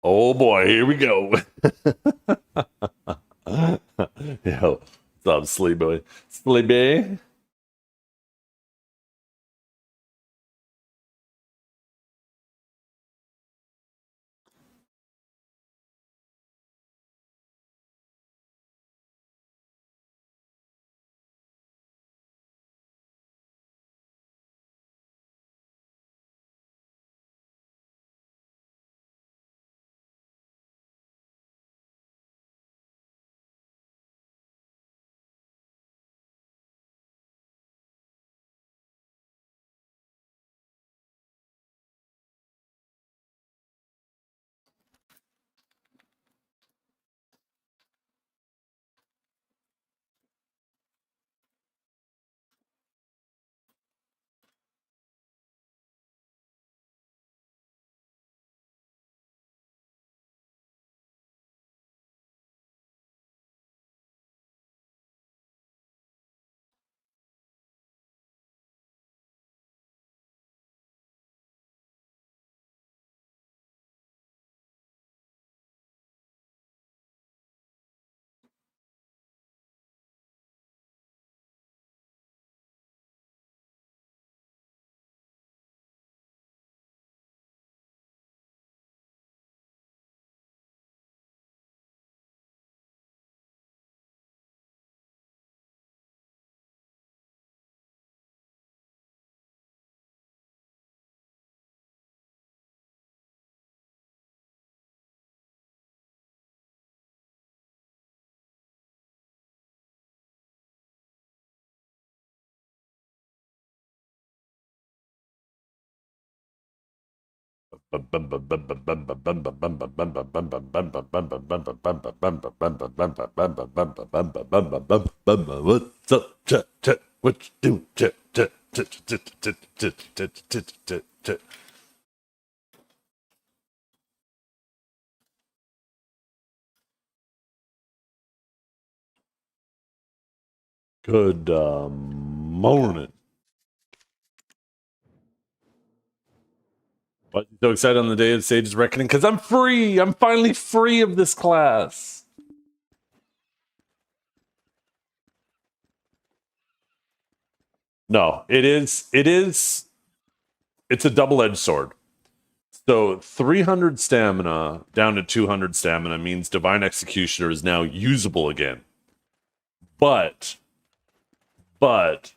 Oh boy, here we go. Yo, what's up, Sleepy? Sleepy? What's up, chat, chat? What you do, chat, chat, chat, chat, chat, chat, chat, chat, chat, chat. Good morning. What, you so excited on the day of Sage's Reckoning? Because I'm free! I'm finally free of this class! No, it's a double-edged sword. So 300 stamina down to 200 stamina means Divine Executioner is now usable again. But that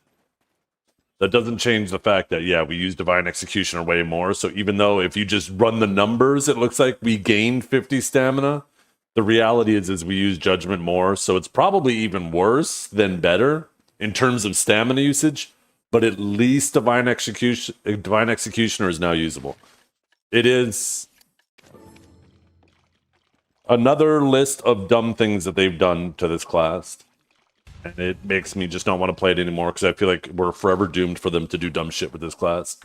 doesn't change the fact that, yeah, we use Divine Executioner way more. So even though if you just run the numbers, it looks like we gained 50 stamina, the reality is we use Judgment more. So it's probably even worse than better in terms of stamina usage. But at least Divine Executioner is now usable. It is another list of dumb things that they've done to this class. And it makes me just not want to play it anymore because I feel like we're forever doomed for them to do dumb shit with this class.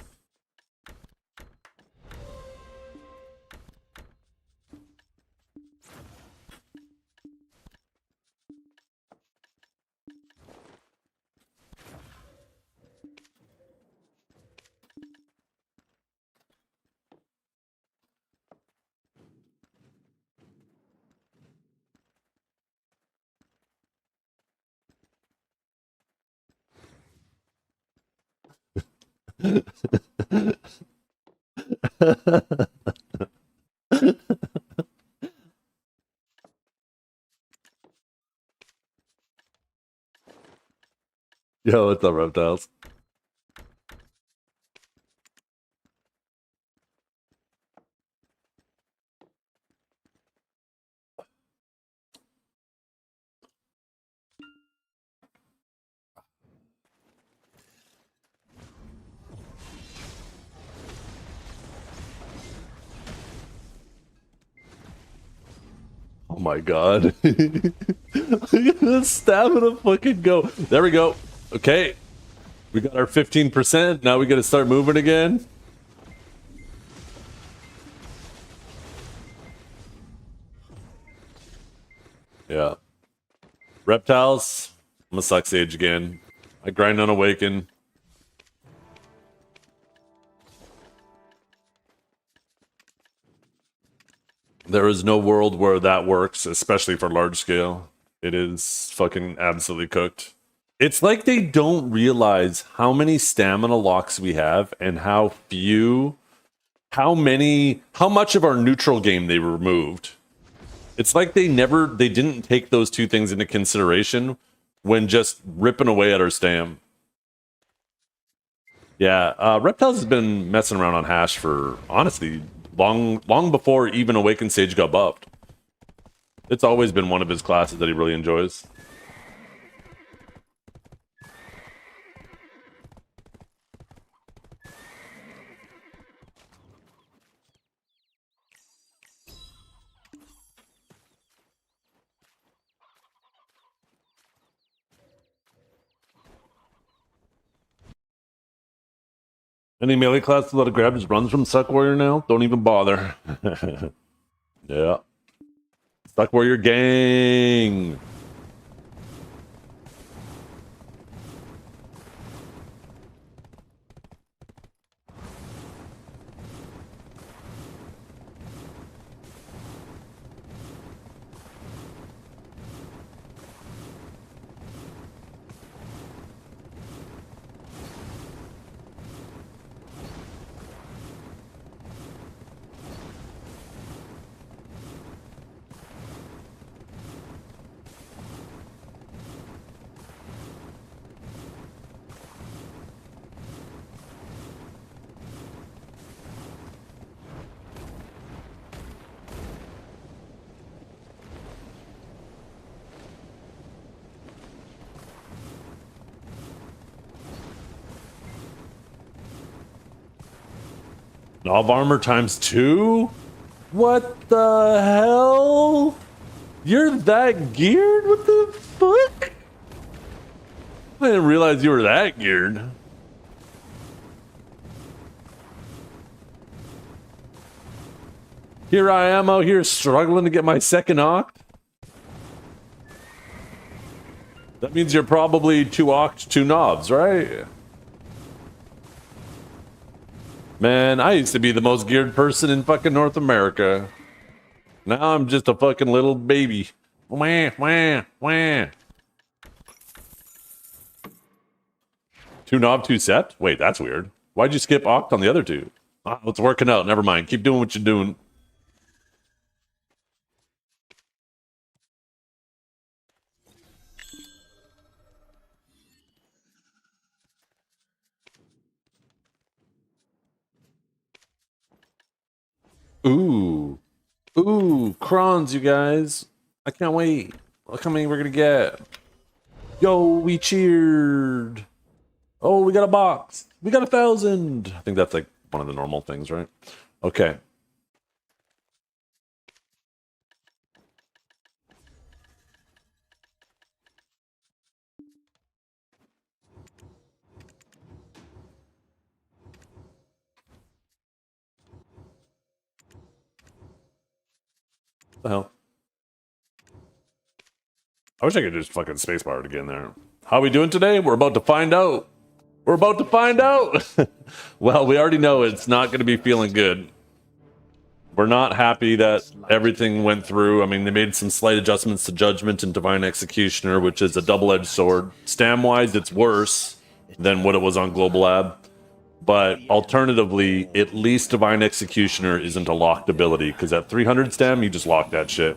Yo, what's up, reptiles? Oh my god. Look at the stamina fucking go. There we go. Okay. We got our 15%. Now we gotta start moving again. Yeah. Reptiles. I'm a suck sage again. I grind on Awaken. There is no world where that works, especially for large scale. It is fucking absolutely cooked. It's like they don't realize how many stamina locks we have and how much of our neutral game they removed. It's like they didn't take those two things into consideration when just ripping away at our stam. Yeah, Reptiles has been messing around on hash for, honestly, long before even Awakened Sage got buffed. It's always been one of his classes that he really enjoys. Any melee class to let it grab just runs from Suck Warrior now? Don't even bother. Yeah. Suck Warrior gang. Knob armor times 2? What the hell? You're that geared? What the fuck? I didn't realize you were that geared. Here I am out here struggling to get my second oct. That means you're probably 2 oct, 2 knobs, right? Man, I used to be the most geared person in fucking North America. Now I'm just a fucking little baby. Wah, wah, wah. 2 knob, 2 set? Wait, that's weird. Why'd you skip oct on the other 2? Oh, it's working out. Never mind. Keep doing what you're doing. Ooh. Ooh, crons, you guys. I can't wait. Look how many we're gonna get. Yo, we cheered. Oh, we got a box. We got 1,000. I think that's like one of the normal things, right? Okay. What the hell? I wish I could just fucking spacebar it again there. How are we doing today? We're about to find out. We're about to find out. Well, we already know it's not going to be feeling good. We're not happy that everything went through. I mean, they made some slight adjustments to Judgment and Divine Executioner, which is a double-edged sword. Stam-wise, it's worse than what it was on Global Lab. But alternatively, at least Divine Executioner isn't a locked ability, because at 300 stam, you just lock that shit.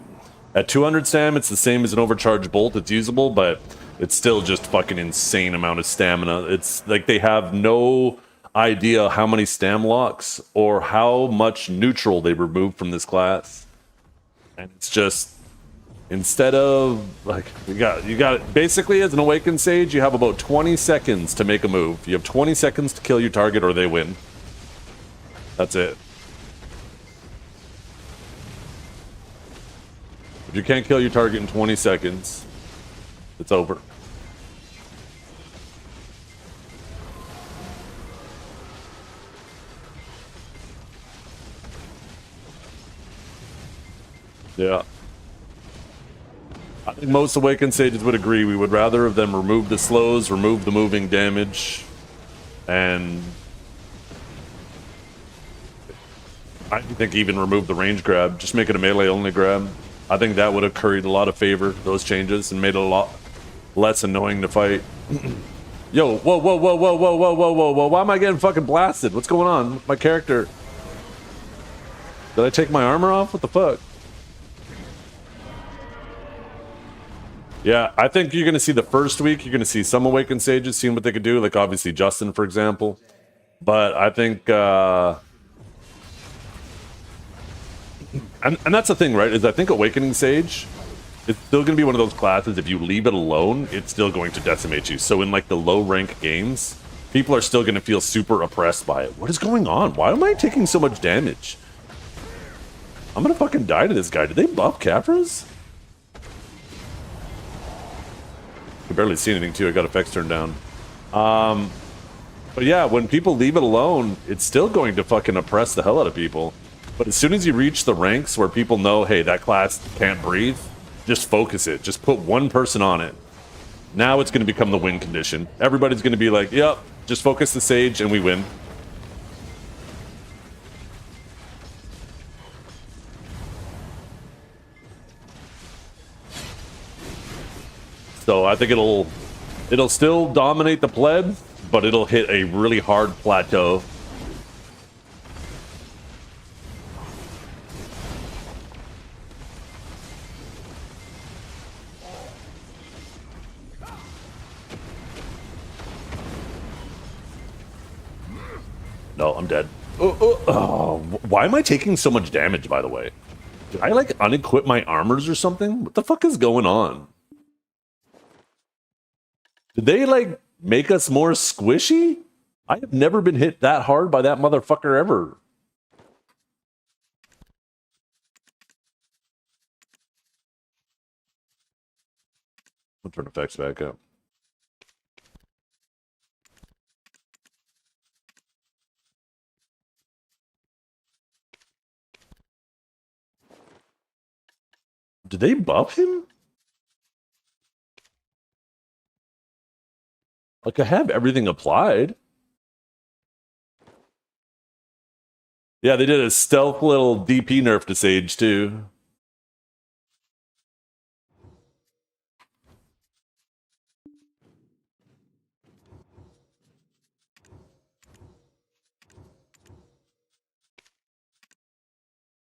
At 200 stam, it's the same as an overcharged bolt. It's usable, but it's still just fucking insane amount of stamina. It's like they have no idea how many stam locks or how much neutral they removed from this class. And it's just, instead of, like, you got basically as an Awakened Sage, you have about 20 seconds to make a move. You have 20 seconds to kill your target or they win. That's it. If you can't kill your target in 20 seconds, it's over. Yeah. I think most Awakened Sages would agree. We would rather have them remove the slows, remove the moving damage, and I think even remove the range grab, just make it a melee only grab. I think that would have curried a lot of favor, those changes, and made it a lot less annoying to fight. Yo, whoa, whoa, whoa, whoa, whoa, whoa, whoa, whoa, whoa, why am I getting fucking blasted? What's going on with my character? Did I take my armor off? What the fuck? Yeah, I think you're gonna see the first week, you're gonna see some Awakened Sages, seeing what they could do, like obviously Justin, for example. But I think and that's the thing, right? Is I think Awakening Sage, it's still going to be one of those classes, if you leave it alone, it's still going to decimate you. So in like the low rank games, people are still going to feel super oppressed by it. What is going on? Why am I taking so much damage? I'm going to fucking die to this guy. Did they buff Caphras? I can barely see anything too. I got effects turned down. But yeah, when people leave it alone, it's still going to fucking oppress the hell out of people. But as soon as you reach the ranks where people know, hey, that class can't breathe, just focus it. Just put one person on it. Now it's going to become the win condition. Everybody's going to be like, yep, just focus the Sage and we win. So I think it'll still dominate the pleb, but it'll hit a really hard plateau. No, I'm dead. Oh, why am I taking so much damage, by the way? Did I, like, unequip my armors or something? What the fuck is going on? Did they, like, make us more squishy? I have never been hit that hard by that motherfucker ever. I'll turn effects back up. Did they buff him? Like, I have everything applied. Yeah, they did a stealth little DP nerf to Sage, too.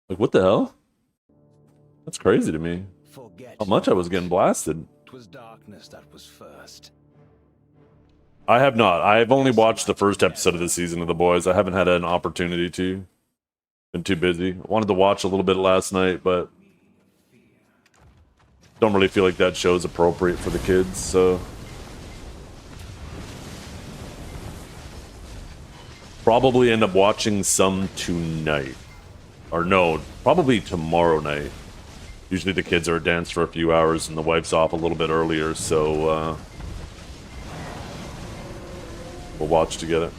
Like, what the hell? That's crazy to me. How much I was getting blasted. It was darkness that was first. I have not. I've only watched the first episode of the season of The Boys. I haven't had an opportunity to. Been too busy. I wanted to watch a little bit last night, but don't really feel like that show's appropriate for the kids, so. Probably end up watching some tonight. Or no, probably tomorrow night. Usually the kids are at dance for a few hours and the wife's off a little bit earlier, so we'll watch together.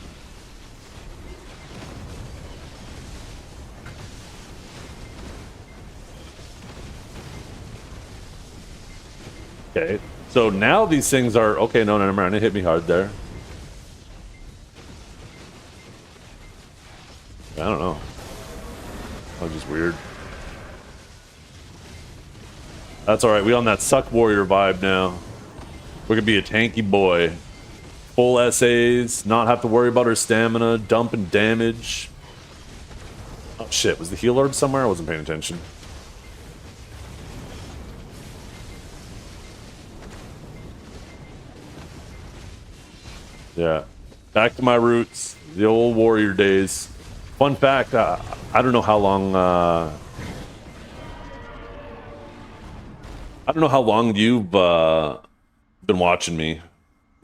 Okay, so now these things are... Okay, no, never mind. It hit me hard there. I don't know. That was just weird. That's alright, we on that Suck Warrior vibe now. We're gonna be a tanky boy. Full essays, not have to worry about our stamina, dumping damage. Oh shit, was the heal orb somewhere? I wasn't paying attention. Yeah. Back to my roots. The old warrior days. Fun fact, I don't know how long you've been watching me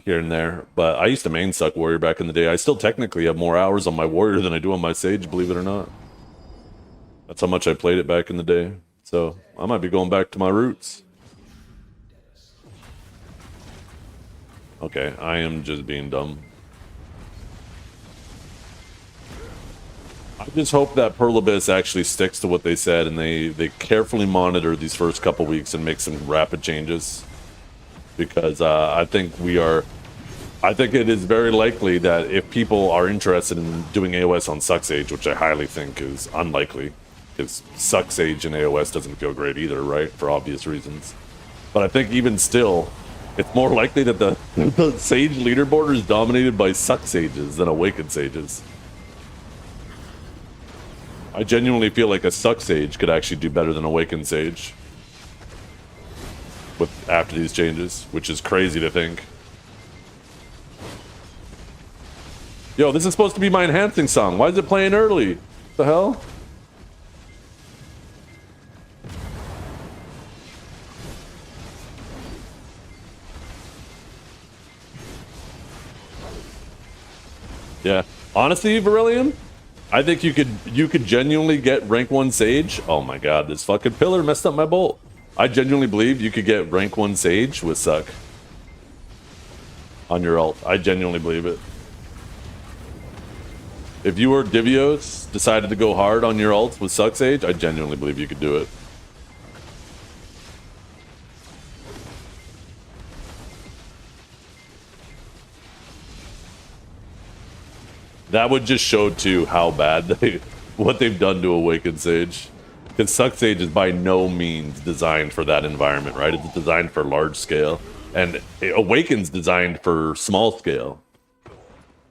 here and there, but I used to main Suck Warrior back in the day. I still technically have more hours on my Warrior than I do on my Sage, believe it or not. That's how much I played it back in the day. So I might be going back to my roots. Okay, I am just being dumb. I just hope that Pearl Abyss actually sticks to what they said and they carefully monitor these first couple weeks and make some rapid changes. Because I think we are I think it is very likely that if people are interested in doing AOS on Suck Sage, which I highly think is unlikely, because Suck Sage in AOS doesn't feel great either, right? For obvious reasons. But I think even still, it's more likely that the Sage leaderboard is dominated by Suck Sages than Awakened Sages. I genuinely feel like a Suck Sage could actually do better than Awakened Sage after these changes, which is crazy to think. Yo, this is supposed to be my enhancing song. Why is it playing early? What the hell? Yeah. Honestly, Virillion, I think you could genuinely get rank 1 Sage. Oh my god, this fucking pillar messed up my bolt. I genuinely believe you could get rank 1 Sage with Suck on your ult. I genuinely believe it. If you were Divios, decided to go hard on your ults with Suck Sage, I genuinely believe you could do it. That would just show too how bad what they've done to Awakened Sage. Because Suck Sage is by no means designed for that environment, right? It's designed for large scale. And Awakened's designed for small scale.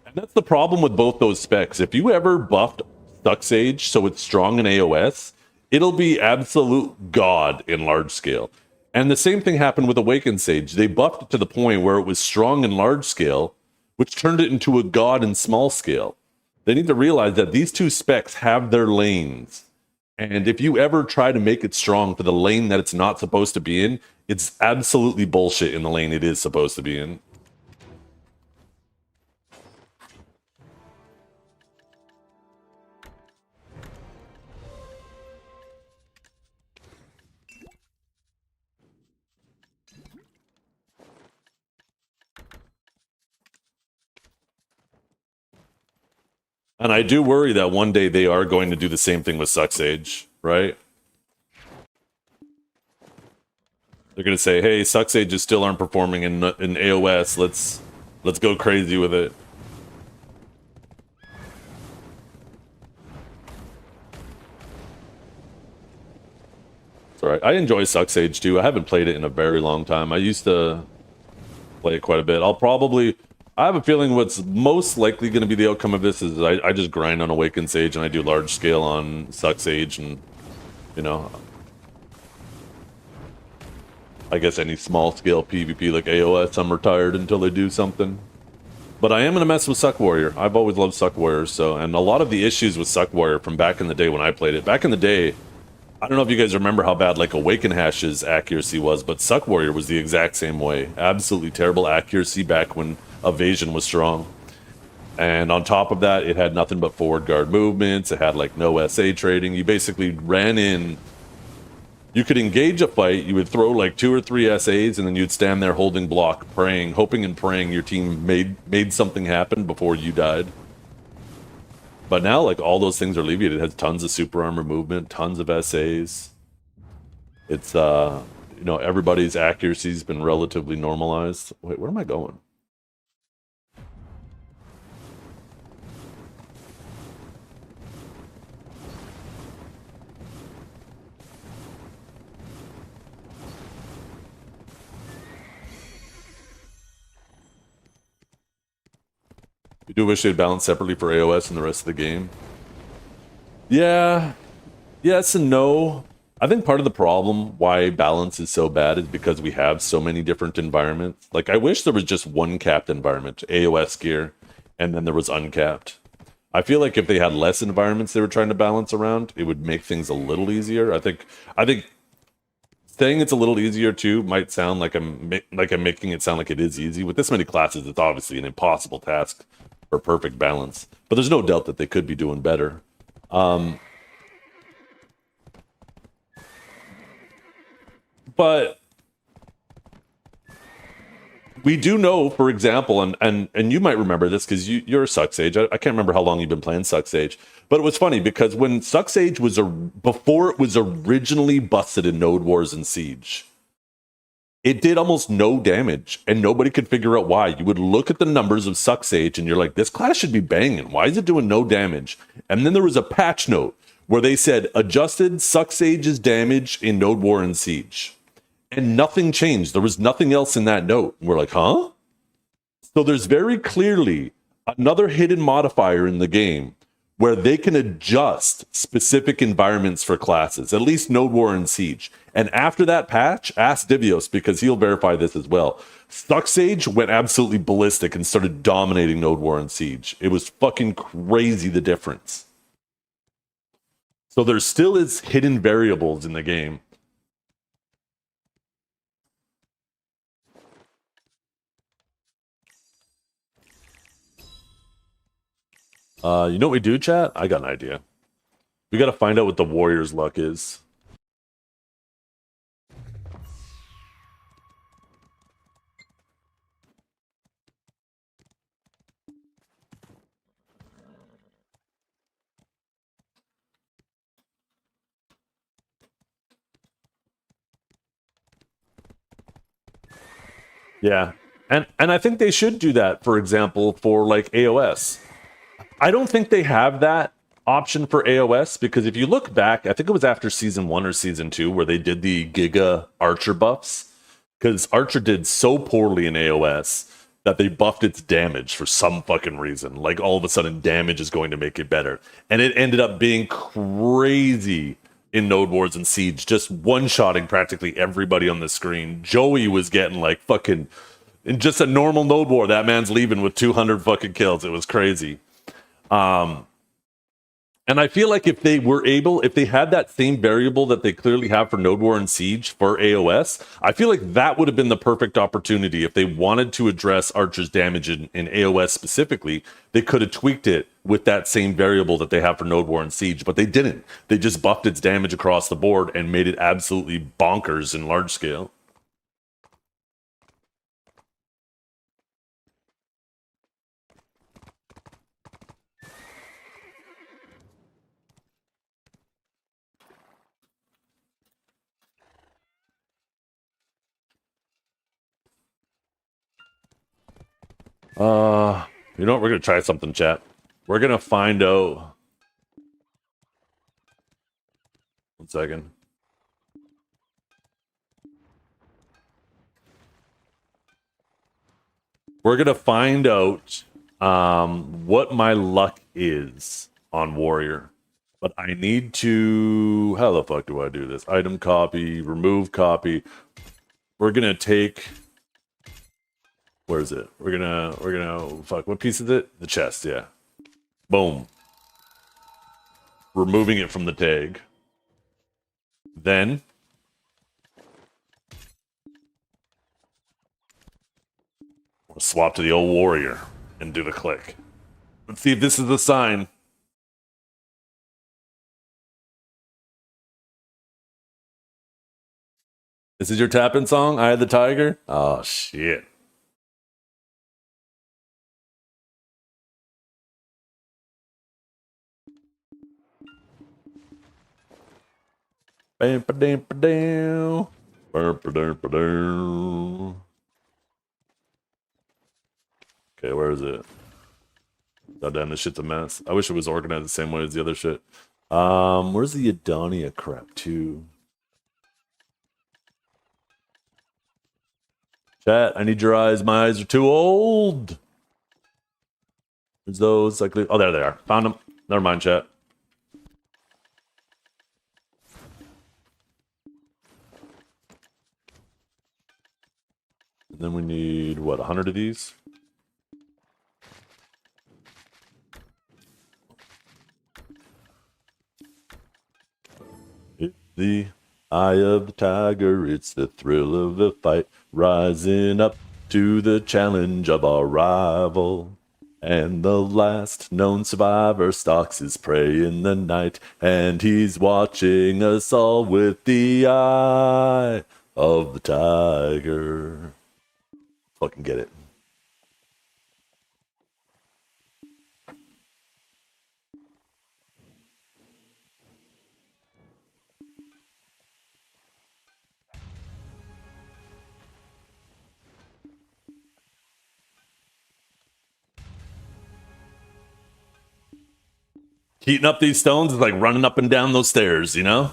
And that's the problem with both those specs. If you ever buffed Suck Sage so it's strong in AOS, it'll be absolute god in large scale. And the same thing happened with Awakened Sage. They buffed it to the point where it was strong in large scale, which turned it into a god in small scale. They need to realize that these two specs have their lanes. And if you ever try to make it strong for the lane that it's not supposed to be in, it's absolutely bullshit in the lane it is supposed to be in. And I do worry that one day they are going to do the same thing with Suck Sage, right? They're going to say, hey, Suck Sages still aren't performing in AOS. Let's go crazy with it. It's all right. I enjoy Suck Sage too. I haven't played it in a very long time. I used to play it quite a bit. I have a feeling what's most likely going to be the outcome of this is I just grind on Awakened Sage and I do large scale on Suck Sage, and, you know, I guess any small scale PvP like AOS, I'm retired until they do something. But I am going to mess with Suck Warrior. I've always loved Suck Warrior, and a lot of the issues with Suck Warrior from back in the day when I played it, back in the day, I don't know if you guys remember how bad like Awaken Hash's accuracy was, but Suck Warrior was the exact same way. Absolutely terrible accuracy back when evasion was strong. And on top of that, it had nothing but forward guard movements. It had like no SA trading. You basically ran in. You could engage a fight. You would throw like 2 or 3 SAs, and then you'd stand there holding block, praying, hoping and praying your team made something happen before you died. But now, like, all those things are alleviated. It has tons of super armor movement, tons of SAs. It's, you know, everybody's accuracy's been relatively normalized. Wait, where am I going? You do wish they'd balance separately for AOS and the rest of the game. Yeah, yes and no. I think part of the problem why balance is so bad is because we have so many different environments. Like, I wish there was just one capped environment, AOS gear, and then there was uncapped. I feel like if they had less environments they were trying to balance around, it would make things a little easier. I think saying it's a little easier too might sound like I'm making it sound like it is easy. With this many classes, it's obviously an impossible task for perfect balance. But there's no doubt that they could be doing better. But we do know, for example, and you might remember this because you're a Suck Sage. I can't remember how long you've been playing Suck Sage, but it was funny because when Suck Sage was before it was originally busted in Node Wars and Siege, it did almost no damage, and nobody could figure out why. You would look at the numbers of Suck Sage, and you're like, this class should be banging. Why is it doing no damage? And then there was a patch note where they said adjusted Suck Sage's damage in Node War and Siege, and nothing changed. There was nothing else in that note. We're like, huh? So there's very clearly another hidden modifier in the game where they can adjust specific environments for classes, at least Node War and Siege. And after that patch, ask Divios because he'll verify this as well. Suck Sage went absolutely ballistic and started dominating Node War and Siege. It was fucking crazy, the difference. So there still is hidden variables in the game. You know what we do, chat? I got an idea. We got to find out what the Warriors' luck is. Yeah. And I think they should do that, for example, for like AOS. I don't think they have that option for AOS because if you look back, I think it was after season 1 or season 2 where they did the Giga Archer buffs because Archer did so poorly in AOS that they buffed its damage for some fucking reason. Like all of a sudden damage is going to make it better. And it ended up being crazy in Node Wars and Siege, just one-shotting practically everybody on the screen. Joey was getting like fucking in just a normal Node War, that man's leaving with 200 fucking kills. It was crazy. And I feel like if they were able, if they had that same variable that they clearly have for Node War and Siege for AOS, I feel like that would have been the perfect opportunity. If they wanted to address Archer's damage in AOS specifically, they could have tweaked it with that same variable that they have for Node War and Siege, but they didn't. They just buffed its damage across the board and made it absolutely bonkers in large scale. You know what? We're gonna try something, chat. We're gonna find out. 1 second. We're gonna find out what my luck is on Warrior. But I need to. How the fuck do I do this? Item copy, remove copy. We're gonna take. Where is it? We're gonna. Fuck. What piece is it? The chest. Yeah. Boom. Removing it from the tag. Then. We'll swap to the old Warrior and do the click. Let's see if this is the sign. This is your tapping song? I Had the Tiger? Oh, shit. Okay, where is it? God damn, this shit's a mess. I wish it was organized the same way as the other shit. Where's the Adonia crap too? Chat, I need your eyes. My eyes are too old. There's those. Like, oh, there they are. Found them. Never mind, chat. And then we need, what, 100 of these? It's the eye of the tiger. It's the thrill of the fight. Rising up to the challenge of our rival. And the last known survivor stalks his prey in the night. And he's watching us all with the eye of the tiger. Fucking get it. Heating up these stones is like running up and down those stairs, you know?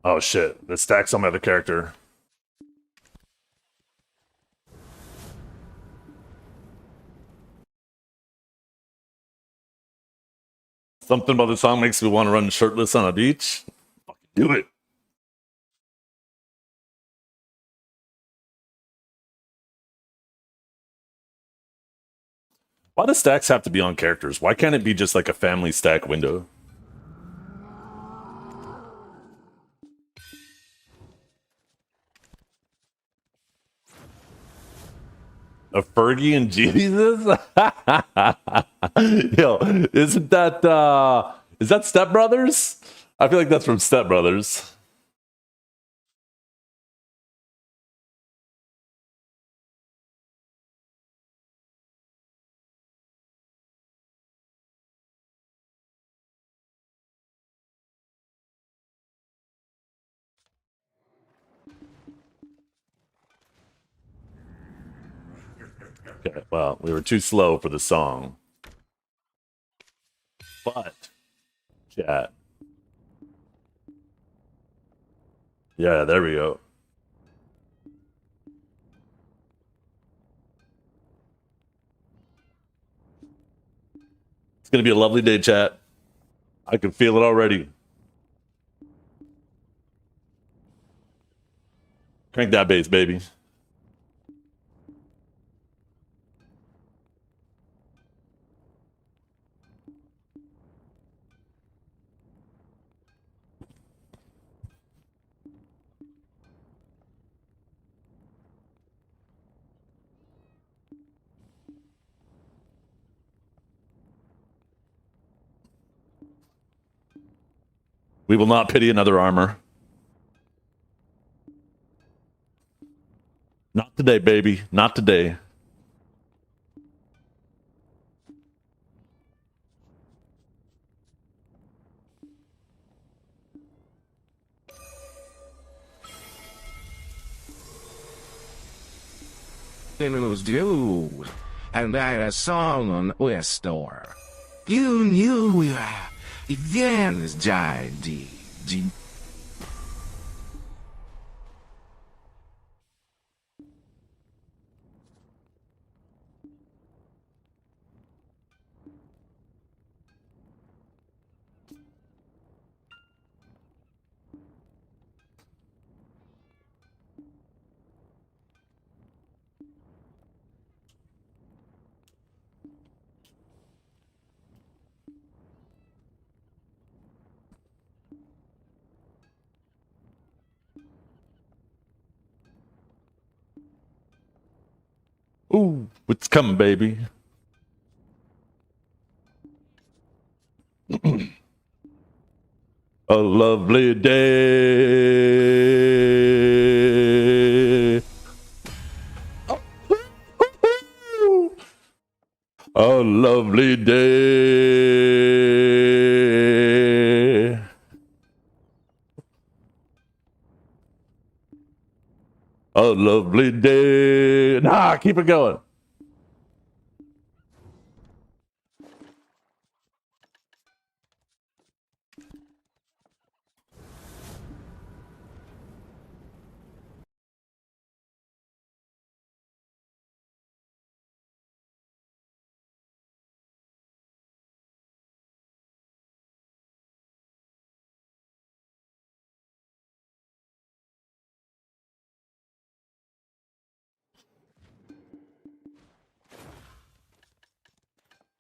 Oh shit, the stack's on my other character. Something about the song makes me want to run shirtless on a beach. Fucking do it. Why do stacks have to be on characters? Why can't it be just like a family stack window? A Fergie and Jesus? Yo, is that Step Brothers? I feel like that's from Step Brothers. Okay, well, we were too slow for the song. But chat. Yeah, there we go. It's gonna be a lovely day, chat. I can feel it already. Crank that bass, baby. We will not pity another armor. Not today, baby. Not today. It was due, and I had a song on West Store. You knew we were against Giant D. Ooh, it's coming, baby. A lovely day. A lovely day. A lovely day. Nah, keep it going.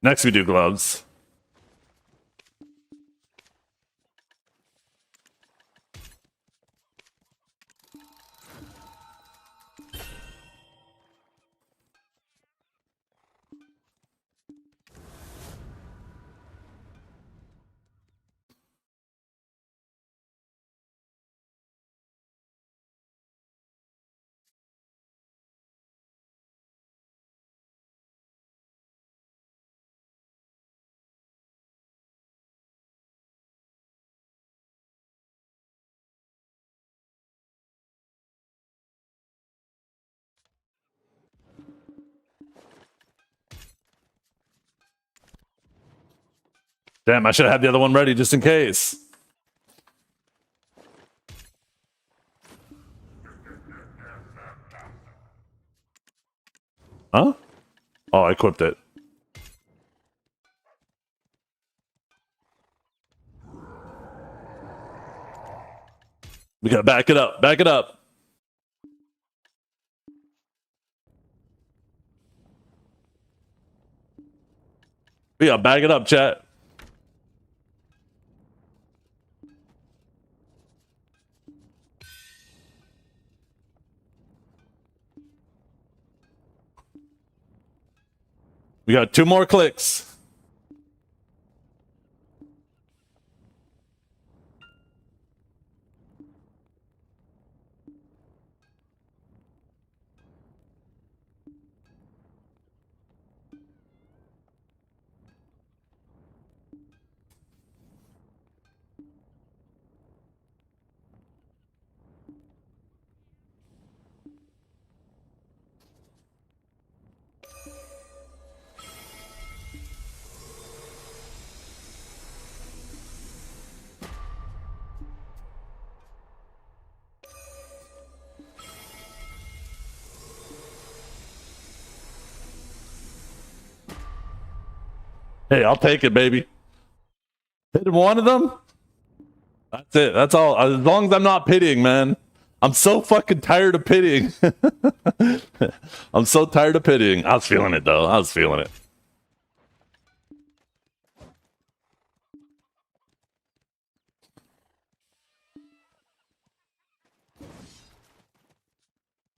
Next, we do gloves. Damn, I should have had the other one ready just in case. Huh? Oh, I equipped it. We gotta back it up. Back it up. We gotta back it up, chat. We got 2 more clicks. Hey, I'll take it, baby. Hit one of them. That's it. That's all. As long as I'm not pitying, man. I'm so fucking tired of pitying. I'm so tired of pitying. I was feeling it, though. I was feeling it.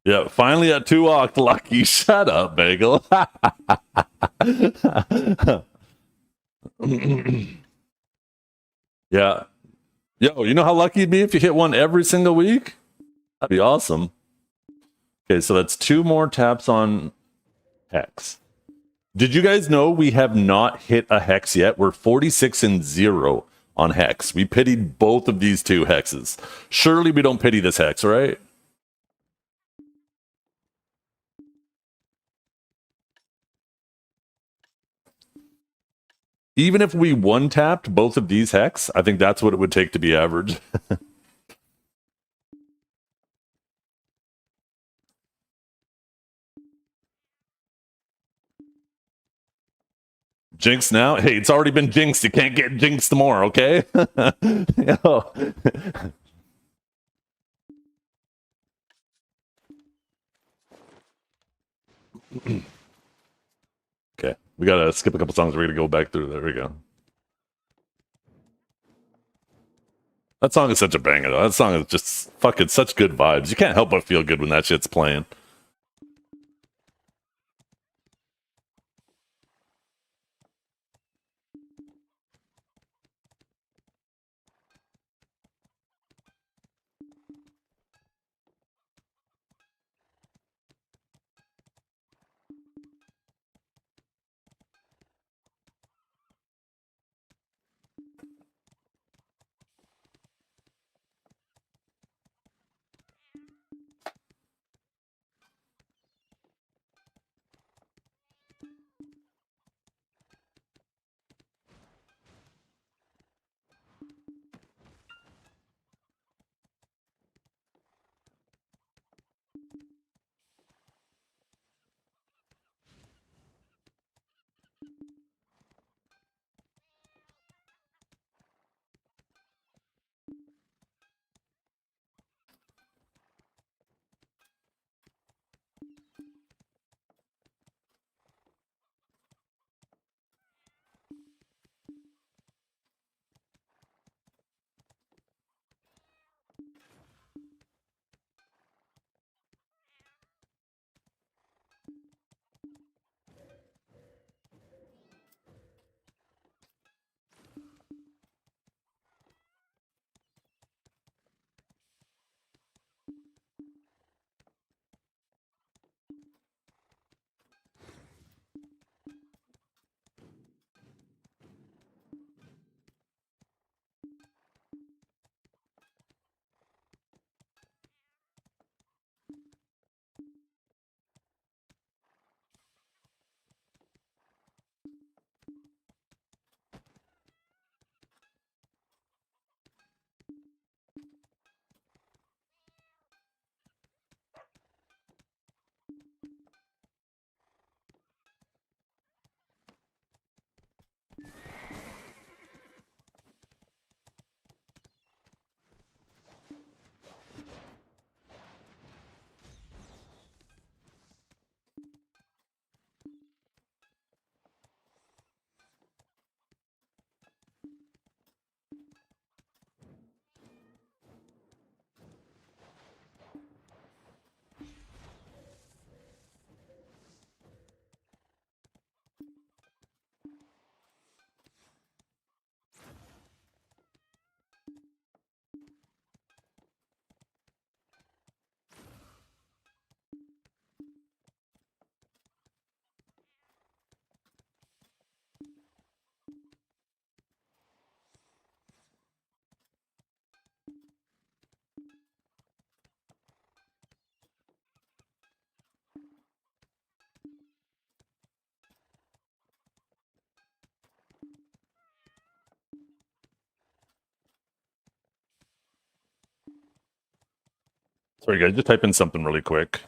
Yeah, finally at 2 oct, Lucky. Shut up, Bagel. Yeah. Yo, you know how lucky you'd be if you hit one every single week? That'd be awesome. Okay, so that's 2 more taps on Hex. Did you guys know we have not hit a Hex yet? We're 46 and 0 on Hex. We pitied both of these 2 Hexes. Surely we don't pity this Hex, right? Even if we one-tapped both of these Hex, I think that's what it would take to be average. Jinx now? Hey, it's already been jinxed. You can't get jinxed more, okay? Yo. Okay, we gotta skip a couple songs. We're gonna go back through. There we go. That song is such a banger, though. That song is just fucking such good vibes. You can't help but feel good when that shit's playing. Sorry, guys, just type in something really quick.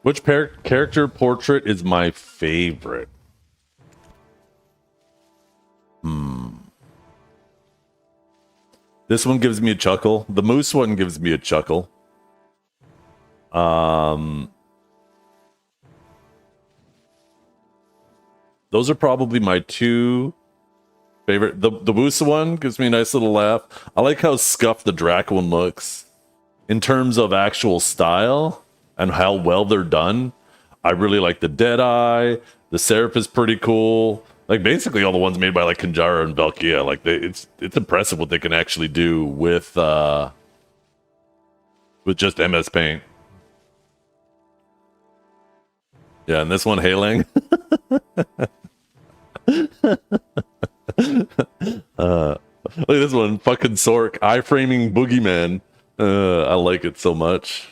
Which character portrait is my favorite? This one gives me a chuckle. The moose one gives me a chuckle. Those are probably my two favorite. The moose one gives me a nice little laugh. I like how scuffed the Drac one looks. In terms of actual style and how well they're done, I really like the Deadeye. The Seraph is pretty cool. Like basically all the ones made by like Kanjara and Valkia. Like it's impressive what they can actually do with just MS Paint. Yeah, and this one, Heiling. Look at this one, fucking Sork, iframing Boogeyman. I like it so much.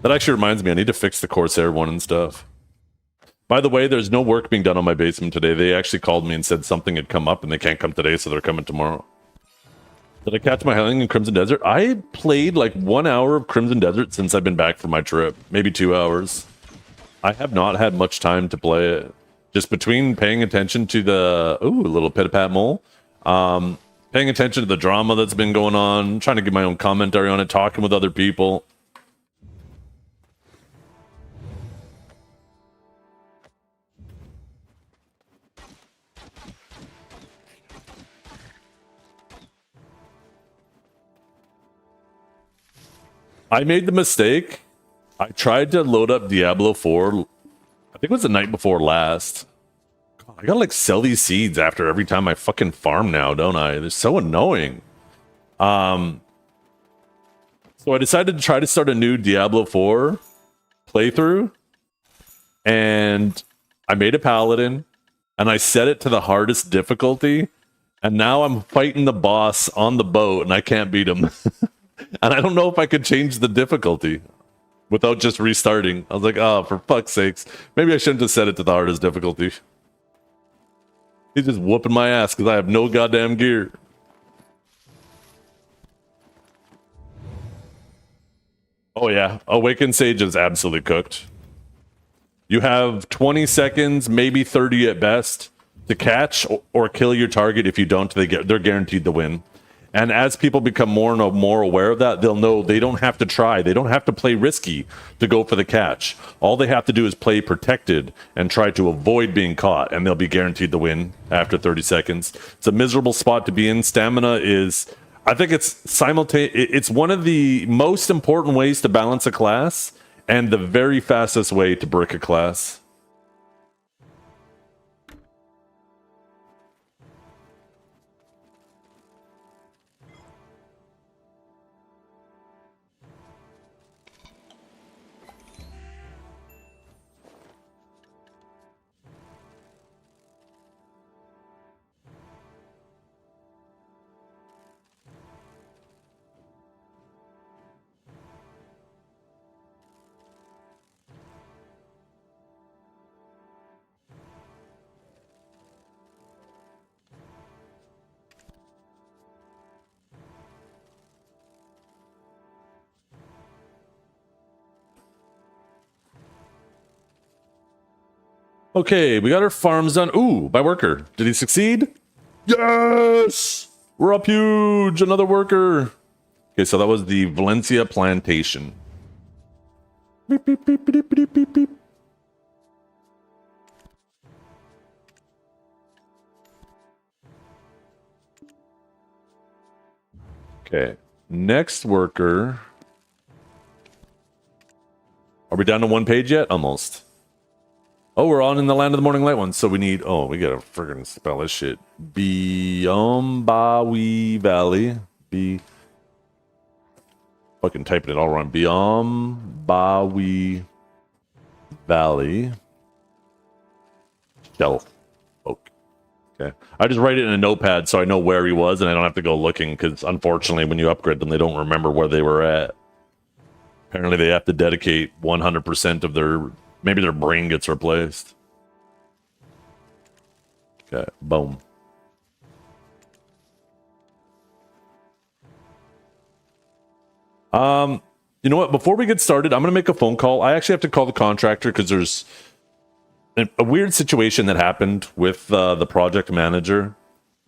That actually reminds me, I need to fix the Corsair one and stuff. By the way, there's no work being done on my basement today. They actually called me and said something had come up and they can't come today, so they're coming tomorrow. Did I catch my Heiling in Crimson Desert? I played like 1 hour of Crimson Desert since I've been back from my trip. Maybe 2 hours. I have not had much time to play it. Just between paying attention to the... Ooh, a little pit-a-pat mole. Paying attention to the drama that's been going on. Trying to give my own commentary on it. Talking with other people. I made the mistake. I tried to load up Diablo 4. I think it was the night before last. God, I gotta like sell these seeds after every time I fucking farm now, don't I? They're so annoying. So I decided to try to start a new Diablo 4 playthrough. And I made a paladin. And I set it to the hardest difficulty. And now I'm fighting the boss on the boat and I can't beat him. And I don't know if I could change the difficulty without just restarting. I was like, oh, for fuck's sakes. Maybe I shouldn't have set it to the hardest difficulty. He's just whooping my ass because I have no goddamn gear. Oh yeah, Awakened Sage is absolutely cooked. You have 20 seconds, maybe 30 at best, to catch or kill your target. If you don't, they're guaranteed to win. And as people become more and more aware of that, they'll know they don't have to try. They don't have to play risky to go for the catch. All they have to do is play protected and try to avoid being caught, and they'll be guaranteed to win after 30 seconds. It's a miserable spot to be in. Stamina is, I think it's it's one of the most important ways to balance a class and the very fastest way to brick a class. Okay, we got our farms done. Ooh, by worker. Did he succeed? Yes! We're up huge! Another worker! Okay, so that was the Valencia plantation. Beep, beep, beep, beep, beep, beep, beep. Okay, next worker. Are we down to one page yet? Almost. Oh, we're on in the Land of the Morning Light one, so we need... Oh, we gotta friggin' spell this shit. Biombawi Valley. Fucking typing it all wrong. Biombawi Valley. Shell. Okay. I just write it in a notepad so I know where he was and I don't have to go looking, because unfortunately when you upgrade them, they don't remember where they were at. Apparently they have to dedicate 100% of their... Maybe their brain gets replaced. Okay, boom. You know what? Before we get started, I'm going to make a phone call. I actually have to call the contractor because there's a weird situation that happened with the project manager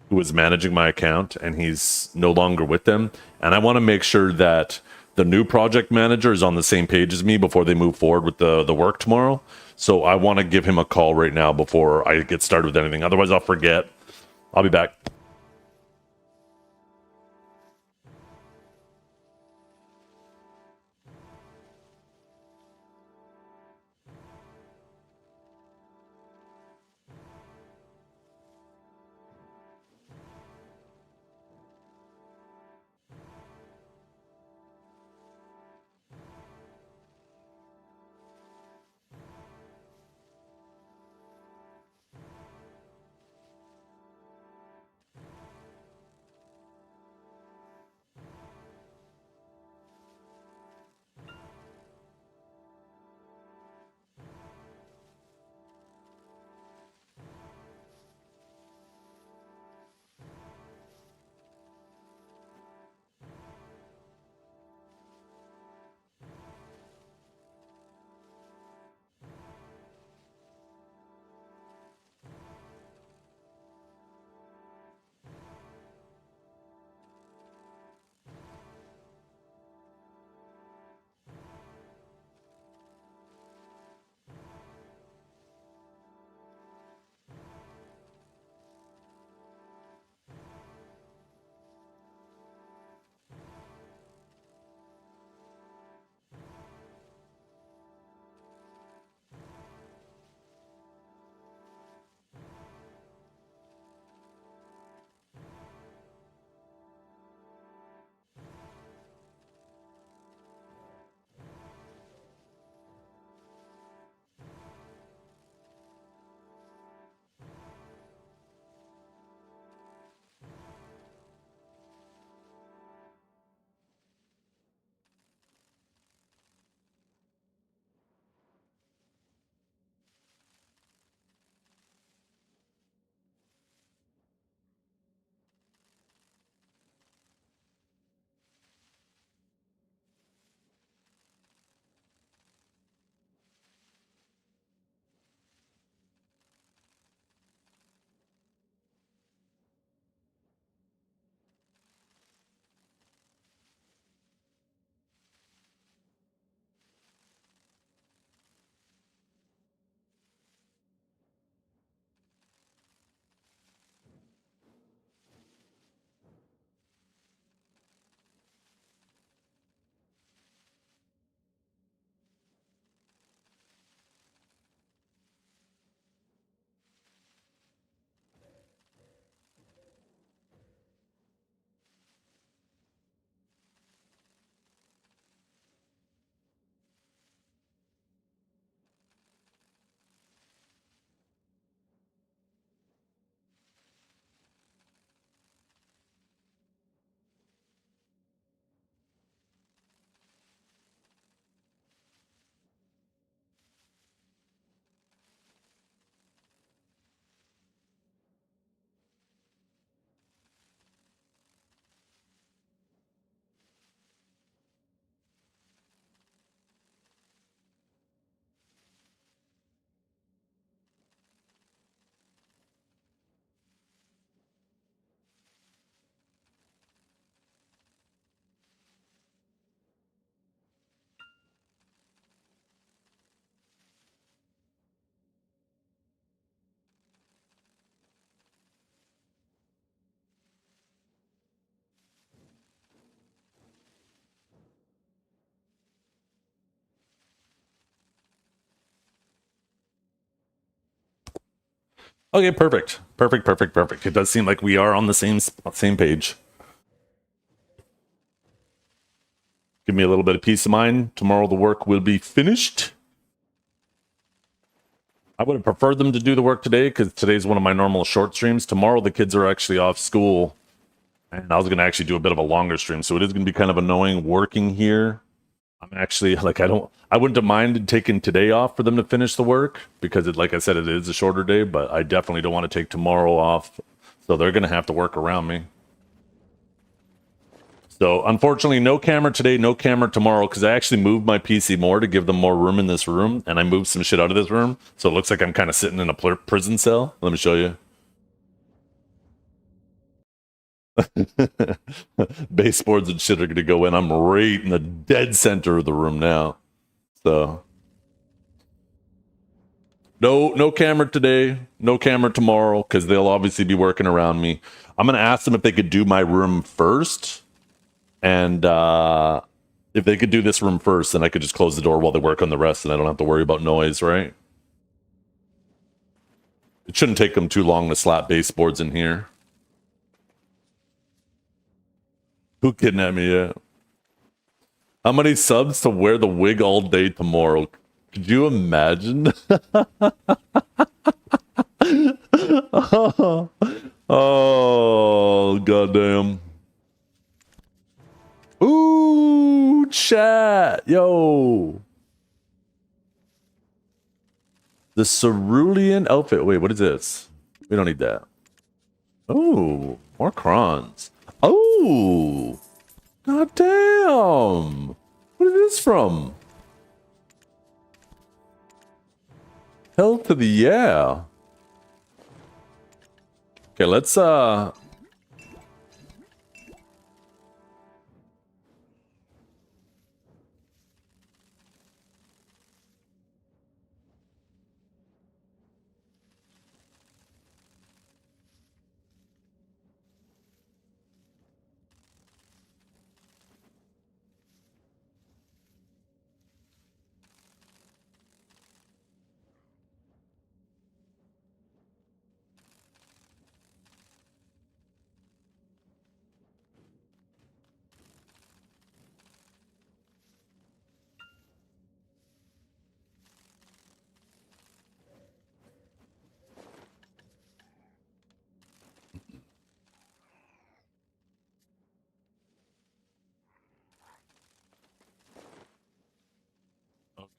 who was managing my account, and he's no longer with them. And I want to make sure that the new project manager is on the same page as me before they move forward with the work tomorrow. So I want to give him a call right now before I get started with anything. Otherwise, I'll forget. I'll be back. Okay, perfect. Perfect, perfect, perfect. It does seem like we are on the same page. Give me a little bit of peace of mind. Tomorrow the work will be finished. I would have preferred them to do the work today because today's one of my normal short streams. Tomorrow the kids are actually off school, and I was going to actually do a bit of a longer stream, so it is going to be kind of annoying working here. I'm actually like I wouldn't have minded taking today off for them to finish the work because like I said, it is a shorter day, but I definitely don't want to take tomorrow off, so they're going to have to work around me. So unfortunately, no camera today, no camera tomorrow, because I actually moved my PC more to give them more room in this room, and I moved some shit out of this room, so it looks like I'm kind of sitting in a prison cell. Let me show you. Baseboards and shit are going to go in. I'm right in the dead center of the room now. So no camera today, no camera tomorrow, because they'll obviously be working around me. I'm going to ask them if they could do my room first. And if they could do this room first, then I could just close the door while they work on the rest, and I don't have to worry about noise, right? It shouldn't take them too long to slap baseboards in here. Who kidnapped me yet? How many subs to wear the wig all day tomorrow? Could you imagine? Oh, goddamn. Ooh, chat. Yo. The cerulean outfit. Wait, what is this? We don't need that. Oh, more crons. Oh, goddamn. What is this from? Hell to the yeah. Okay, let's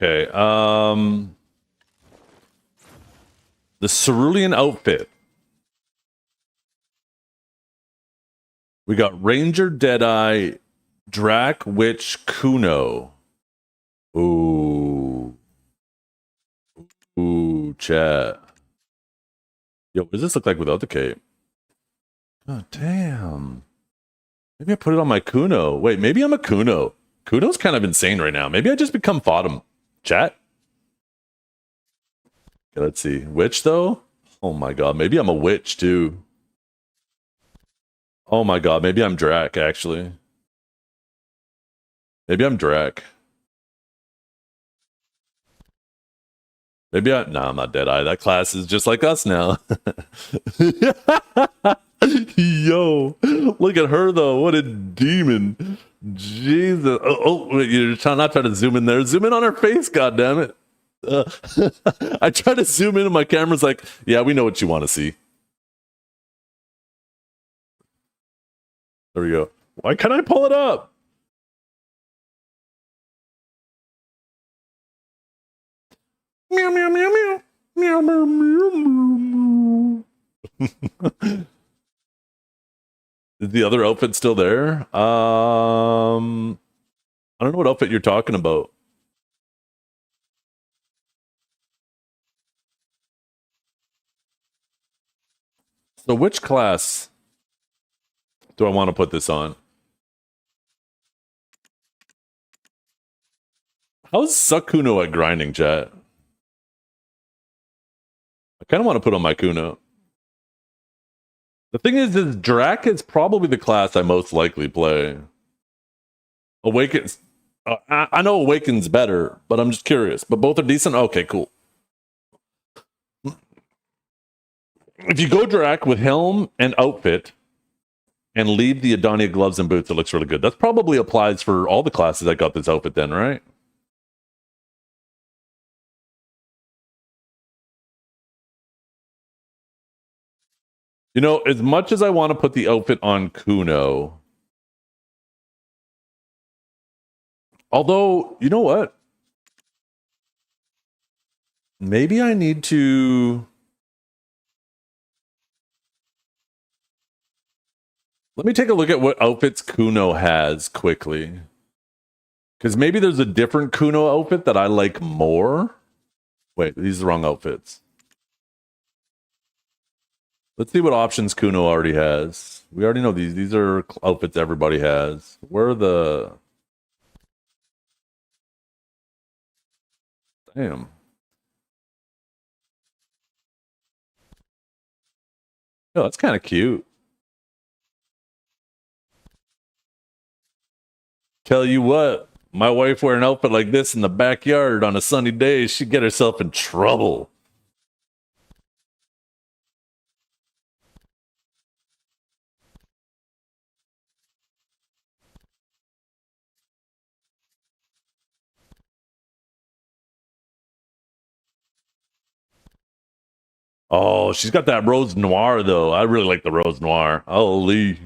okay. The cerulean outfit. We got Ranger, Deadeye, Drac, Witch, Kuno. Ooh. Ooh, chat. Yo, what does this look like without the cape? Oh, damn. Maybe I put it on my Kuno. Wait, maybe I'm a Kuno. Kuno's kind of insane right now. Maybe I just become Fodum. Chat? Okay, let's see. Witch, though? Oh my god. Maybe I'm a witch, too. Oh my god. Maybe I'm Drac, actually. Maybe I'm Drac. Maybe I... Nah, I'm not Deadeye. That class is just like us now. Yo, look at her, though. What a demon. Jesus. Wait, you're not trying to zoom in there. Zoom in on her face, goddammit. I try to zoom in and my camera's like, yeah, we know what you want to see. There we go. Why can't I pull it up? Meow, meow, meow, meow. Meow, meow, meow, meow. Is the other outfit still there? I don't know what outfit you're talking about. So which class do I want to put this on? How's Sakuno at grinding, chat? I kind of want to put on my Kuno. The thing is Drac is probably the class I most likely play. Awakens. I know Awaken's better, but I'm just curious. But both are decent? Okay, cool. If you go Drac with helm and outfit and leave the Adonia gloves and boots, it looks really good. That probably applies for all the classes that got this outfit then, right? You know, as much as I want to put the outfit on Kuno, although, you know what? Maybe I need to... Let me take a look at what outfits Kuno has quickly. Because maybe there's a different Kuno outfit that I like more. Wait, these are the wrong outfits. Let's see what options Kuno already has. We already know these. These are outfits everybody has. Where are the... Damn. Oh, that's kind of cute. Tell you what, my wife wear an outfit like this in the backyard on a sunny day, she'd get herself in trouble. Oh, she's got that rose noir though. I really like the rose noir. Holy.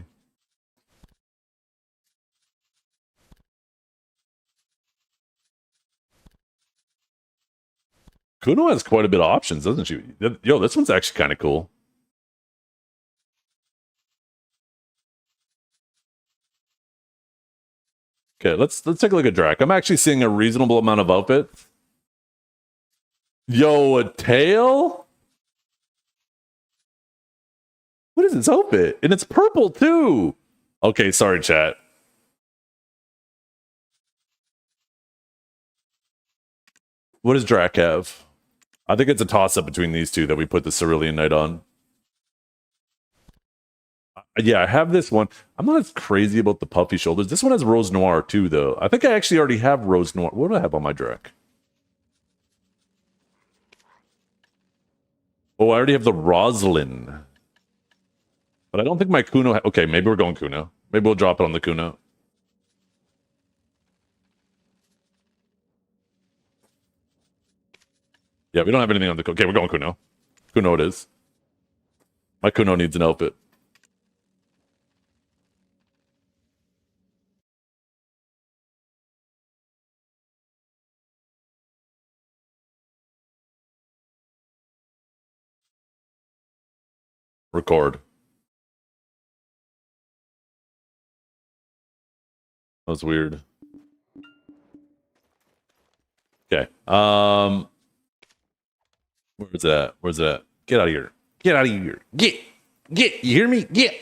Kuno has quite a bit of options, doesn't she? Yo, this one's actually kind of cool. Okay, let's take a look at Drac. I'm actually seeing a reasonable amount of outfits. Yo, a tail? What is this outfit? And it's purple too. Okay, sorry, chat. What does Drac have? I think it's a toss-up between these two that we put the Cerulean Knight on. Yeah, I have this one. I'm not as crazy about the puffy shoulders. This one has Rose Noir too, though. I think I actually already have Rose Noir. What do I have on my Drac? Oh, I already have the Roslyn. But I don't think my Kuno... Okay, maybe we're going Kuno. Maybe we'll drop it on the Kuno. Yeah, we don't have anything on the... Okay, we're going Kuno. Kuno it is. My Kuno needs an outfit. Record. That was weird. Okay. Where's it at? Where's it at? Get out of here. Get out of here. Get. You hear me? Get.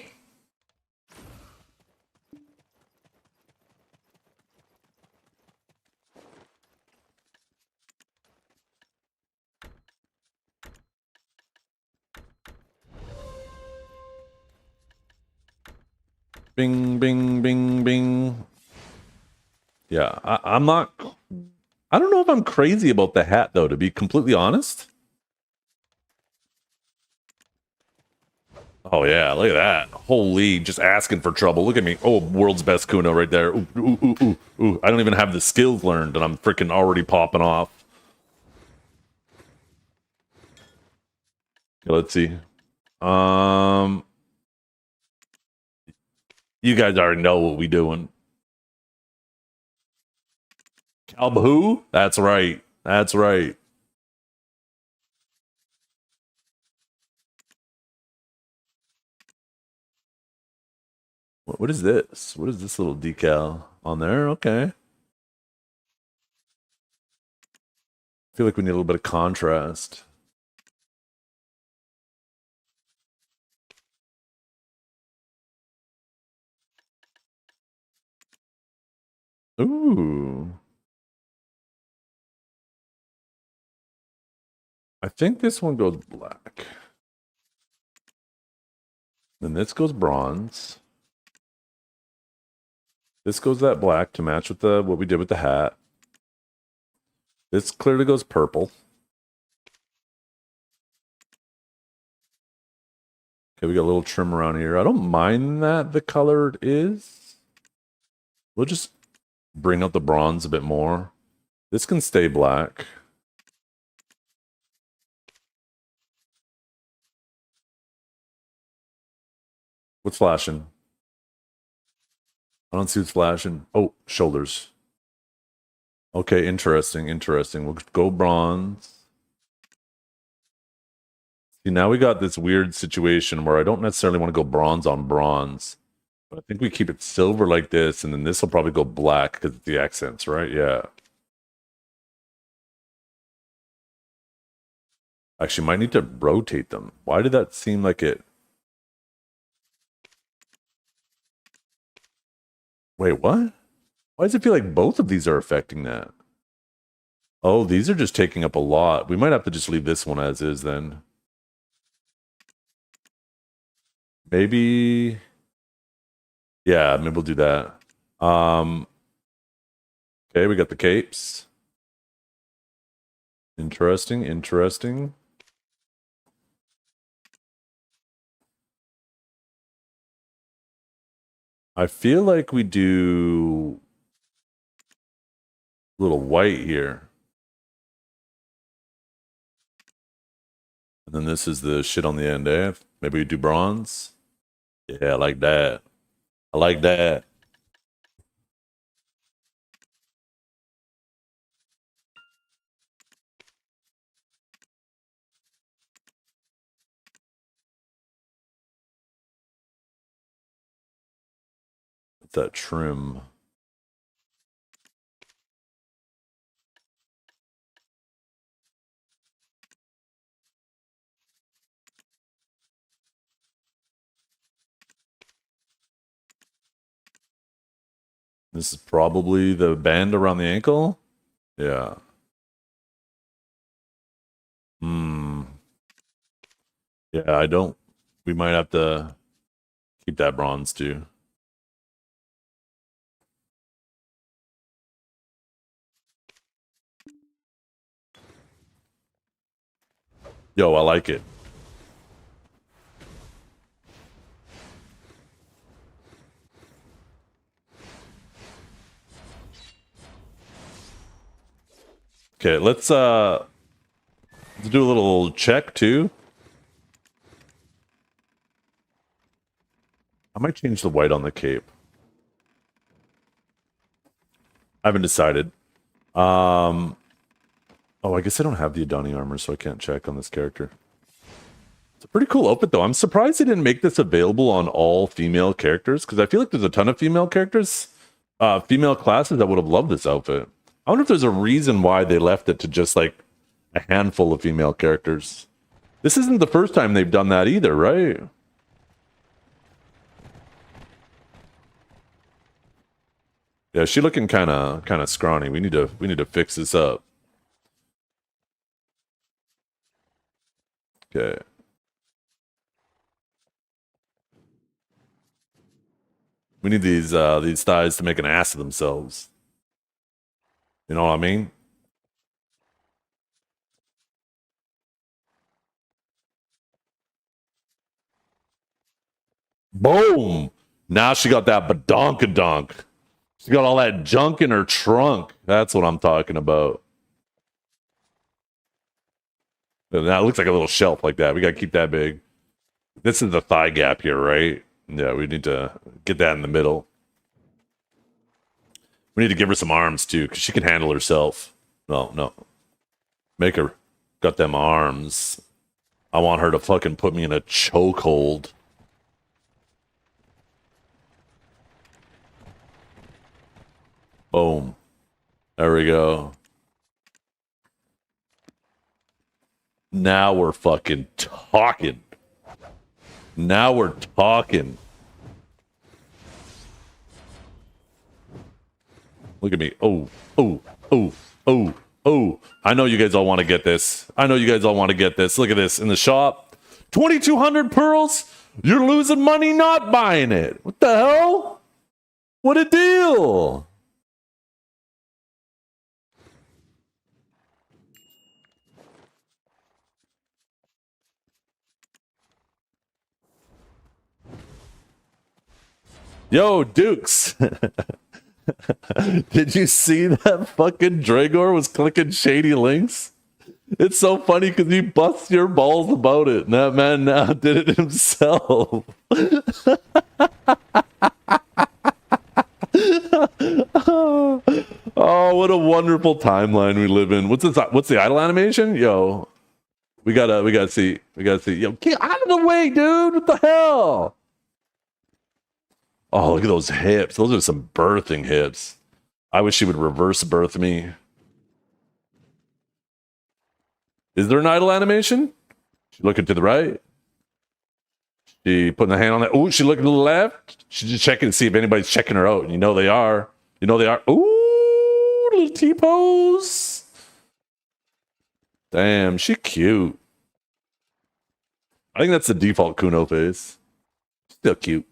Bing, bing, bing, bing. Yeah, I'm not... I don't know if I'm crazy about the hat, though, to be completely honest. Oh, yeah, look at that. Holy, just asking for trouble. Look at me. Oh, world's best Kuno right there. Ooh, ooh, ooh, ooh, ooh. I don't even have the skills learned, and I'm freaking already popping off. Okay, let's see. You guys already know what we doing. Calbahoo? That's right. That's right. What is this? What is this little decal on there? Okay. I feel like we need a little bit of contrast. Ooh. I think this one goes black. Then this goes bronze. This goes that black to match with the what we did with the hat. This clearly goes purple. Okay, we got a little trim around here. I don't mind that the color it is. We'll just bring out the bronze a bit more. This can stay black. What's flashing? I don't see what's flashing. Oh, shoulders. Okay, interesting, interesting. We'll go bronze. See, now we got this weird situation where I don't necessarily want to go bronze on bronze. But I think we keep it silver like this, and then this will probably go black because it's the accents, right? Yeah. Actually, might need to rotate them. Why did that seem like it? Wait, what? Why does it feel like both of these are affecting that? Oh, these are just taking up a lot. We might have to just leave this one as is then. Maybe. Yeah, maybe we'll do that. Okay, we got the capes. Interesting, interesting. I feel like we do a little white here. And then this is the shit on the end, eh? Maybe we do bronze. Yeah, I like that. I like that. What's that trim? This is probably the band around the ankle. Yeah. Hmm. Yeah, I don't. We might have to keep that bronze too. Yo, I like it. Okay, let's do a little check too. I might change the white on the cape. I haven't decided. Oh, I guess I don't have the Adani armor, so I can't check on this character. It's a pretty cool outfit, though. I'm surprised they didn't make this available on all female characters, because I feel like there's a ton of female characters, female classes that would have loved this outfit. I wonder if there's a reason why they left it to just like a handful of female characters. This isn't the first time they've done that either, right? Yeah, she looking kind of scrawny. We need to fix this up. Okay. We need these thighs to make an ass of themselves. You know what I mean? Boom! Now she got that badonkadonk. She got all that junk in her trunk. That's what I'm talking about. And that looks like a little shelf like that. We gotta keep that big. This is the thigh gap here, right? Yeah, we need to get that in the middle. We need to give her some arms too, because she can handle herself. No. Make her got them arms. I want her to fucking put me in a chokehold. Boom. There we go. Now we're fucking talking. Now we're talking. Look at me. Oh. I know you guys all want to get this. Look at this in the shop. 2,200 pearls? You're losing money not buying it. What the hell? What a deal. Yo, Dukes. Did you see that fucking Dragor was clicking shady links? It's so funny because he busts your balls about it, and that man now did it himself. Oh, what a wonderful timeline we live in. What's this? What's the idle animation? Yo, we gotta see. Yo, get out of the way, dude. What the hell? Oh, look at those hips. Those are some birthing hips. I wish she would reverse birth me. Is there an idle animation? She looking to the right. She putting the hand on that. Oh, she looking to the left. She's just checking to see if anybody's checking her out. And you know they are. You know they are. Ooh, little T-pose. Damn, she cute. I think that's the default Kuno face. Still cute.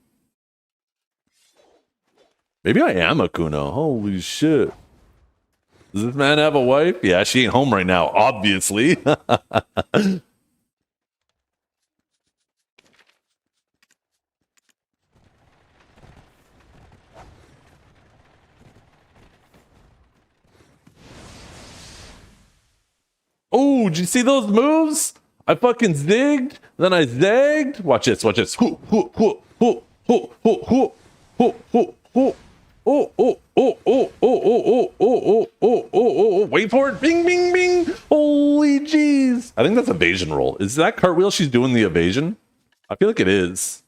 Maybe I am a Kuno. Holy shit. Does this man have a wife? Yeah, she ain't home right now, obviously. Oh, did you see those moves? I fucking zigged, then I zagged. Watch this, watch this. Hoo, hoo, hoo, hoo, hoo, hoo, hoo, hoo, hoo, hoo. Oh, oh, oh, oh, oh, oh, oh, oh, oh, oh, oh, wait for it. Bing, bing, bing. Holy jeez. I think that's evasion roll. Is that cartwheel she's doing the evasion? I feel like it is.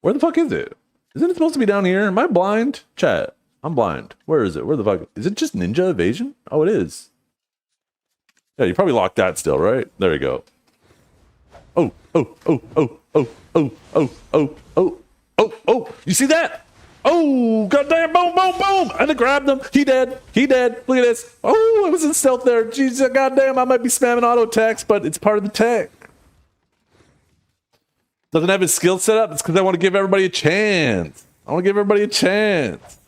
Where the fuck is it? Isn't it supposed to be down here? Am I blind? Chat. I'm blind. Where is it? Where the fuck? Is it just ninja evasion? Oh, it is. Yeah, you probably locked that still, right? There you go. Oh, oh, oh, oh, oh, oh, oh, oh, oh, oh, oh. You see that? Oh, goddamn, boom, boom, boom. And I grabbed him. He dead. He dead. Look at this. Oh, I was in stealth there. Jesus, goddamn, I might be spamming auto attacks, but it's part of the tech. Doesn't have his skill set up. It's because I want to give everybody a chance. I want to give everybody a chance.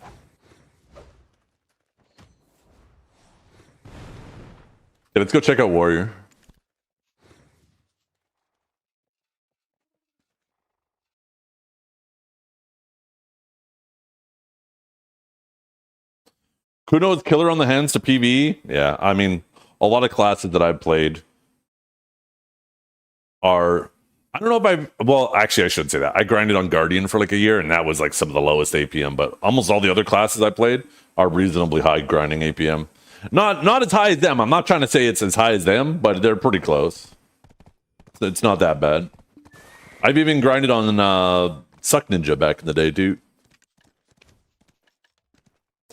Yeah, let's go check out Warrior. Kuno is killer on the hands to PvE. Yeah, I mean, a lot of classes that I've played are... I don't know if I've... Well, actually, I shouldn't say that. I grinded on Guardian for like a year, and that was like some of the lowest APM, but almost all the other classes I played are reasonably high grinding APM. Not as high as them. I'm not trying to say it's as high as them, but they're pretty close. So it's not that bad. I've even grinded on Suck Ninja back in the day, too.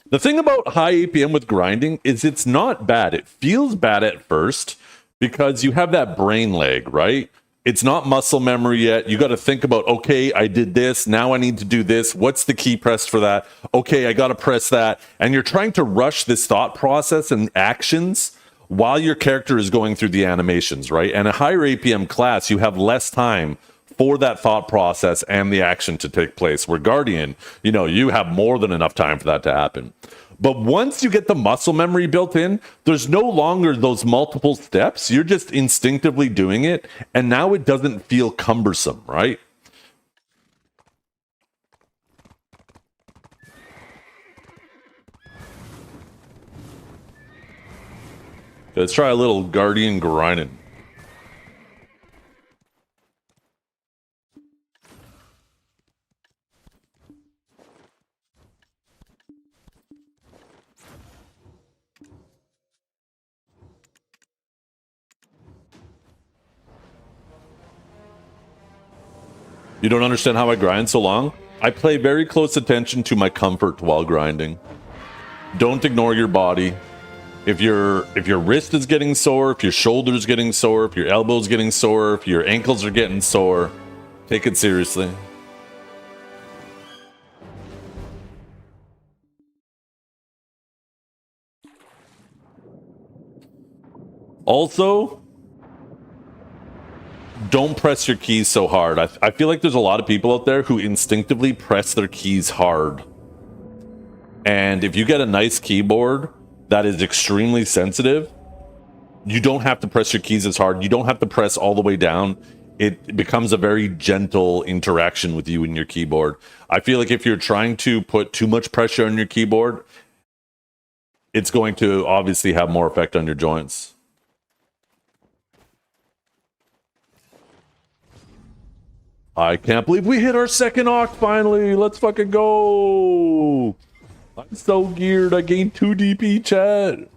The thing about high APM with grinding is it's not bad. It feels bad at first because you have that brain lag, right? It's not muscle memory yet. You got to think about, okay, I did this. Now I need to do this. What's the key press for that? Okay, I got to press that. And you're trying to rush this thought process and actions while your character is going through the animations, right? And a higher APM class, you have less time for that thought process and the action to take place. Where Guardian, you know, you have more than enough time for that to happen. But once you get the muscle memory built in, there's no longer those multiple steps. You're just instinctively doing it. And now it doesn't feel cumbersome, right? Let's try a little Guardian grinding. You don't understand how I grind so long? I pay very close attention to my comfort while grinding. Don't ignore your body. If your wrist is getting sore, if your shoulder's getting sore, if your elbow's getting sore, if your ankles are getting sore, take it seriously. Also, don't press your keys so hard. I feel like there's a lot of people out there who instinctively press their keys hard. And if you get a nice keyboard that is extremely sensitive, you don't have to press your keys as hard. You don't have to press all the way down. It becomes a very gentle interaction with you and your keyboard. I feel like if you're trying to put too much pressure on your keyboard, it's going to obviously have more effect on your joints. I can't believe we hit our second Oct finally. Let's fucking go. I'm so geared. I gained 2 DP, chat.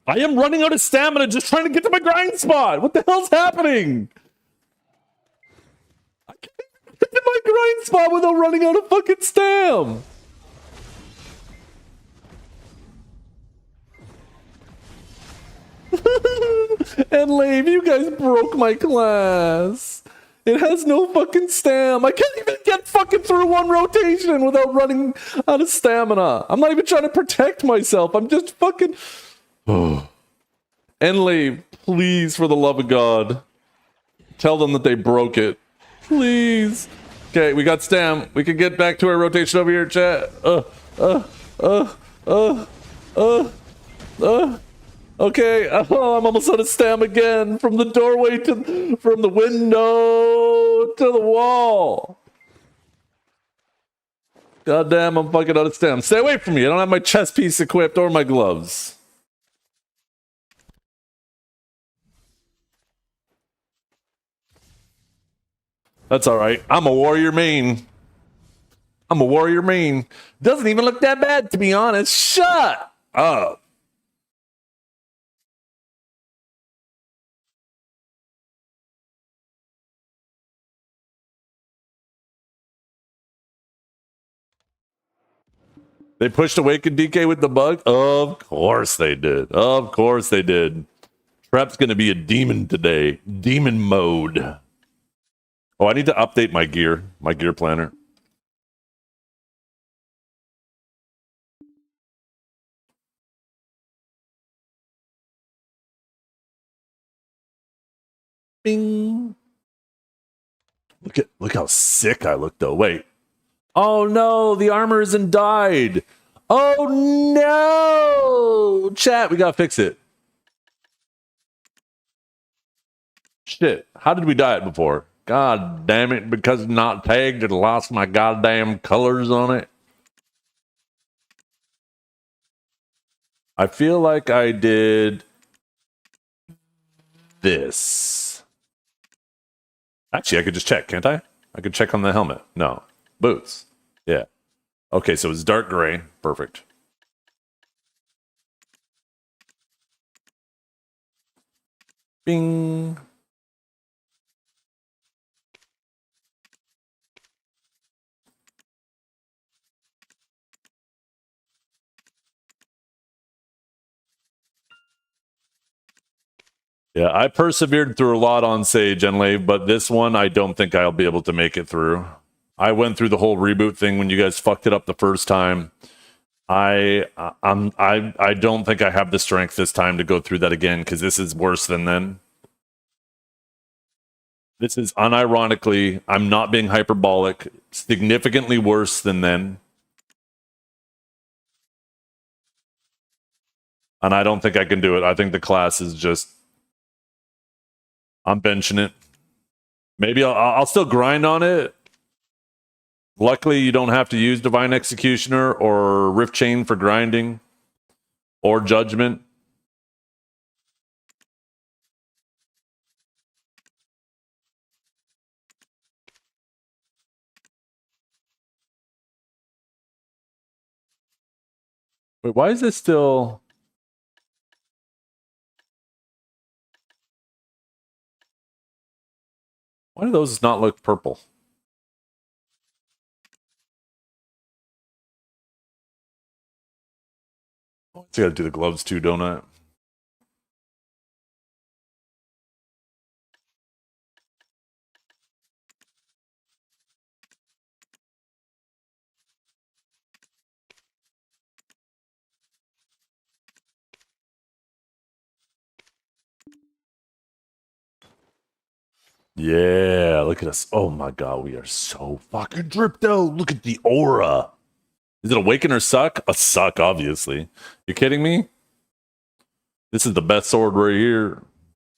I am running out of stamina just trying to get to my grind spot. What the hell's happening? I can't even get to my grind spot without running out of fucking stam. And Lave, you guys broke my class. It has no fucking stam. I can't even get fucking through one rotation without running out of stamina. I'm not even trying to protect myself. I'm just fucking... Enlave, please, for the love of God, tell them that they broke it. Please. Okay, we got stam. We can get back to our rotation over here, chat. Okay, oh, I'm almost out of stam again. From the doorway to... From the window to the wall. God damn, I'm fucking out of stam. Stay away from me. I don't have my chest piece equipped or my gloves. That's all right. I'm a warrior main. I'm a warrior main. Doesn't even look that bad, to be honest. Shut up. They pushed Awakened DK with the bug? Of course they did. Of course they did. Trap's going to be a demon today. Demon mode. Oh, I need to update my gear planner. Bing. Look how sick I look though. Wait. Oh no, the armor isn't dyed. Oh no! Chat, we gotta fix it. Shit, how did we dye it before? God damn it, because it's not tagged, it lost my goddamn colors on it. I feel like I did this. Actually, I could just check, can't I? I could check on the helmet. No. Boots. Yeah. Okay, so it's dark gray. Perfect. Bing. Yeah, I persevered through a lot on Sage and Lave, but this one I don't think I'll be able to make it through. I went through the whole reboot thing when you guys fucked it up the first time. I don't think I have the strength this time to go through that again because this is worse than then. This is unironically, I'm not being hyperbolic, significantly worse than then. And I don't think I can do it. I think the class is just... I'm benching it. Maybe I'll still grind on it. Luckily, you don't have to use Divine Executioner or Rift Chain for grinding. Or Judgment. Wait, why is this still... Why do those not look purple? I gotta do the gloves too, don't I? Yeah, look at us. Oh my god, we are so fucking dripped out. Look at the aura. Is it Awaken or Suck? A Suck, obviously. You kidding me? This is the best sword right here.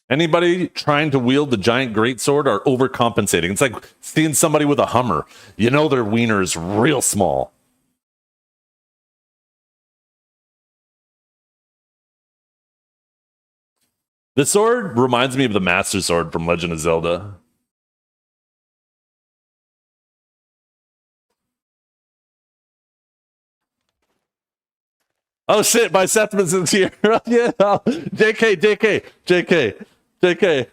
Anybody trying to wield the giant greatsword are overcompensating. It's like seeing somebody with a Hummer. You know their wiener is real small. This sword reminds me of the Master Sword from Legend of Zelda. Oh shit, my Septimus is here. Yeah. JK, JK, JK, JK.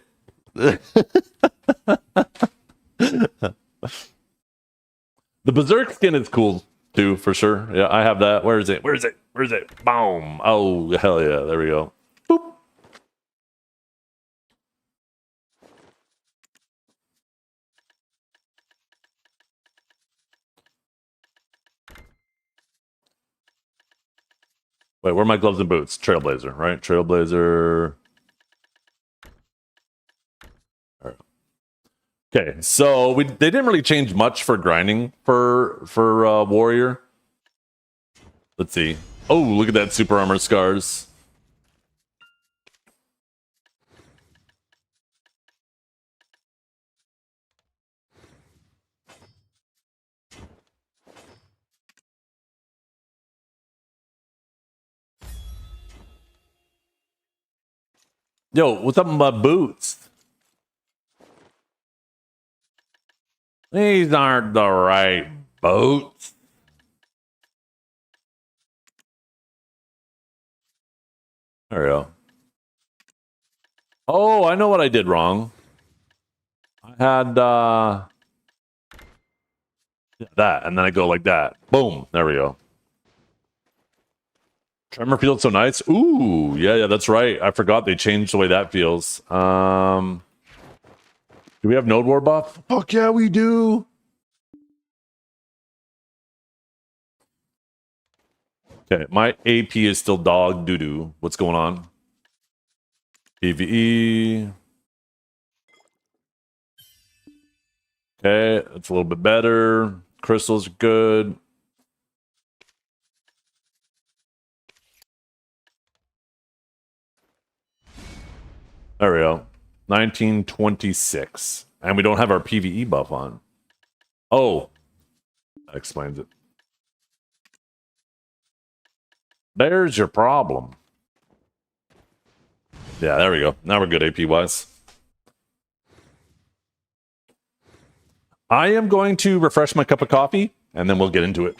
The Berserk skin is cool too, for sure. Yeah, I have that. Where is it? Where is it? Where is it? Boom. Oh, hell yeah. There we go. Boop. Wait, where are my gloves and boots? Trailblazer, right? Trailblazer. All right. Okay, so they didn't really change much for grinding for warrior. Let's see. Oh, look at that super armor scars. Yo, what's up with my boots? These aren't the right boots. There we go. Oh, I know what I did wrong. I had that, and then I go like that. Boom. There we go. Tremor feels so nice. Ooh, yeah, that's right. I forgot they changed the way that feels. Do we have Node War buff? Fuck yeah, we do. Okay, my AP is still dog doo-doo. What's going on? PvE. Okay, that's a little bit better. Crystals are good. There we go. 1926. And we don't have our PvE buff on. Oh, that explains it. There's your problem. Yeah, there we go. Now we're good AP wise. I am going to refresh my cup of coffee and then we'll get into it.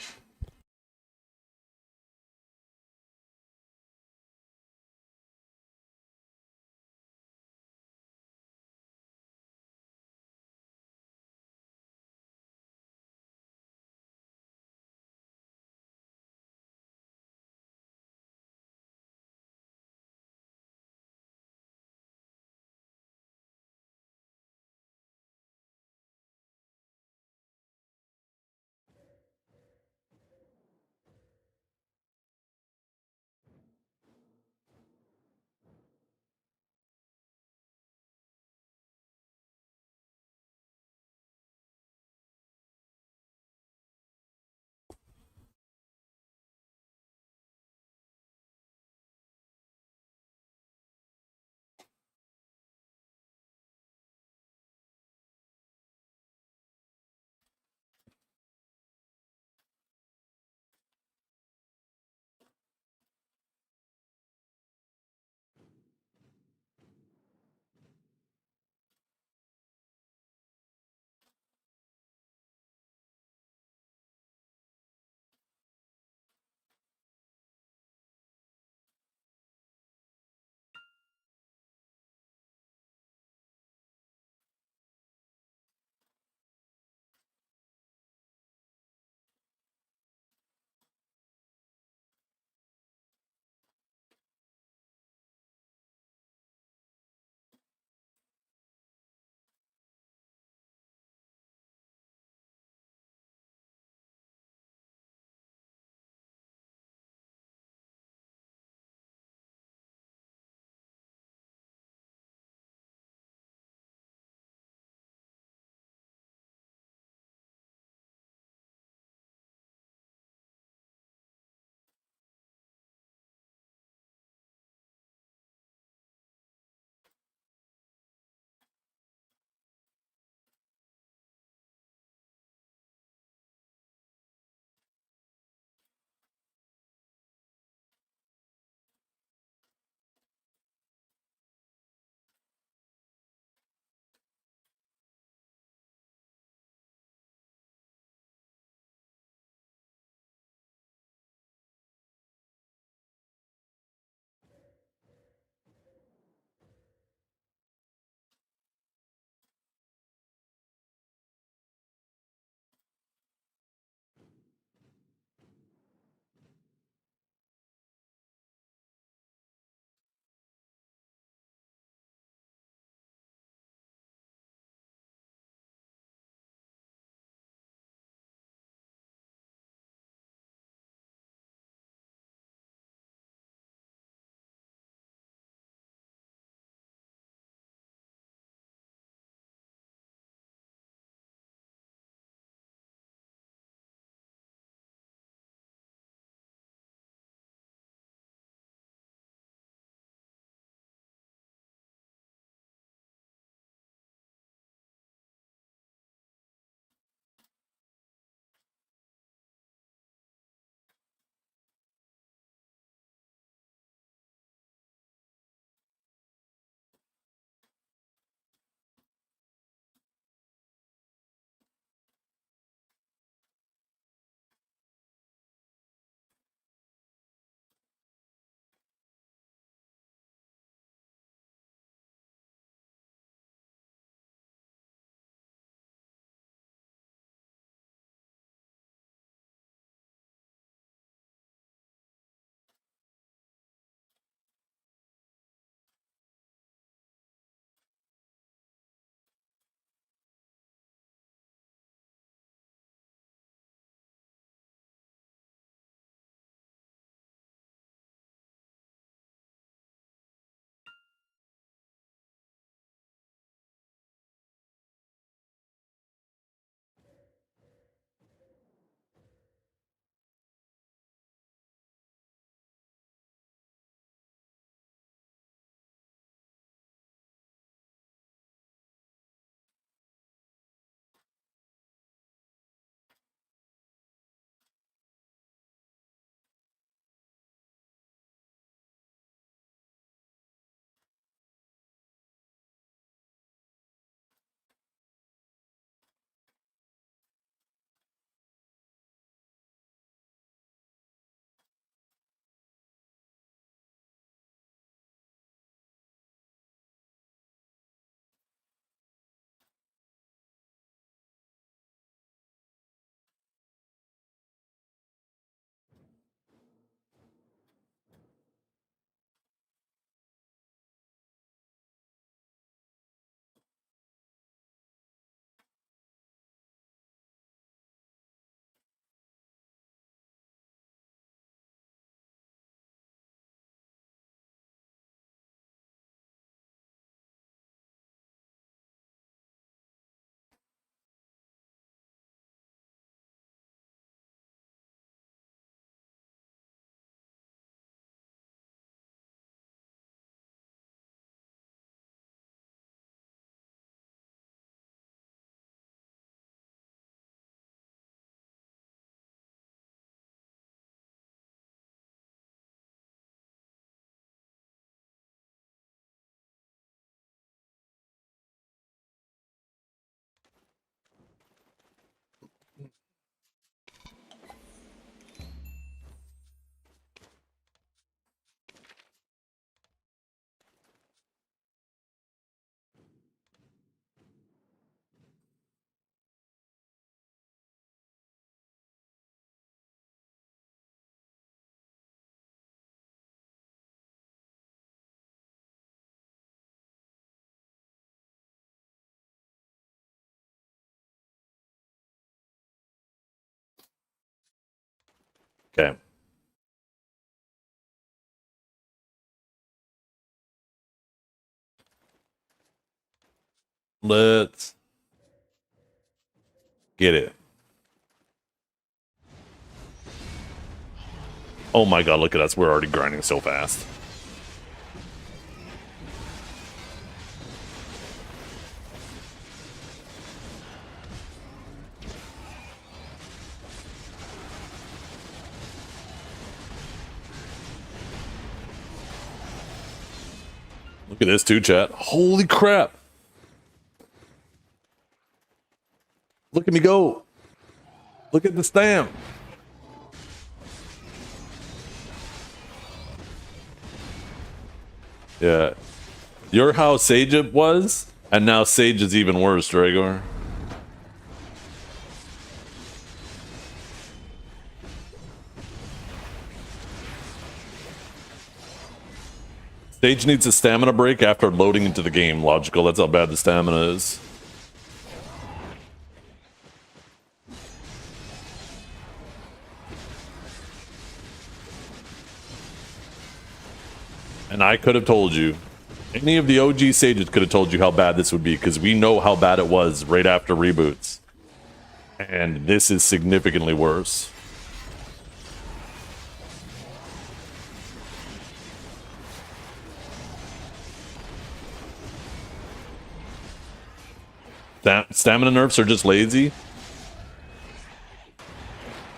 Okay. Let's get it. Oh my god, look at us. We're already grinding so fast. Look at this too, chat. Holy crap. Look at me go. Look at the stamp. Yeah. You're how Sage was, and now Sage is even worse, Dragor. Sage needs a stamina break after loading into the game. Logical. That's how bad the stamina is. And I could have told you. Any of the OG Sages could have told you how bad this would be, because we know how bad it was right after reboots. And this is significantly worse. Stamina nerfs are just lazy.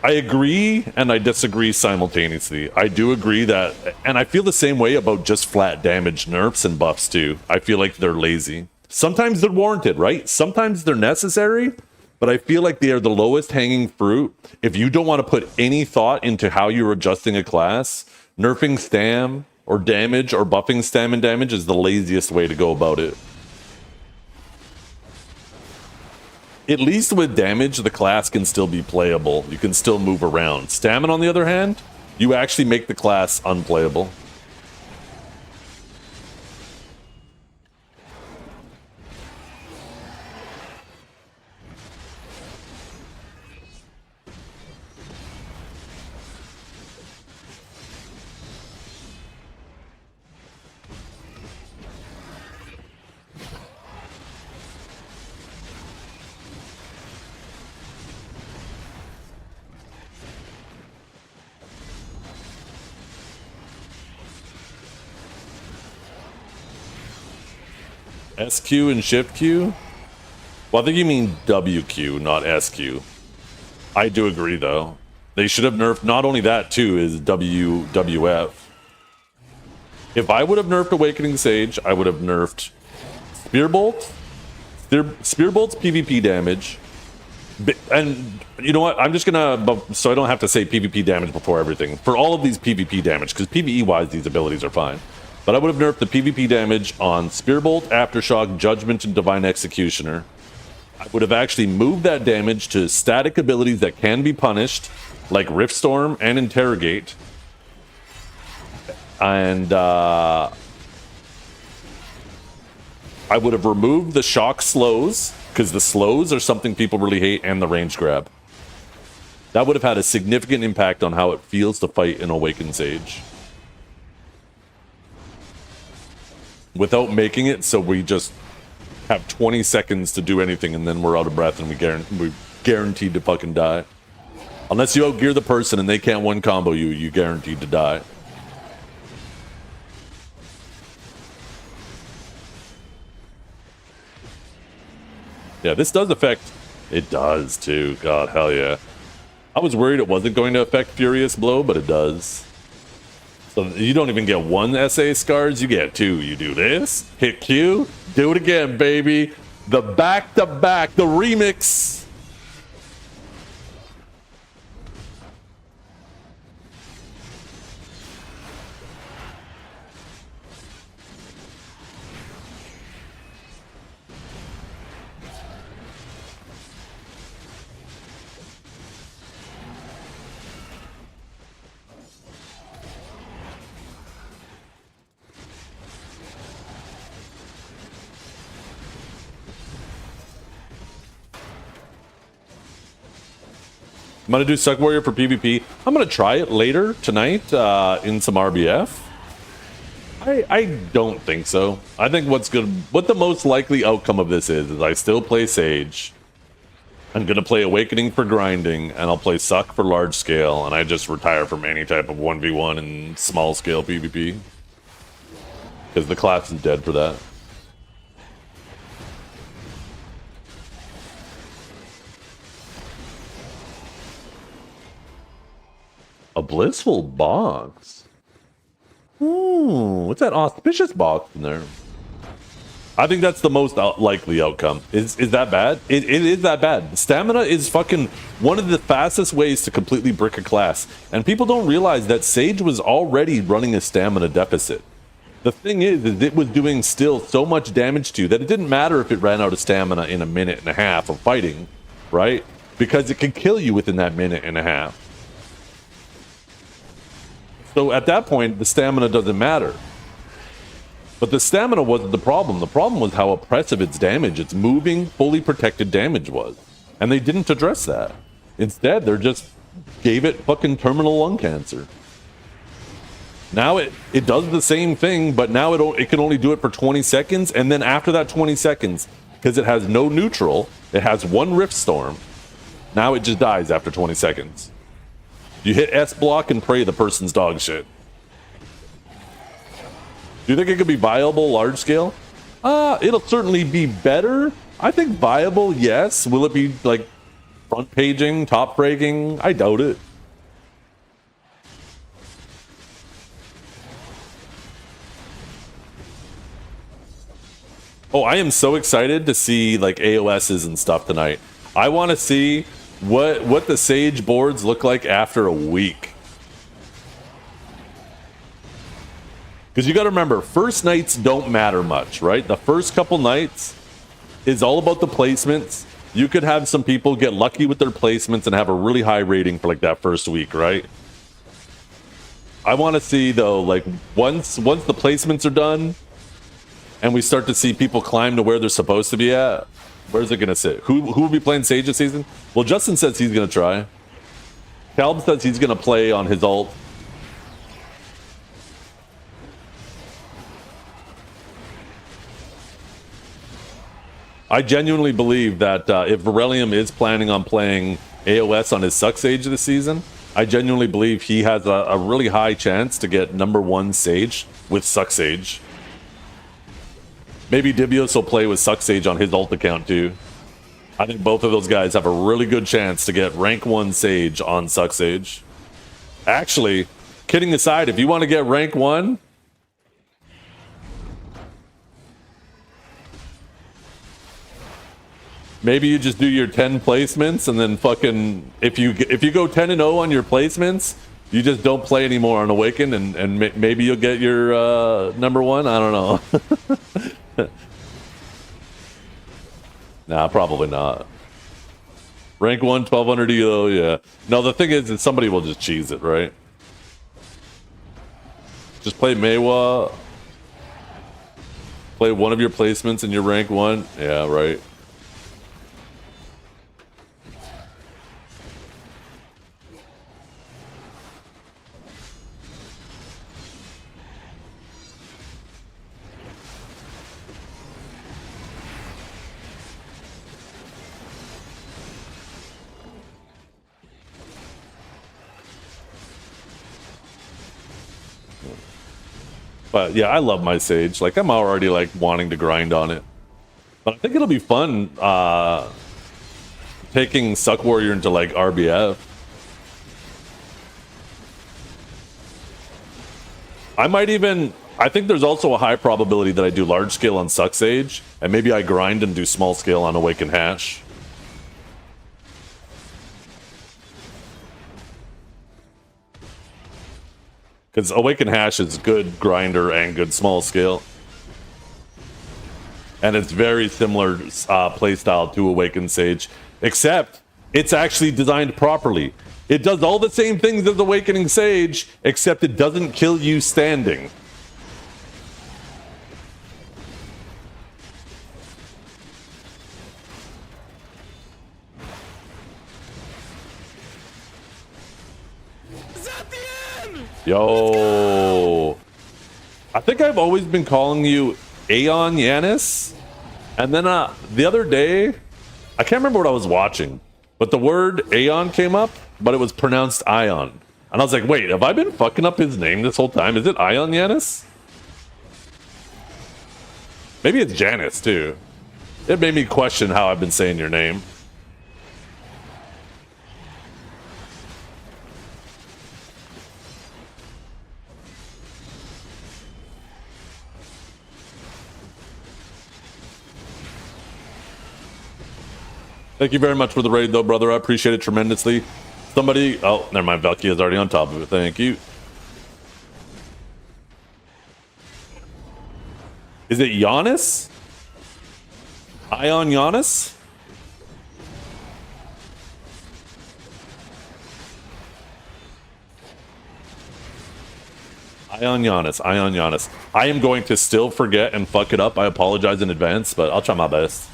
I agree and I disagree simultaneously. I do agree that, and I feel the same way about just flat damage nerfs and buffs too. I feel like they're lazy. Sometimes they're warranted, right? Sometimes they're necessary, but I feel like they are the lowest hanging fruit. If you don't want to put any thought into how you're adjusting a class, nerfing stam or damage or buffing stam and damage is the laziest way to go about it. At least with damage, the class can still be playable. You can still move around. Stamina, on the other hand, you actually make the class unplayable. SQ and Shift Q? Well, I think you mean WQ, not SQ. I do agree, though. They should have nerfed, not only that, too, is WWF. If I would have nerfed Awakening Sage, I would have nerfed Spearbolt. Spearbolt's PvP damage. And you know what? I'm just gonna, so I don't have to say PvP damage before everything. For all of these PvP damage, because PvE-wise, these abilities are fine. But I would have nerfed the PvP damage on Spearbolt, Aftershock, Judgment, and Divine Executioner. I would have actually moved that damage to static abilities that can be punished, like Riftstorm and Interrogate. And I would have removed the shock slows, because the slows are something people really hate, and the range grab. That would have had a significant impact on how it feels to fight in Awakened Sage. Without making it so we just have 20 seconds to do anything and then we're out of breath and we're guaranteed to fucking die. Unless you outgear the person and they can't one combo you, you're guaranteed to die. Yeah, this does affect... It does too. God, hell yeah. I was worried it wasn't going to affect Furious Blow, but it does. So you don't even get one SA scars, you get two. You do this, hit Q, do it again, baby. The back-to-back, the remix. I'm gonna do Suck Warrior for PvP. I'm gonna try it later tonight in some RBF. I don't think so. I think what the most likely outcome of this is I still play Sage. I'm gonna play Awakening for grinding, and I'll play Suck for large scale, and I just retire from any type of 1v1 and small scale PvP. Because the class is dead for that. A blissful box. Ooh, what's that auspicious box in there? I think that's the most likely outcome. Is that bad? It is that bad. Stamina is fucking one of the fastest ways to completely brick a class. And people don't realize that Sage was already running a stamina deficit. The thing is it was doing still so much damage to you that it didn't matter if it ran out of stamina in a minute and a half of fighting, right? Because it could kill you within that minute and a half. So at that point, the stamina doesn't matter. But the stamina wasn't the problem. The problem was how oppressive its damage, its moving, fully protected damage was. And they didn't address that. Instead, they just gave it fucking terminal lung cancer. Now it does the same thing, but now it can only do it for 20 seconds. And then after that 20 seconds, because it has no neutral, it has one Rift Storm. Now it just dies after 20 seconds. You hit S block and pray the person's dog shit. Do you think it could be viable large scale? It'll certainly be better. I think viable, yes. Will it be like front paging, top fragging? I doubt it. Oh, I am so excited to see like AOSs and stuff tonight. I want to see what the Sage boards look like after a week. Because you got to remember, first nights don't matter much, right? The first couple nights is all about the placements. You could have some people get lucky with their placements and have a really high rating for like that first week, right? I want to see though, like once the placements are done and we start to see people climb to where they're supposed to be at, where's it going to sit? Who will be playing Sage this season? Well, Justin says he's going to try. Calb says he's going to play on his ult. I genuinely believe that if Virelium is planning on playing AOS on his Suck Sage this season, I genuinely believe he has a really high chance to get #1 Sage with Suck Sage. Maybe Dibios will play with Suck Sage on his ult account too. I think both of those guys have a really good chance to get rank 1 Sage on Suck Sage. Actually, kidding aside, if you want to get rank 1, maybe you just do your 10 placements and then fucking if you go 10-0 on your placements, you just don't play anymore on Awaken and maybe you'll get your #1. I don't know. Nah, probably not. Rank 1, 1200 elo, yeah. No, the thing is that somebody will just cheese it, right? Just play Meiwa. Play one of your placements in your rank 1. Yeah, right. But yeah, I love my Sage. Like I'm already like wanting to grind on it. But I think it'll be fun taking Suck Warrior into like RBF. I think there's also a high probability that I do large scale on Suck Sage, and maybe I grind and do small scale on Awaken Hash. Because Awaken Hash is good grinder and good small scale. And it's very similar playstyle to Awaken Sage, except it's actually designed properly. It does all the same things as Awakening Sage, except it doesn't kill you standing. Yo. I think I've always been calling you Aeon Yanis. And then the other day, I can't remember what I was watching, but the word Aeon came up, but it was pronounced Ion. And I was like, wait, have I been fucking up his name this whole time? Is it Ion Yanis? Maybe it's Janice, too. It made me question how I've been saying your name. Thank you very much for the raid, though, brother. I appreciate it tremendously. Somebody... Oh, never mind. Velky is already on top of it. Thank you. Is it Giannis? Ion Giannis? Ion Giannis. Ion Giannis. I am going to still forget and fuck it up. I apologize in advance, but I'll try my best.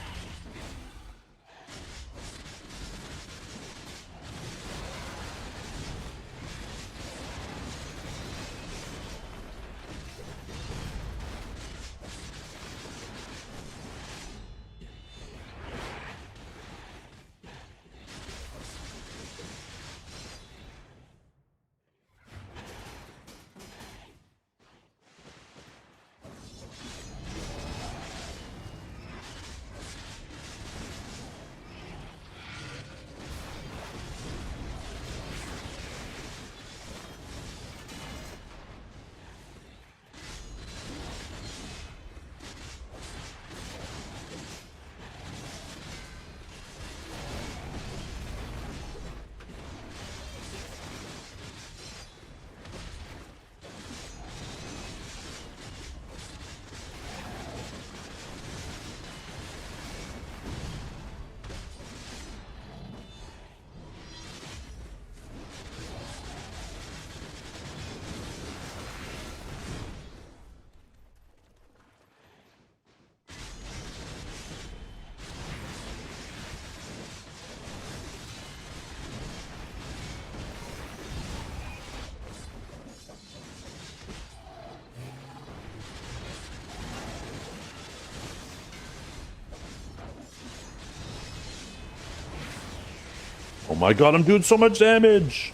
Oh my god, I'm doing so much damage!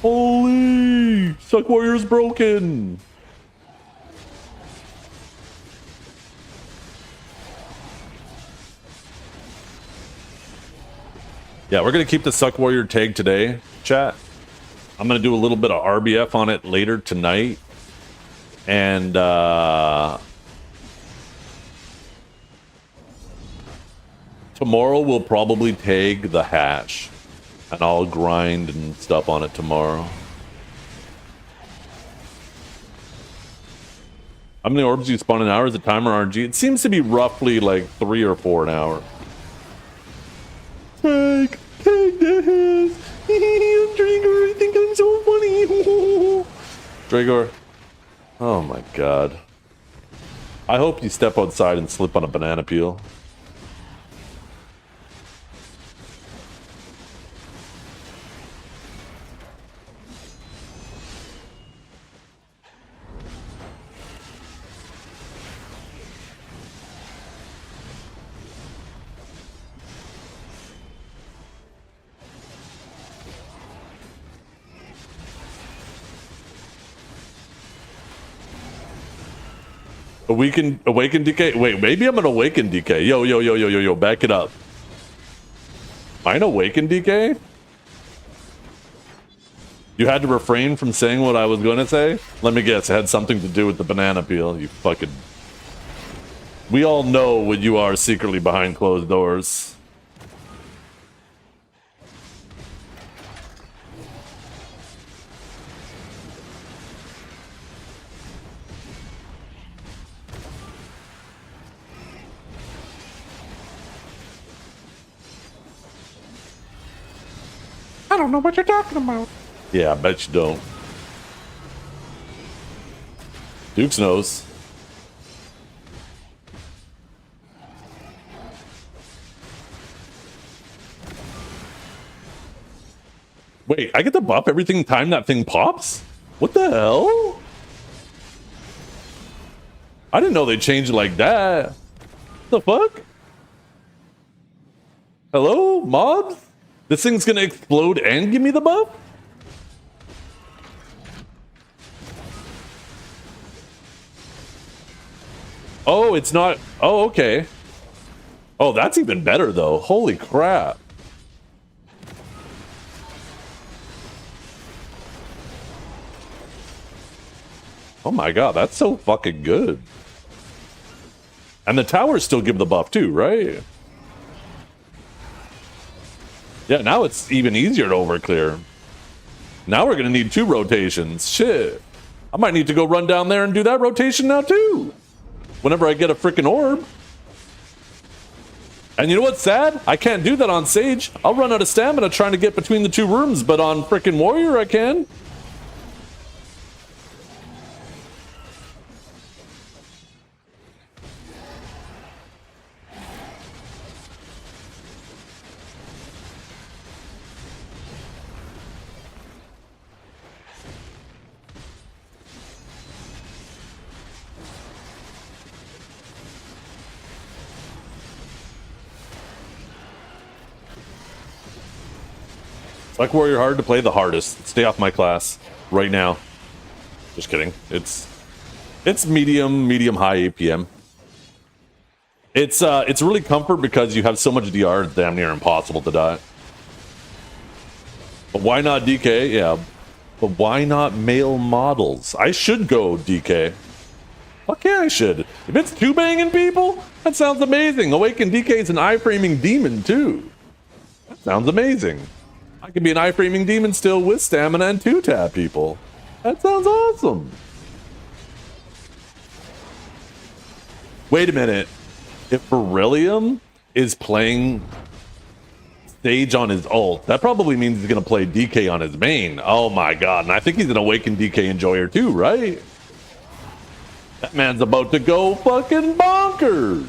Holy! Suck Warrior's broken! Yeah, we're gonna keep the Suck Warrior tag today, chat. I'm gonna do a little bit of RBF on it later tonight. And tomorrow we'll probably tag the hash. And I'll grind and stuff on it tomorrow. How many orbs do you spawn an hour as a timer RNG? It seems to be roughly like 3 or 4 an hour. Take this. Dragor, I think I'm so funny. Dragor. Oh my god. I hope you step outside and slip on a banana peel. Awaken DK? Wait, maybe I'm an Awaken DK. Yo, back it up. Am I an Awaken DK? You had to refrain from saying what I was going to say? Let me guess, it had something to do with the banana peel, you fucking... We all know what you are secretly behind closed doors. I don't know what you're talking about. Yeah, I bet you don't. Dukes knows. Wait, I get the buff every time that thing pops? What the hell? I didn't know they changed it like that. The fuck? Hello, mobs? This thing's gonna explode and give me the buff? Oh, it's not. Oh, okay. Oh, that's even better though. Holy crap. Oh my god, that's so fucking good. And the towers still give the buff too, right? Yeah, now it's even easier to overclear. Now we're gonna need 2 rotations. Shit. I might need to go run down there and do that rotation now too. Whenever I get a freaking orb. And you know what's sad? I can't do that on Sage. I'll run out of stamina trying to get between the 2 rooms, but on freaking Warrior I can. Like Warrior hard to play, the hardest. Stay off my class right now. Just kidding. It's medium high APM. It's really comfort because you have so much DR, it's damn near impossible to die. But why not DK? Yeah. But why not male models? I should go DK. Fuck yeah, I should. If it's 2 banging people, that sounds amazing. Awaken DK is an iframing demon too. That sounds amazing. I could be an iframing demon still with stamina and 2-tap people. That sounds awesome. Wait a minute. If Beryllium is playing Sage on his ult, that probably means he's going to play DK on his main. Oh my god. And I think he's an Awakened DK enjoyer too, right? That man's about to go fucking bonkers.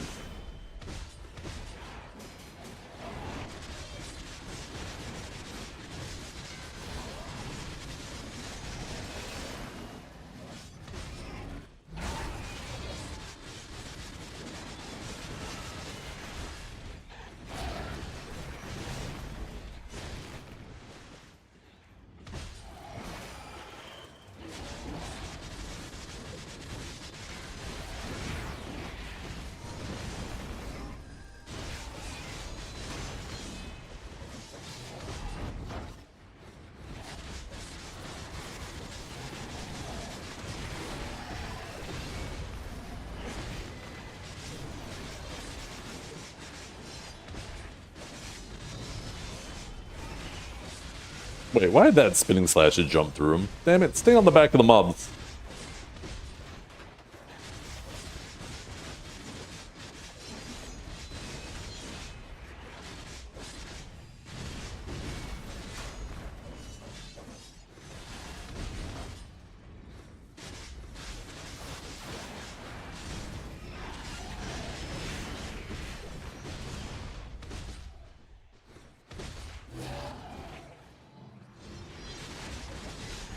Wait, why did that spinning slash just jump through him? Damn it, stay on the back of the mobs.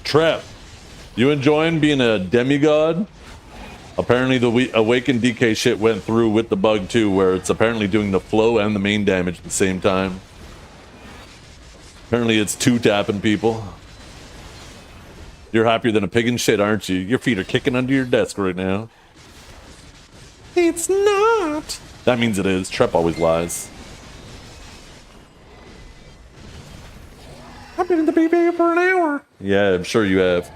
Trap, you enjoying being a demigod? Apparently the Awakened DK shit went through with the bug too, where it's apparently doing the flow and the main damage at the same time. Apparently it's 2-tapping people. You're happier than a pig in shit, aren't you? Your feet are kicking under your desk right now. It's not. That means it is. Trep always lies. I've been in the BB for an hour. Yeah, I'm sure you have.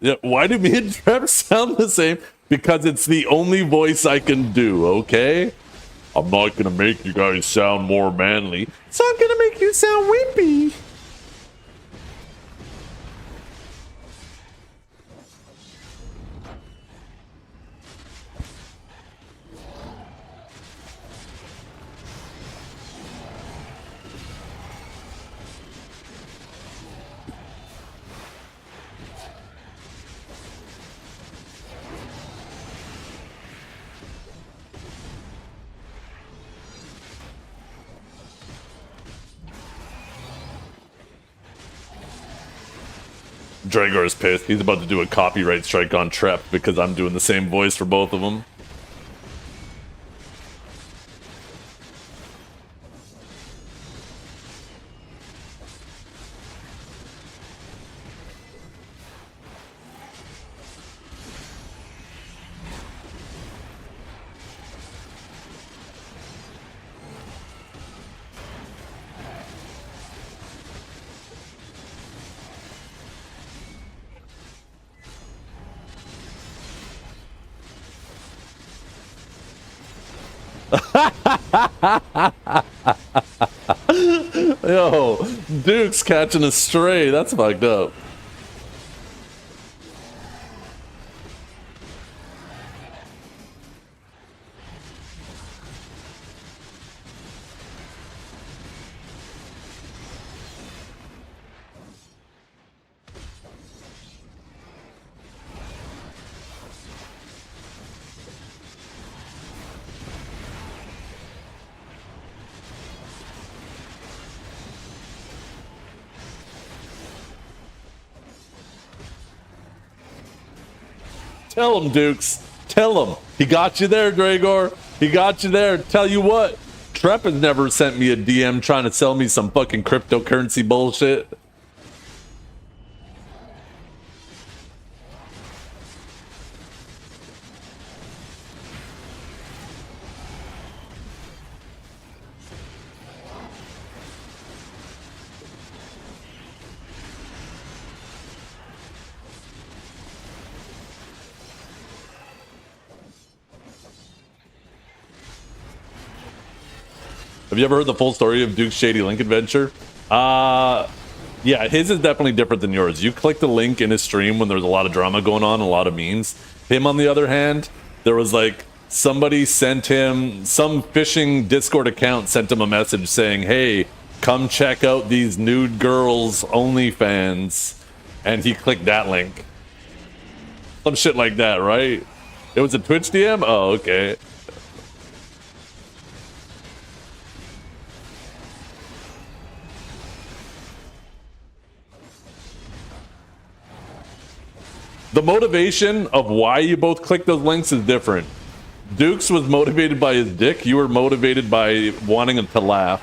Yeah, why do me and Trevor sound the same? Because it's the only voice I can do, okay? I'm not gonna make you guys sound more manly, so I'm gonna make you sound wimpy. Dragor is pissed. He's about to do a copyright strike on Trep because I'm doing the same voice for both of them. Yo, Duke's catching a stray. That's fucked up. Tell him, Dukes. Tell him. He got you there, Dragor. He got you there. Tell you what, Trep has never sent me a DM trying to sell me some fucking cryptocurrency bullshit. Have you ever heard the full story of Duke's Shady Link adventure? Yeah, his is definitely different than yours. You clicked the link in his stream when there was a lot of drama going on, a lot of memes. Him, on the other hand, there was like somebody sent him, some phishing Discord account sent him a message saying, hey, come check out these nude girls OnlyFans. And he clicked that link. Some shit like that, right? It was a Twitch DM? Oh, okay. The motivation of why you both click those links is different. Dukes was motivated by his dick. You were motivated by wanting him to laugh.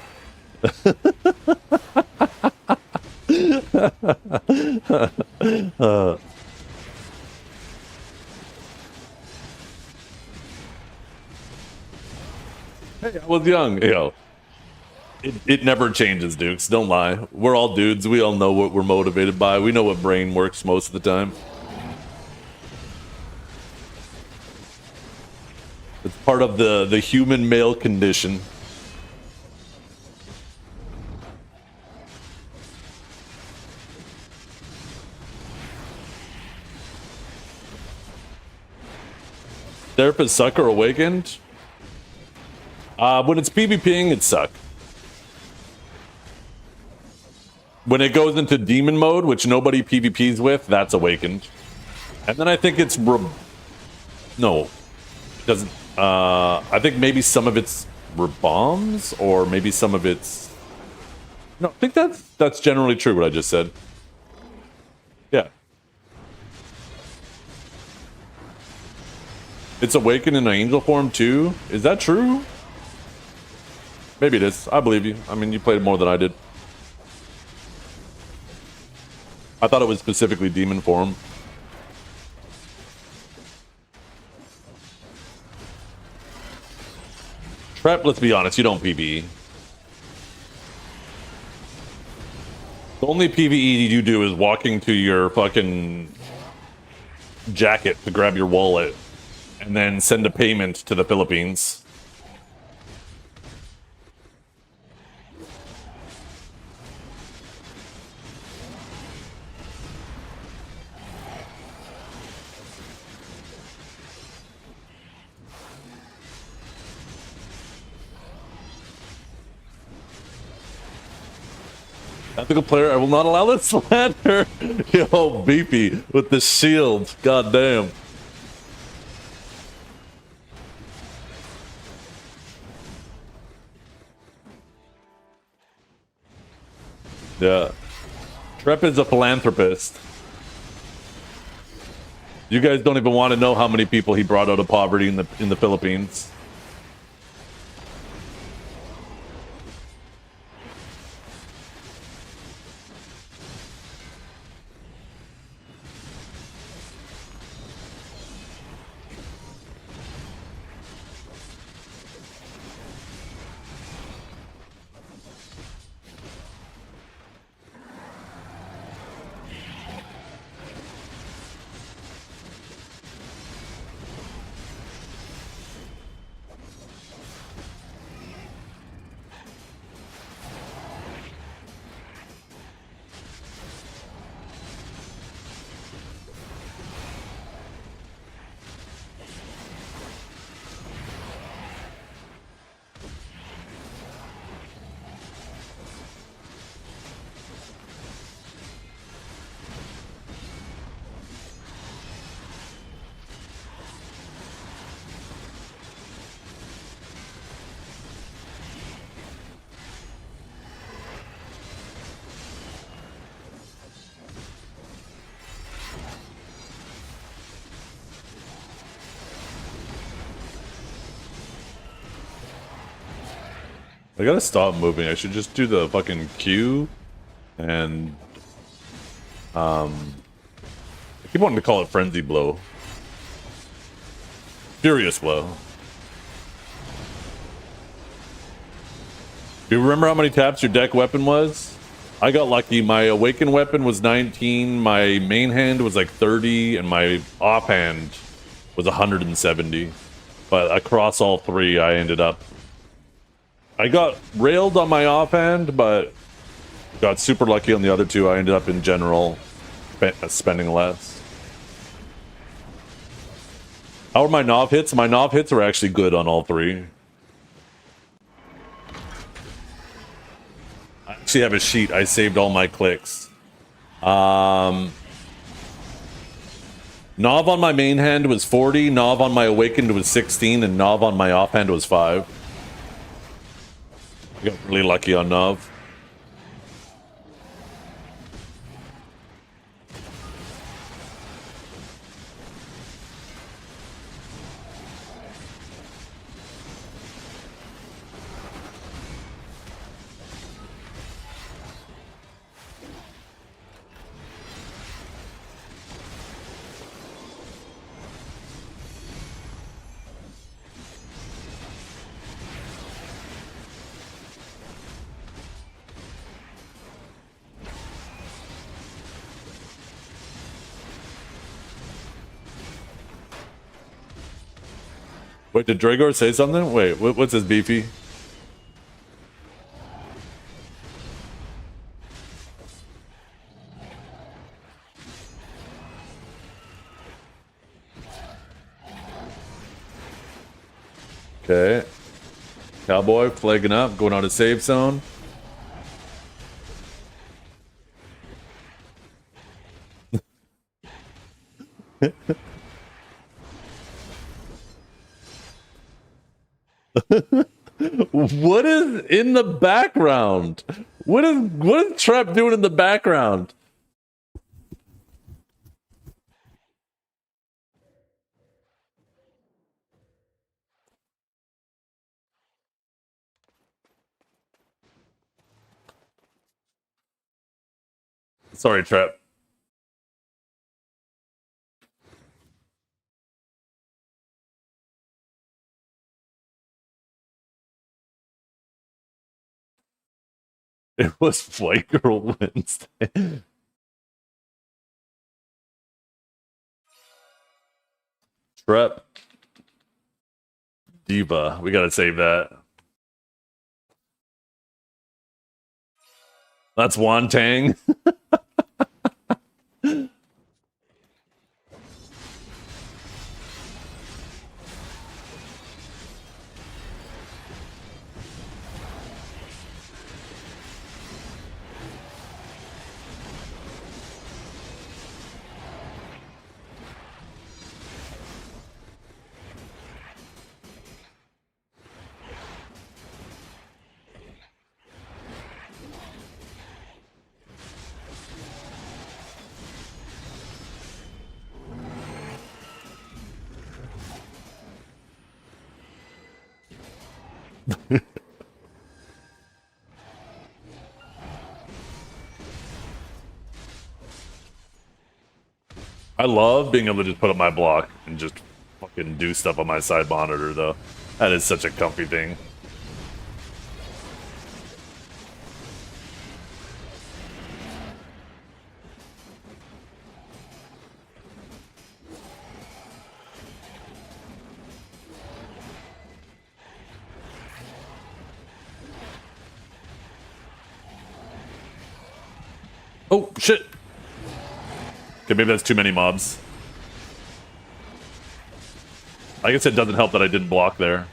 Hey, I was young. Yo, it never changes, Dukes. Don't lie. We're all dudes. We all know what we're motivated by. We know what brain works most of the time. It's part of the human male condition. Therapist suck or awakened? When it's PvPing, it suck. When it goes into demon mode, which nobody PvPs with, that's awakened. And then I think it's no, it doesn't. I think maybe some of it's bombs, or maybe some of it's. No, I think that's generally true. What I just said. Yeah. It's awakened in an angel form too. Is that true? Maybe it is. I believe you. I mean, you played more than I did. I thought it was specifically demon form. Trap, let's be honest, you don't PvE. The only PvE you do is walking to your fucking jacket to grab your wallet and then send a payment to the Philippines. Ethical player, I will not allow this slander. Yo, beefy with the shield. God damn. Yeah. Trep is a philanthropist. You guys don't even want to know how many people he brought out of poverty in the Philippines. I gotta stop moving. I should just do the fucking Q and I keep wanting to call it Frenzy Blow. Furious Blow. Do you remember how many taps your deck weapon was? I got lucky. My awakened weapon was 19, my main hand was like 30, and my offhand was 170. But across all three, I ended up... I got railed on my offhand, but got super lucky on the other two. I ended up in general spending less. How are my Nov hits? My Nov hits are actually good on all three. I actually have a sheet. I saved all my clicks. Nov on my main hand was 40, Nov on my awakened was 16, and Nov on my offhand was 5. I got really lucky on Nov. Wait, did Dragor say something? Wait, what's his beefy? Okay. Cowboy flagging up, going on a save zone. What is in the background? What is Trap doing in the background? Sorry, Trap. It was White Girl Wednesday. Trap. Diva. We gotta save that. That's Wantang. I love being able to just put up my block and just fucking do stuff on my side monitor, though. That is such a comfy thing. Oh, shit! Okay, maybe that's too many mobs. I guess it doesn't help that I didn't block there.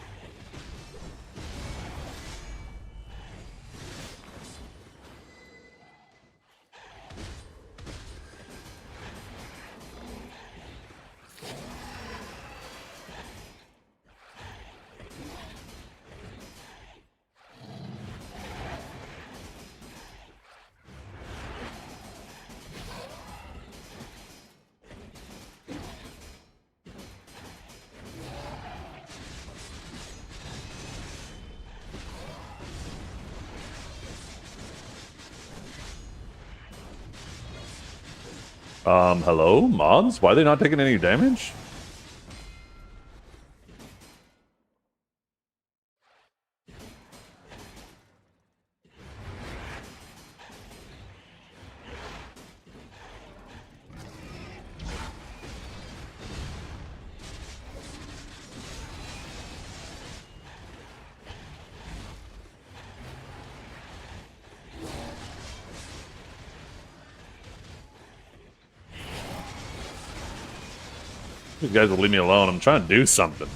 Hello? Mods? Why are they not taking any damage? You guys will leave me alone. I'm trying to do something.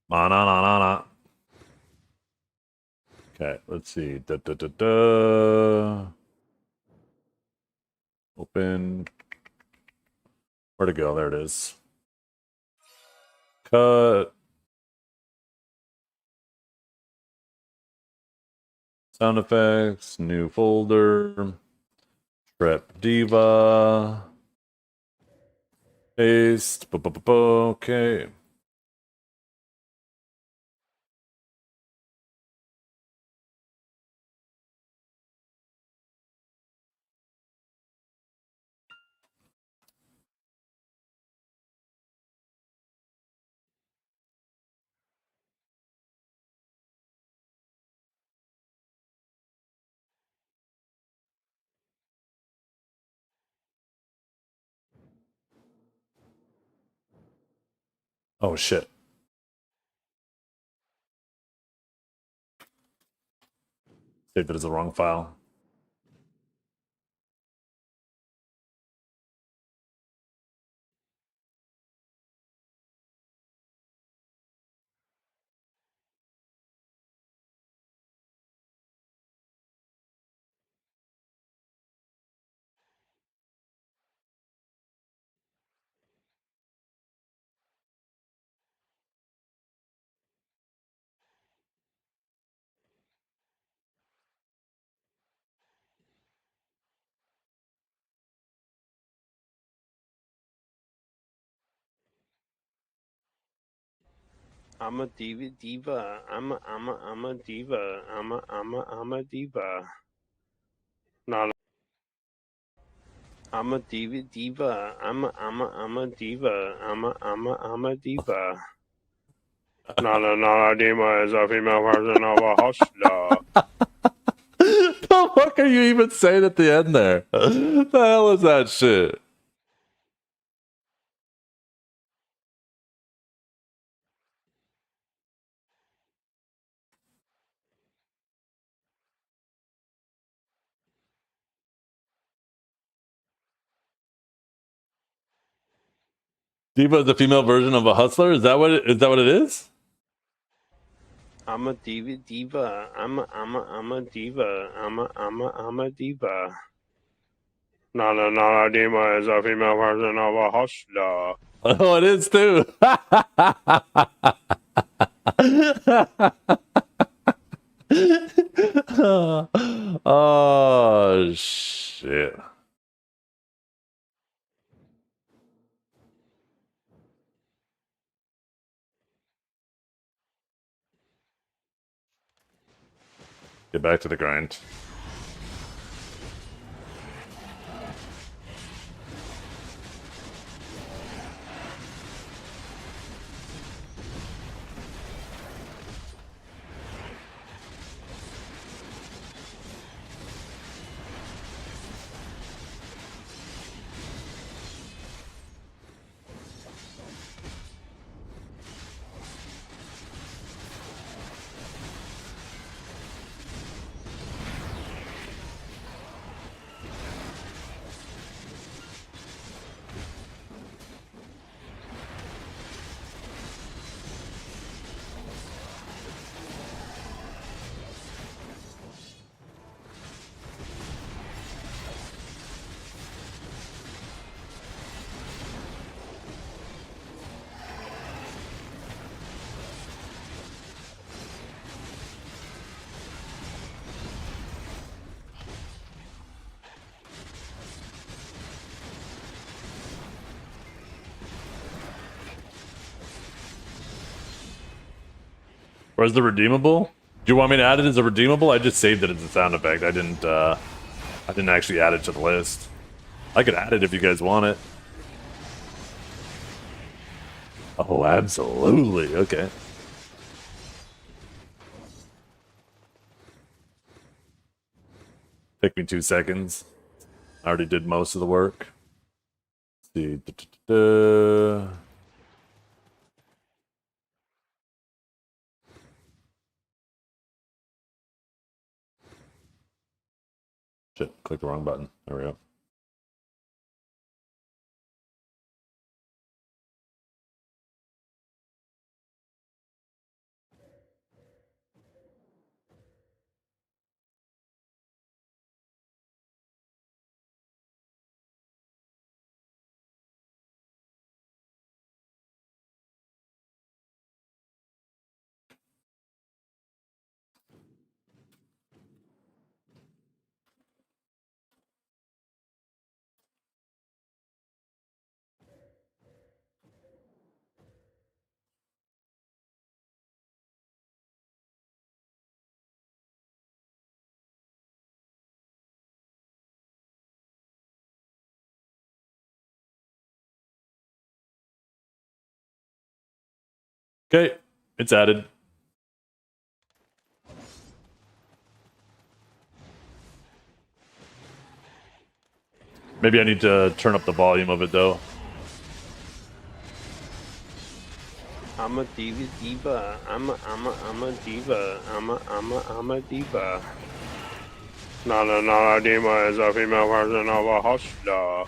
Mana. Okay, let's see. Open. Where'd it go? There it is. Cut. Sound effects. New folder. Trip Diva. Paste. Okay. Oh shit. Saved it as the wrong file. I'm a diva. I'm a diva. I'm a diva. No, I'm a diva. I'm a diva. I'm a diva. Not a diva is a female version of a hustler. The fuck are you even saying at the end there? The hell is that shit? Diva is the female version of a hustler? Is that what it is? I'm a diva. I'm a diva. I'm a diva. Not a diva is a female version of a hustler. Oh, it is too. Oh shit. Get back to the grind. Where's the redeemable? Do you want me to add it as a redeemable? I just saved it as a sound effect. I didn't actually add it to the list. I could add it if you guys want it. Oh, absolutely. Okay. Take me 2 seconds. I already did most of the work. Let's see. Shit, clicked the wrong button. There we go. Okay, it's added. Maybe I need to turn up the volume of it though. I'm a diva. I'm a diva. I'm a diva. Not a diva is a female version of a hustler.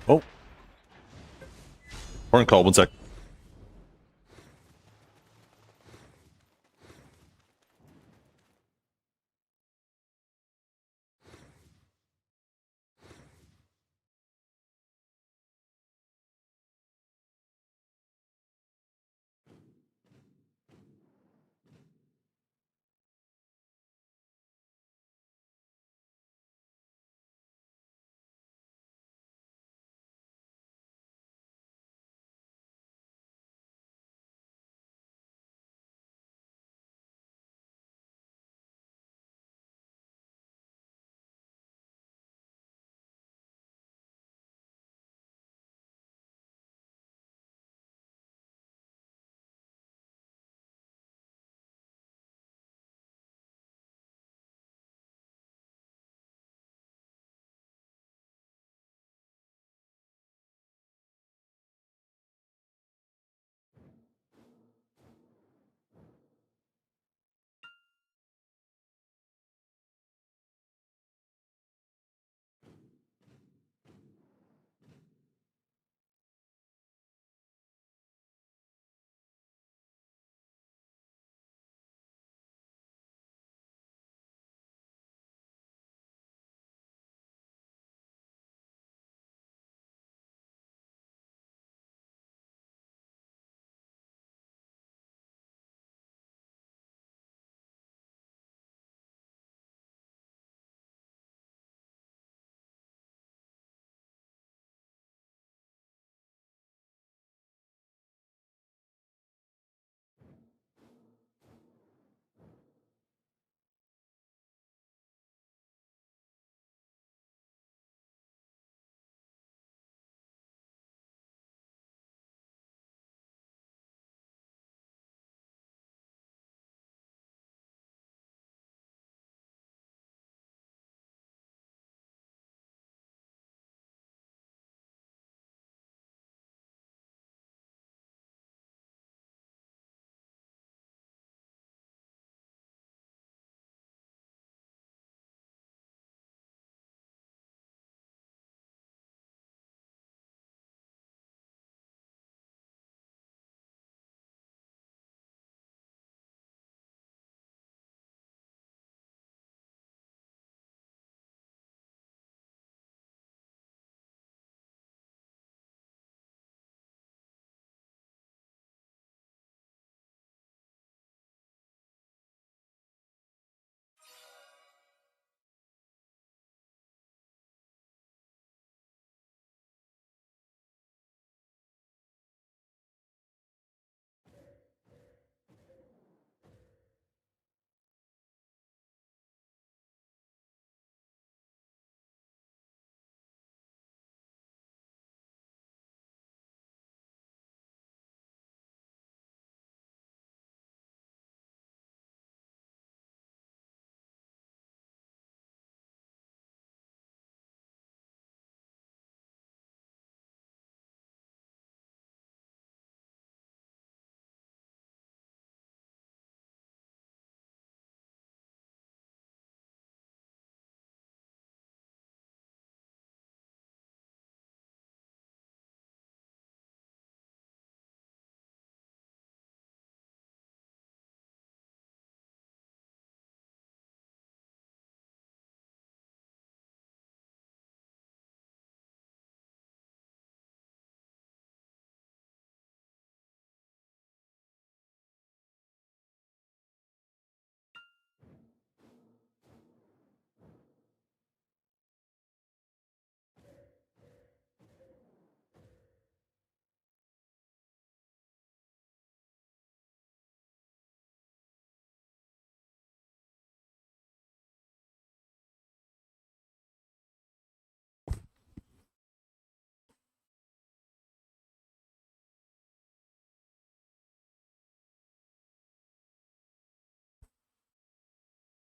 Oh. Horn call, 1 sec.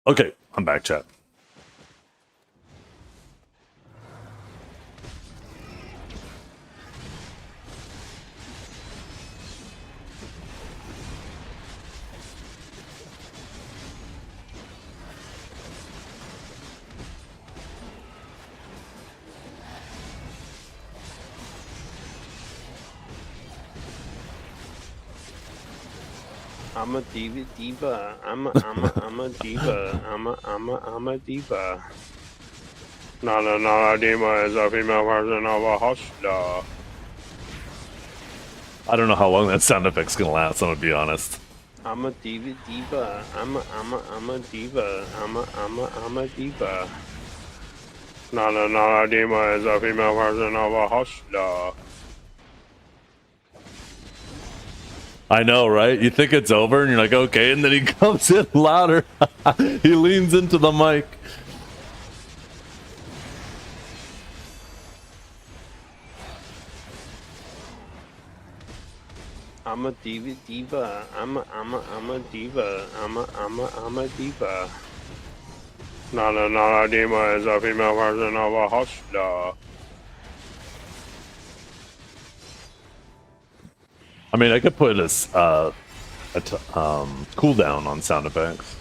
Okay, I'm back, chat. I'm a diva. I'm a diva. I'm a diva. Not a diva is a female version of a hustler. I don't know how long that sound effect's gonna last. I'm gonna be honest. I'm a diva. I'm a diva. I'm a diva. Not a diva is a female version of a hustler. I know, right? You think it's over, and you're like, okay, and then he comes in louder. He leans into the mic. I'm a diva. I'm a diva. I'm a diva. Not a diva is a female version of a hustler. I mean, I could put a cooldown on sound effects.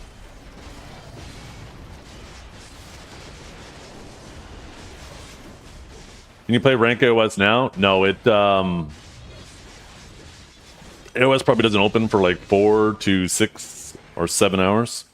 Can you play rank AOS now? No, AOS probably doesn't open for like 4 to 6 or 7 hours.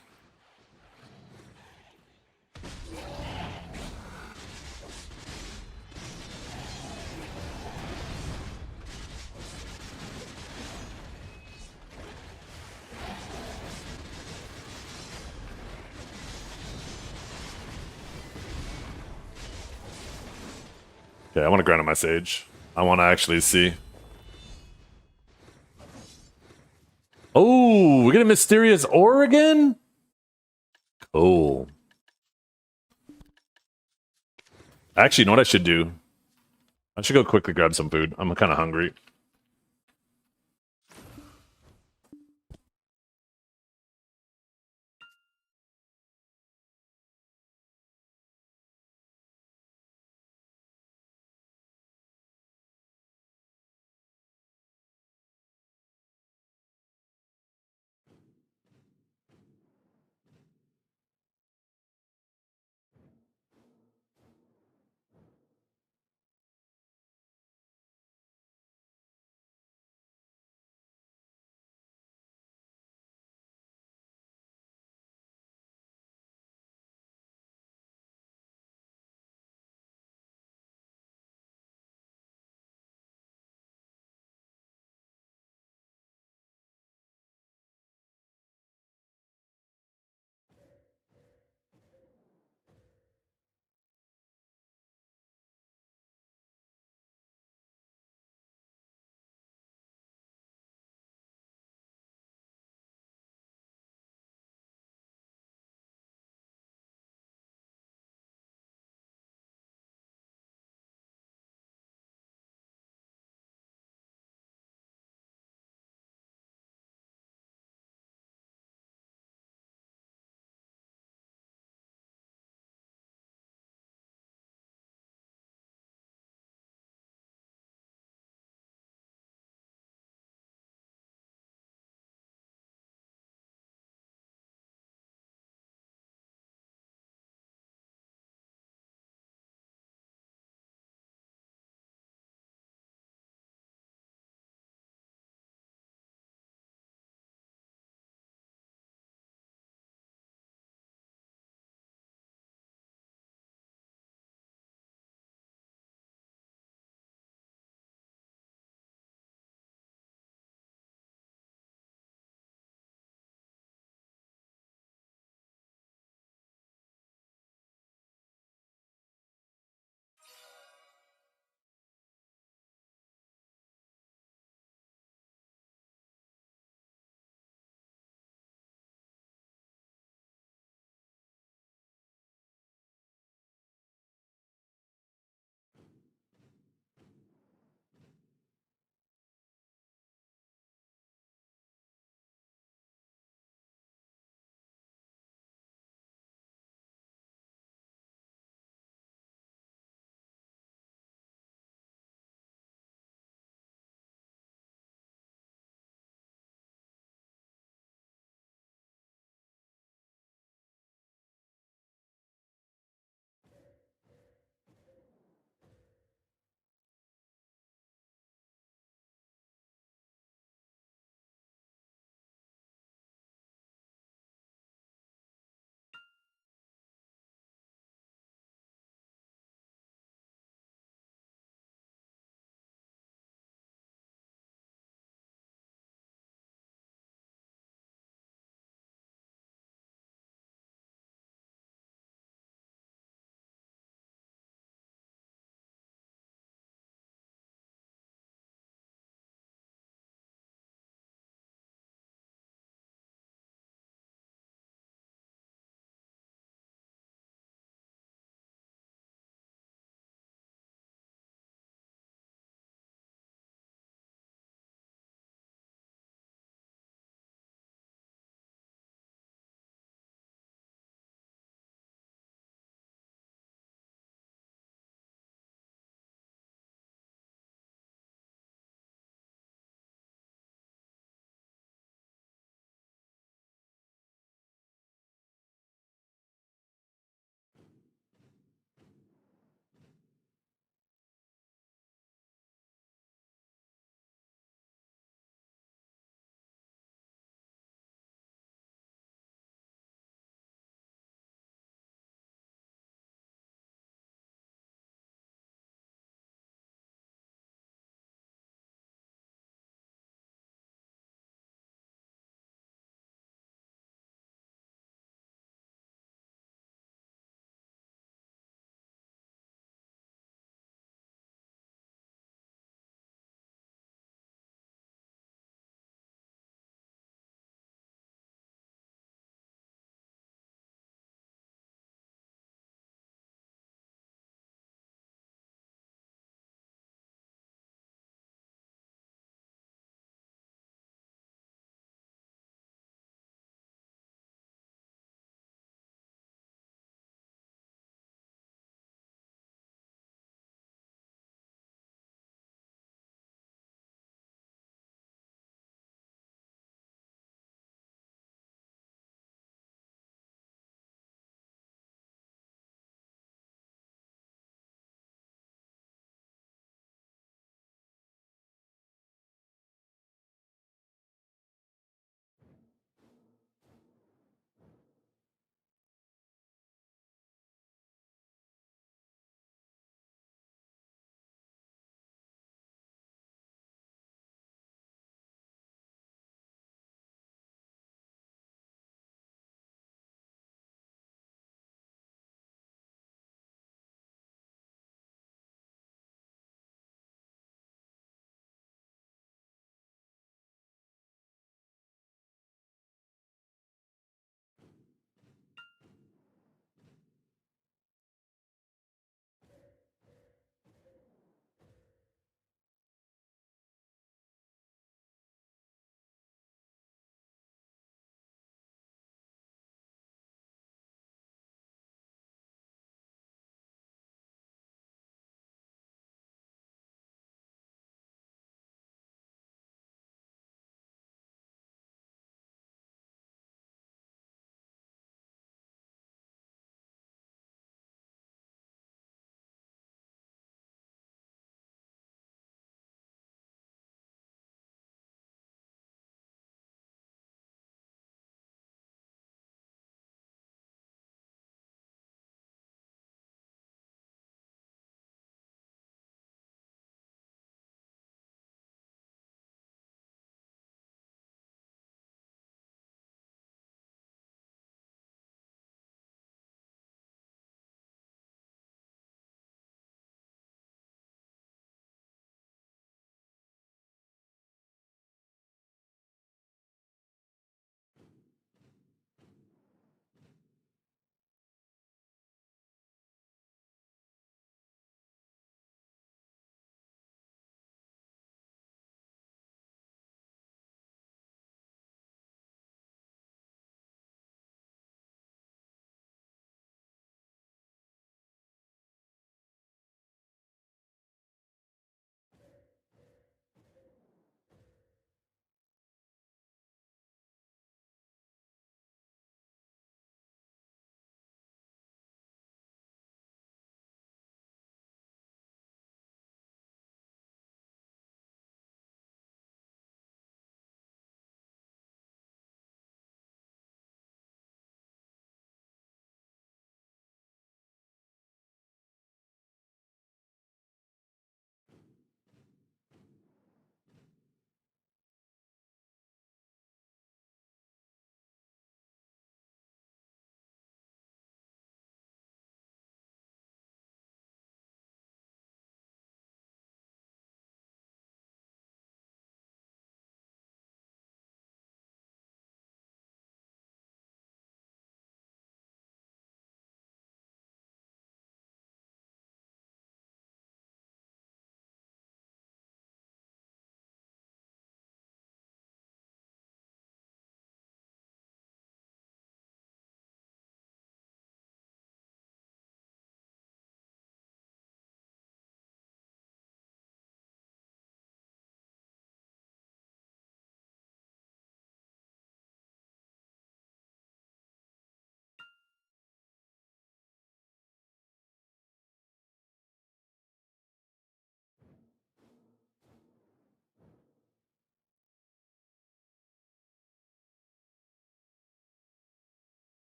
Okay, I want to grind on my Sage. I want to actually see. Oh, we get a mysterious ore again? Cool. Actually, you know what I should do? I should go quickly grab some food. I'm kind of hungry.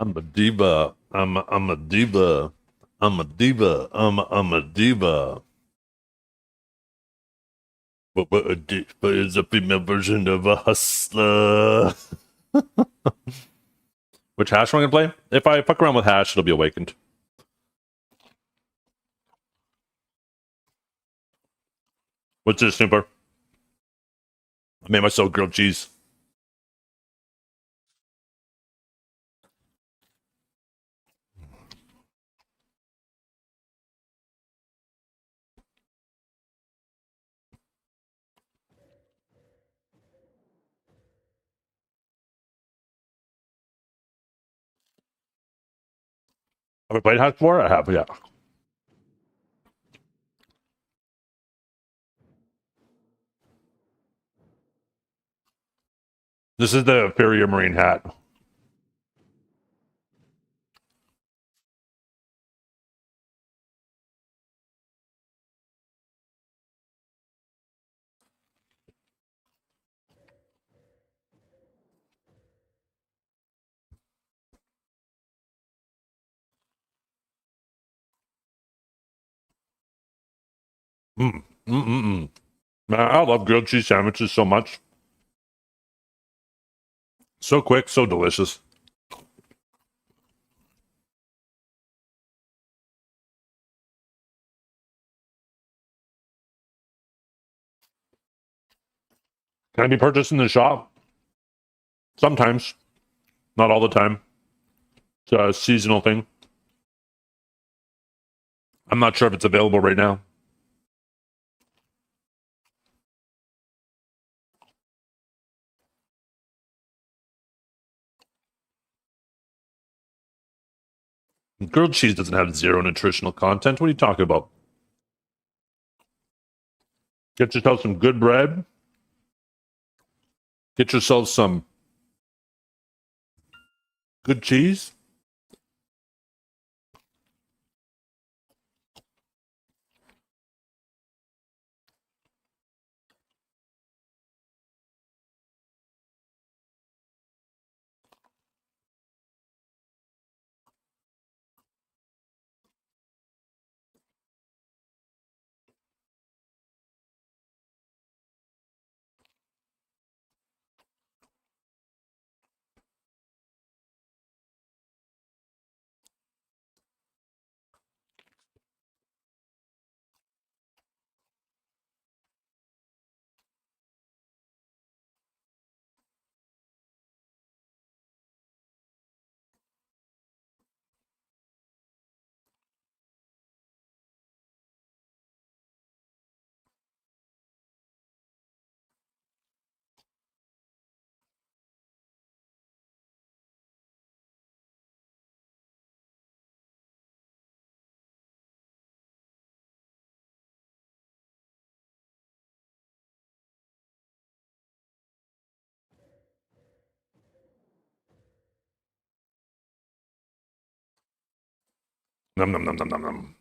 I'm a diva. I'm a diva. I'm a diva. I'm a diva. But it's a female version of a hustler. Which hash am I gonna play? If I fuck around with hash, it'll be awakened. What's this, Snooper? I made myself grilled cheese. Have I played hash before? I have, yeah. This is the Farrier Marine hat. Man, I love grilled cheese sandwiches so much. So quick, so delicious. Can I be purchased in the shop? Sometimes. Not all the time. It's a seasonal thing. I'm not sure if it's available right now. Grilled cheese doesn't have zero nutritional content. What are you talking about? Get yourself some good bread. Get yourself some good cheese. Nom nom nom nom nom nom.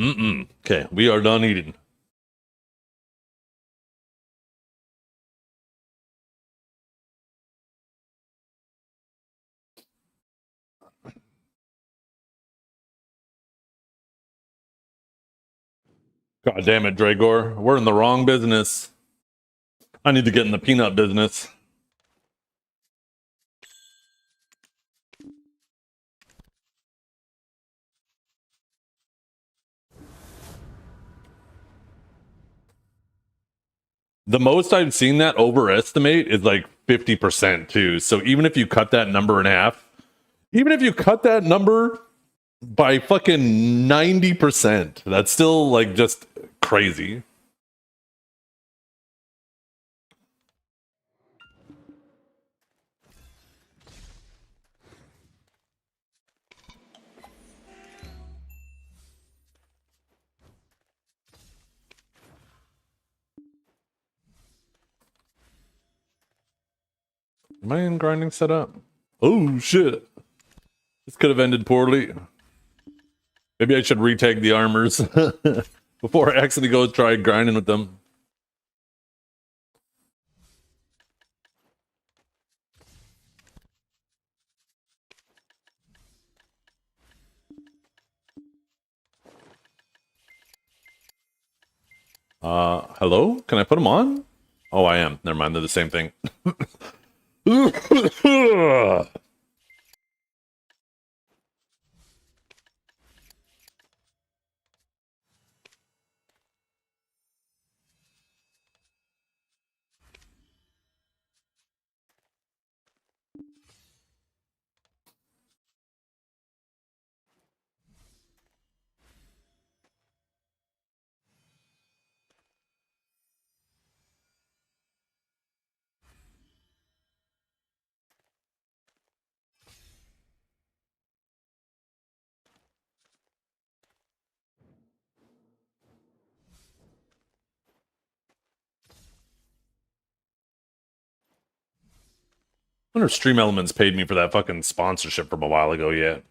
Okay, we are done eating. God damn it, Dragor. We're in the wrong business. I need to get in the peanut business. The most I've seen that overestimate is like 50% too. So even if you cut that number in half, even if you cut that number by fucking 90%, that's still like just crazy. Am I in grinding setup? Oh shit. This could have ended poorly. Maybe I should retag the armors before I actually go try grinding with them. Hello? Can I put them on? Oh, I am. Never mind. They're the same thing. I wonder if Stream Elements paid me for that fucking sponsorship from a while ago yet.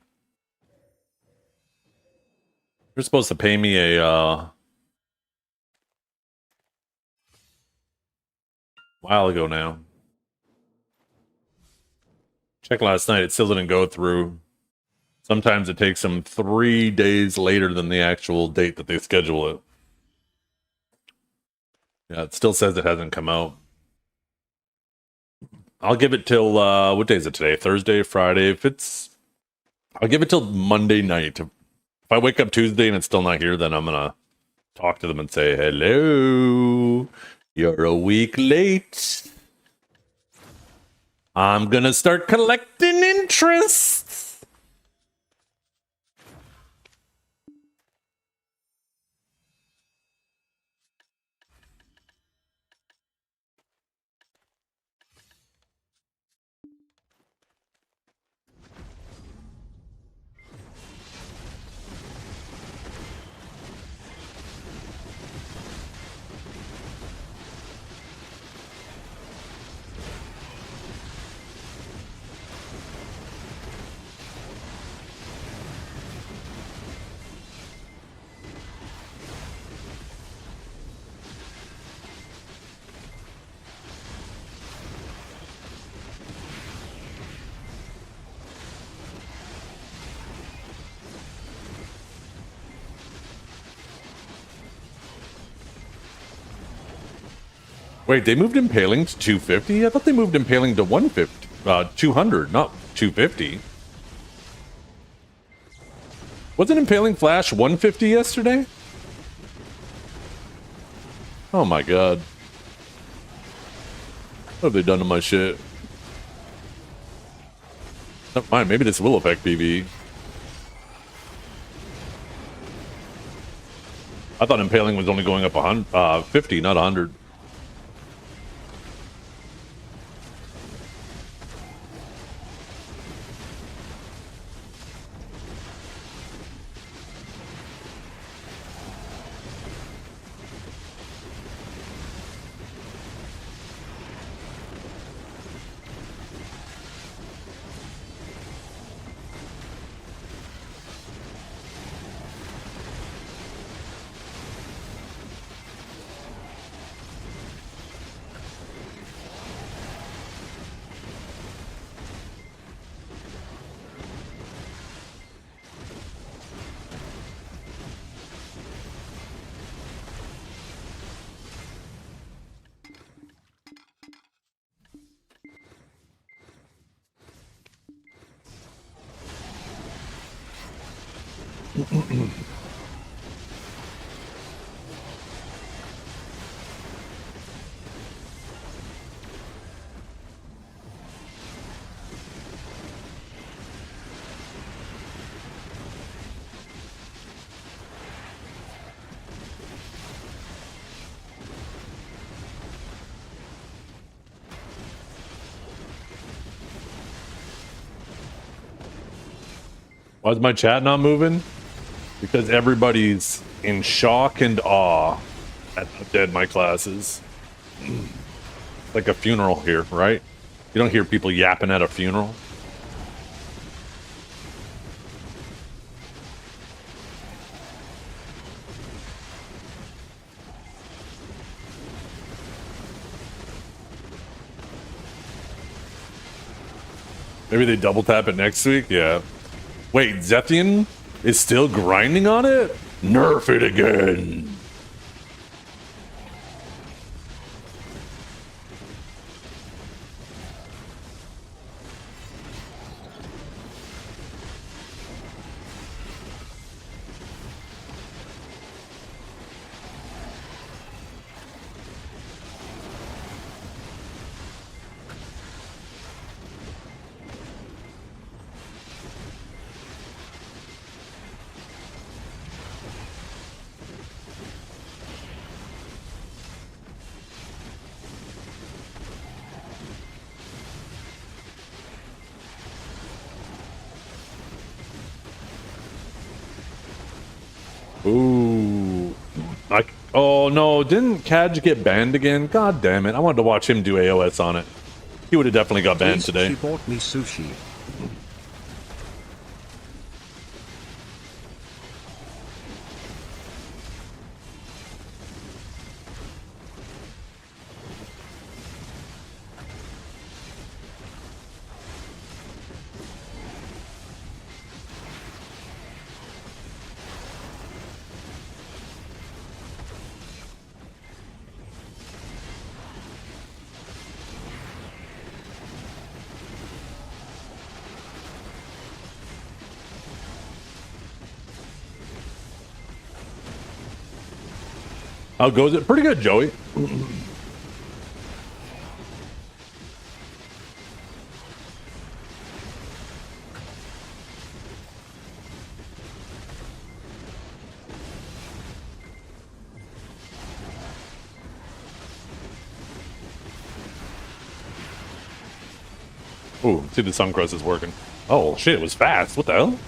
You're supposed to pay me a while ago now. Checked last night, it still didn't go through. Sometimes it takes them 3 days later than the actual date that they schedule it. Yeah, it still says it hasn't come out. I'll give it till what day is it today? Thursday, Friday. I'll give it till Monday night. If I wake up Tuesday and it's still not here, then I'm gonna talk to them and say, hello, you're a week late. I'm gonna start collecting interest. Wait, they moved Impaling to 250? I thought they moved Impaling to 150, 200, not 250. Wasn't Impaling Flash 150 yesterday? Oh my god. What have they done to my shit? Never mind, maybe this will affect PvE. I thought Impaling was only going up 50, not 100. Why is my chat not moving? Because everybody's in shock and awe at how dead my class is. Like a funeral here, right? You don't hear people yapping at a funeral. Maybe they double tap it next week? Yeah. Wait, Zethian is still grinding on it? Nerf it again. Ooh. Oh no, didn't Kaj get banned again? God damn it. I wanted to watch him do AOS on it. He would have definitely got banned today. She bought me sushi. How goes it? Pretty good, Joey. Ooh, see the Suncrest is working. Oh shit, it was fast. What the hell?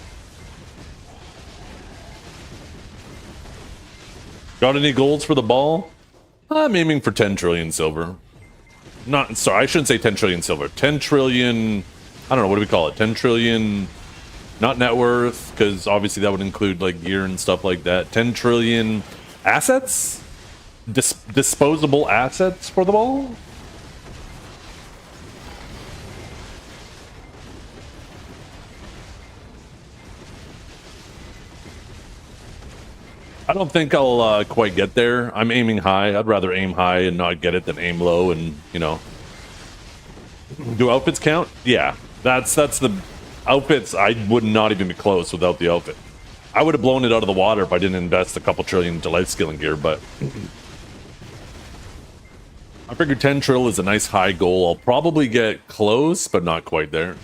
Got any golds for the ball? I'm aiming for 10 trillion silver. Not, sorry, I shouldn't say 10 trillion silver. 10 trillion, I don't know, what do we call it? 10 trillion, not net worth, because obviously that would include like gear and stuff like that. 10 trillion assets? Disposable assets for the ball? I don't think I'll quite get there. I'm aiming high. I'd rather aim high and not get it than aim low and, you know. Do outfits count? Yeah. That's the outfits. I would not even be close without the outfit. I would have blown it out of the water if I didn't invest a couple trillion into life skilling gear, but I figured 10 trill is a nice high goal. I'll probably get close, but not quite there.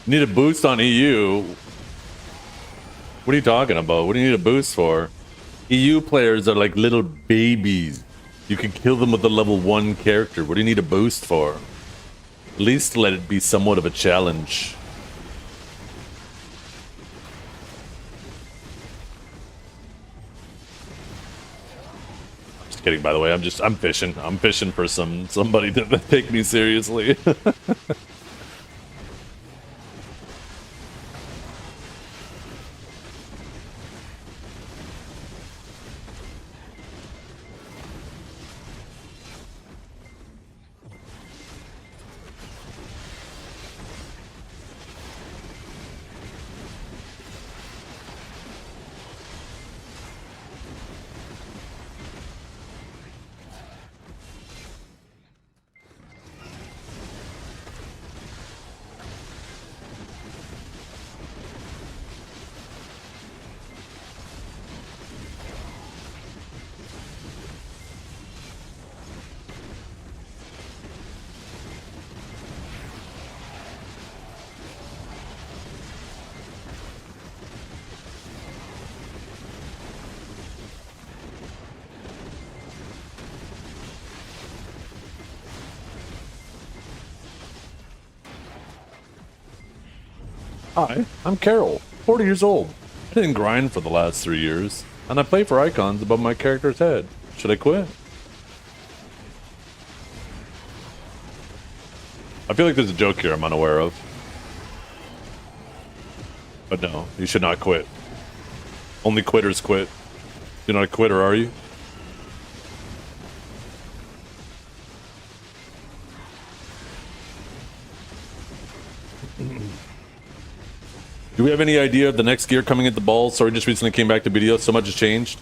Need a boost on EU. What are you talking about? What do you need a boost for? EU players are like little babies. You can kill them with a level 1 character. What do you need a boost for? At least let it be somewhat of a challenge. Just kidding, by the way. I'm fishing. I'm fishing for somebody to take me seriously. Hi, I'm Carol, 40 years old. I didn't grind for the last 3 years, and I play for icons above my character's head. Should I quit? I feel like there's a joke here I'm unaware of. But no, you should not quit. Only quitters quit. You're not a quitter, are you? Do we have any idea of the next gear coming at the ball? Sorry, just recently came back to video. So much has changed.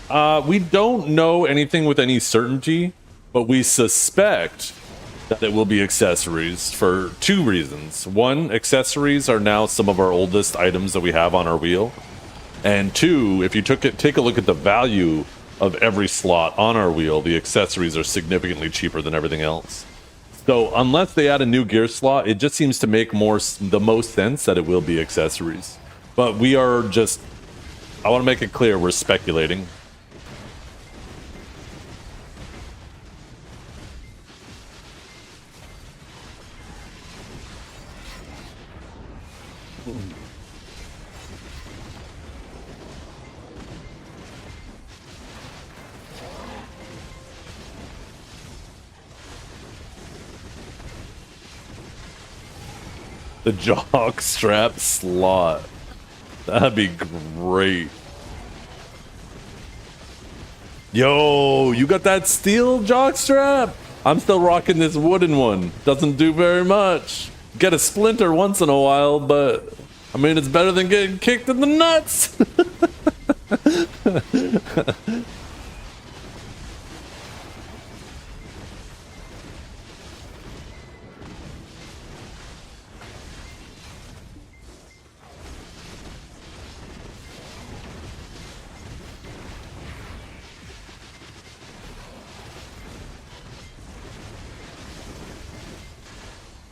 We don't know anything with any certainty, but we suspect that it will be accessories for 2 reasons. 1, accessories are now some of our oldest items that we have on our wheel. And 2, if you take a look at the value of every slot on our wheel, the accessories are significantly cheaper than everything else. So unless they add a new gear slot, it just seems to make the most sense that it will be accessories. But we are just, I want to make it clear, we're speculating. The jock strap slot. That'd be great. Yo, you got that steel jock strap? I'm still rocking this wooden one. Doesn't do very much. Get a splinter once in a while, but I mean, it's better than getting kicked in the nuts.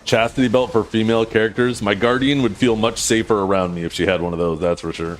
Chastity belt for female characters. My guardian would feel much safer around me if she had one of those, that's for sure.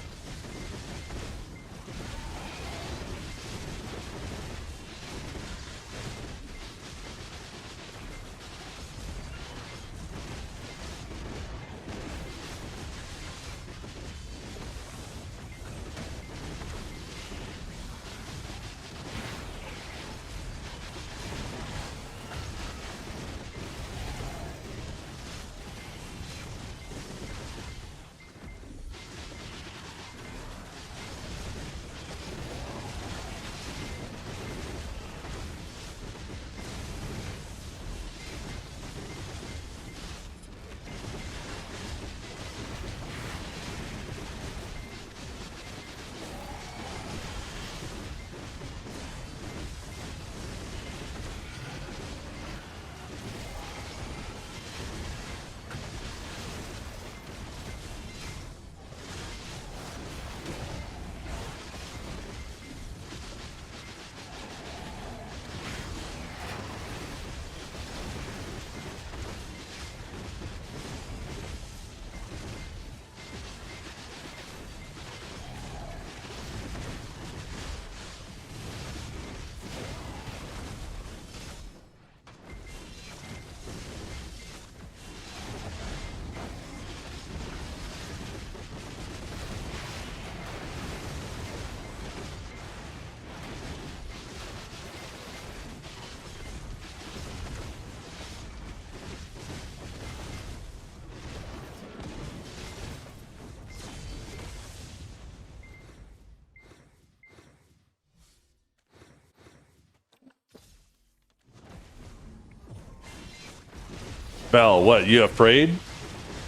Bell, what? You afraid?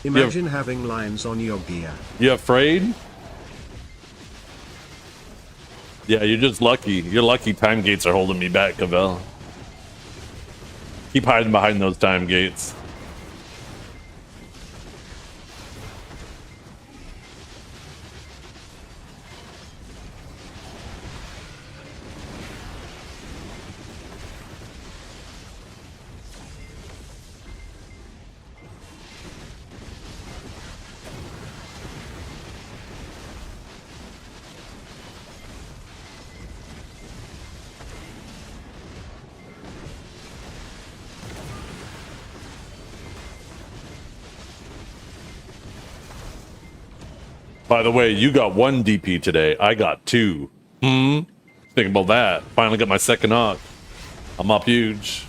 Imagine having lines on your gear. You afraid? Yeah, you're just lucky. You're lucky time gates are holding me back, Cavell. Keep hiding behind those time gates. By the way, you got 1 DP today. I got 2. Think about that. Finally got my second knock. I'm up huge.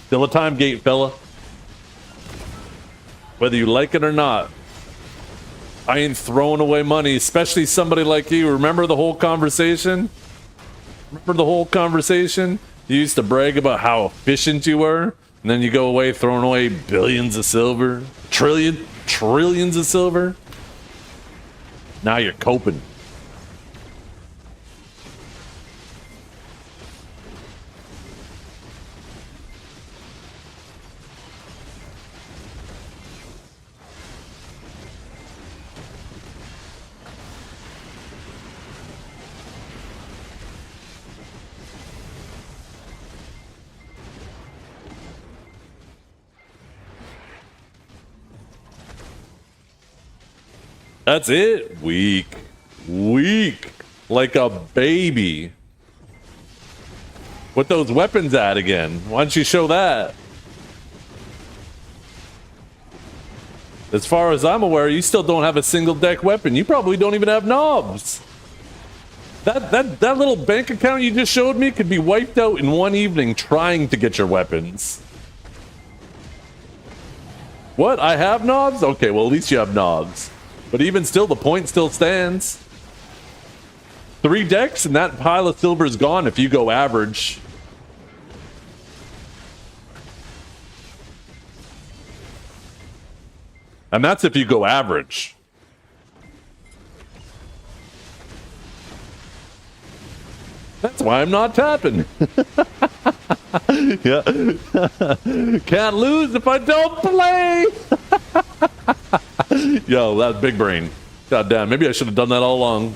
Still a time gate, fella. Whether you like it or not. I ain't throwing away money, especially somebody like you. Remember the whole conversation? Remember the whole conversation? You used to brag about how efficient you were, and then you go away throwing away billions of silver, trillions of silver. Now you're coping. That's it. Weak. Weak. Like a baby. What those weapons at again? Why don't you show that? As far as I'm aware, you still don't have a single deck weapon. You probably don't even have knobs. That little bank account you just showed me could be wiped out in one evening trying to get your weapons. What? I have knobs? Okay, well, at least you have knobs. But even still, the point still stands. 3 decks and that pile of silver is gone if you go average. And that's if you go average. That's why I'm not tapping. Yeah. Can't lose if I don't play. Yo, that's big brain. God damn, maybe I should have done that all along.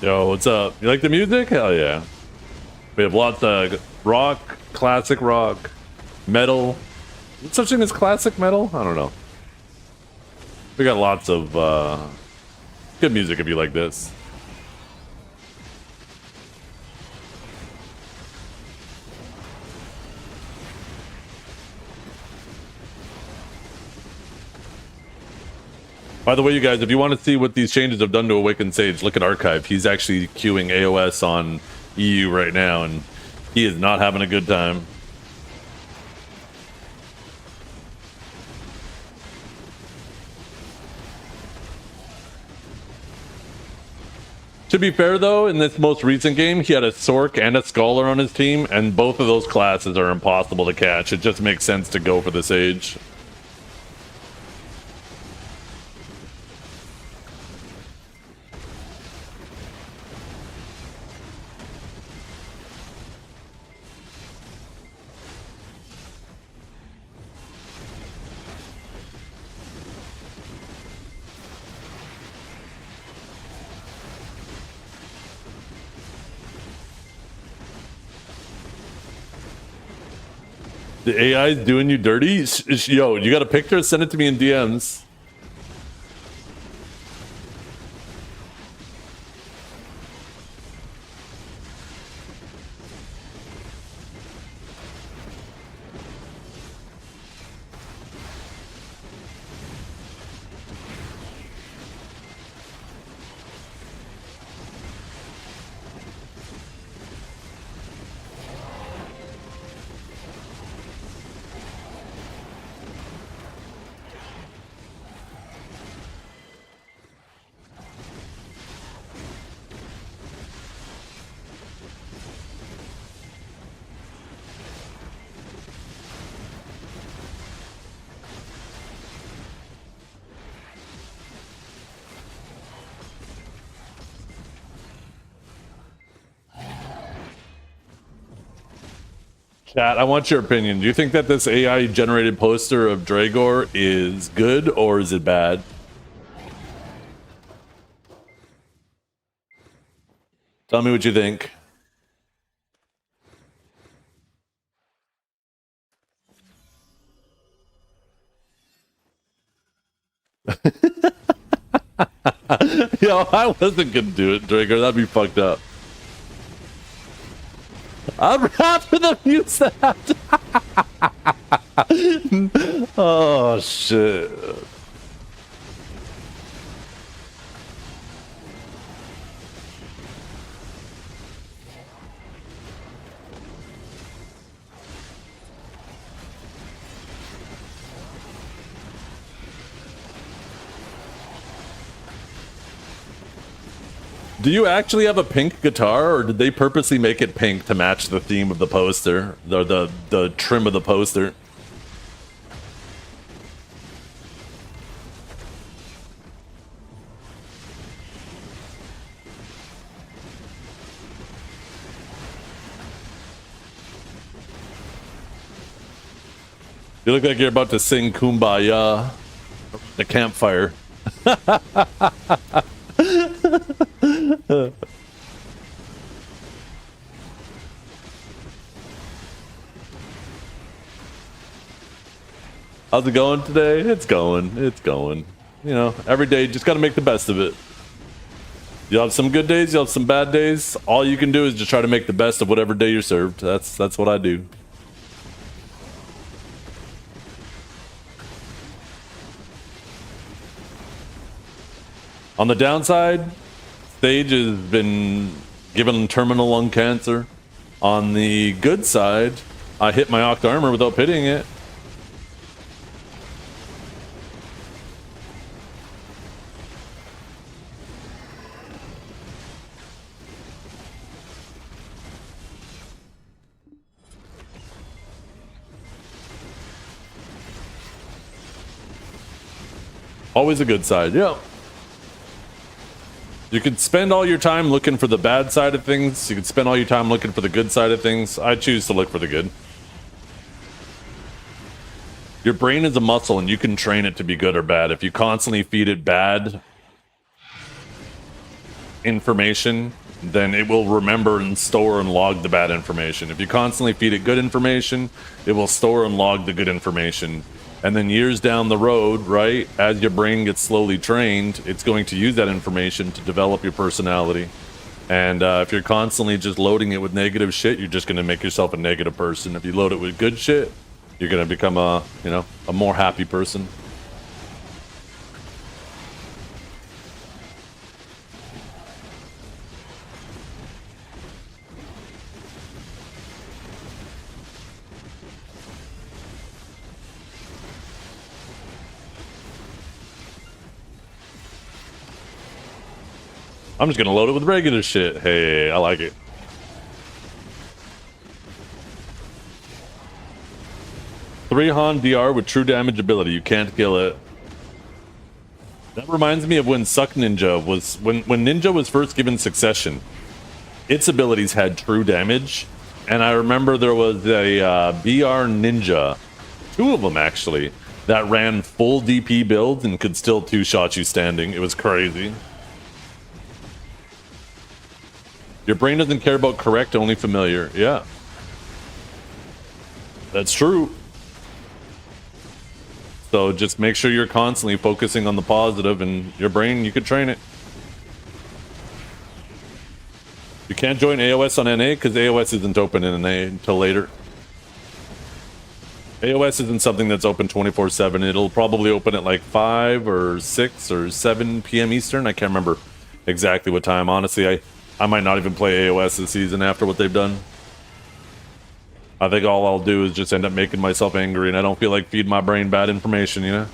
Yo, what's up? You like the music? Hell yeah. We have lots of rock, classic rock, metal. What's such thing as classic metal? I don't know. We got lots of good music if you like this. By the way, you guys, if you want to see what these changes have done to Awakened Sage, look at Archive. He's actually queuing AOS on EU right now, and he is not having a good time. To be fair, though, in this most recent game, he had a Sork and a Scholar on his team, and both of those classes are impossible to catch. It just makes sense to go for the Sage. The AI is doing you dirty? Yo, you got a picture? Send it to me in DMs. Chat, I want your opinion. Do you think that this AI generated poster of Dragor is good or is it bad? Tell me what you think. Yo, I wasn't gonna do it, Dragor. That'd be fucked up. I'd rather them use that. Oh shit. Do you actually have a pink guitar, or did they purposely make it pink to match the theme of the poster, the trim of the poster? You look like you're about to sing Kumbaya, the campfire. How's it going today? It's going. It's going. You know, every day, just got to make the best of it. You'll have some good days, you'll have some bad days. All you can do is just try to make the best of whatever day you're served. That's what I do. On the downside, Sage has been given terminal lung cancer. On the good side, I hit my Oct Armor without hitting it. Always a good side, yeah. You could spend all your time looking for the bad side of things. You could spend all your time looking for the good side of things. I choose to look for the good. Your brain is a muscle and you can train it to be good or bad. If you constantly feed it bad information, then it will remember and store and log the bad information. If you constantly feed it good information, it will store and log the good information. And then years down the road, right, as your brain gets slowly trained, it's going to use that information to develop your personality. And if you're constantly just loading it with negative shit, you're just going to make yourself a negative person. If you load it with good shit, you're going to become a more happy person. I'm just gonna load it with regular shit. Hey, I like it. Three Han DR with true damage ability. You can't kill it. That reminds me of when Suck Ninja was when Ninja was first given Succession. Its abilities had true damage, and I remember there was a BR Ninja, two of them actually, that ran full DP builds and could still two-shot you standing. It was crazy. Your brain doesn't care about correct, only familiar. Yeah. That's true. So just make sure you're constantly focusing on the positive, and your brain, you could train it. You can't join AOS on NA because AOS isn't open in NA until later. AOS isn't something that's open 24/7. It'll probably open at like 5 or 6 or 7 p.m. Eastern. I can't remember exactly what time. Honestly, I might not even play AOS this season after what they've done. I think all I'll do is just end up making myself angry, and I don't feel like feeding my brain bad information, you know?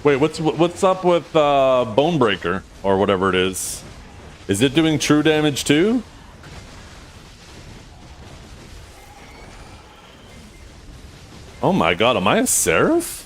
Wait, what's up with Bonebreaker or whatever it is? Is it doing true damage too? Oh my god, am I a Seraph?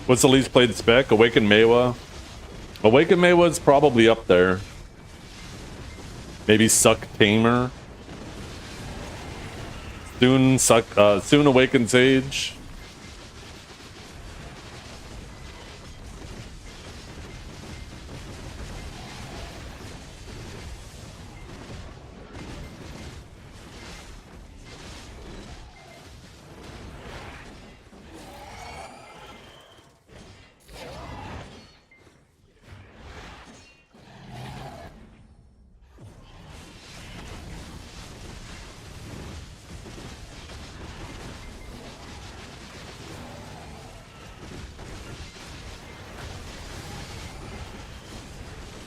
What's the least played spec? Awaken Maewa. Awaken Maewa is probably up there. Maybe Suck Tamer. Soon Awaken Sage.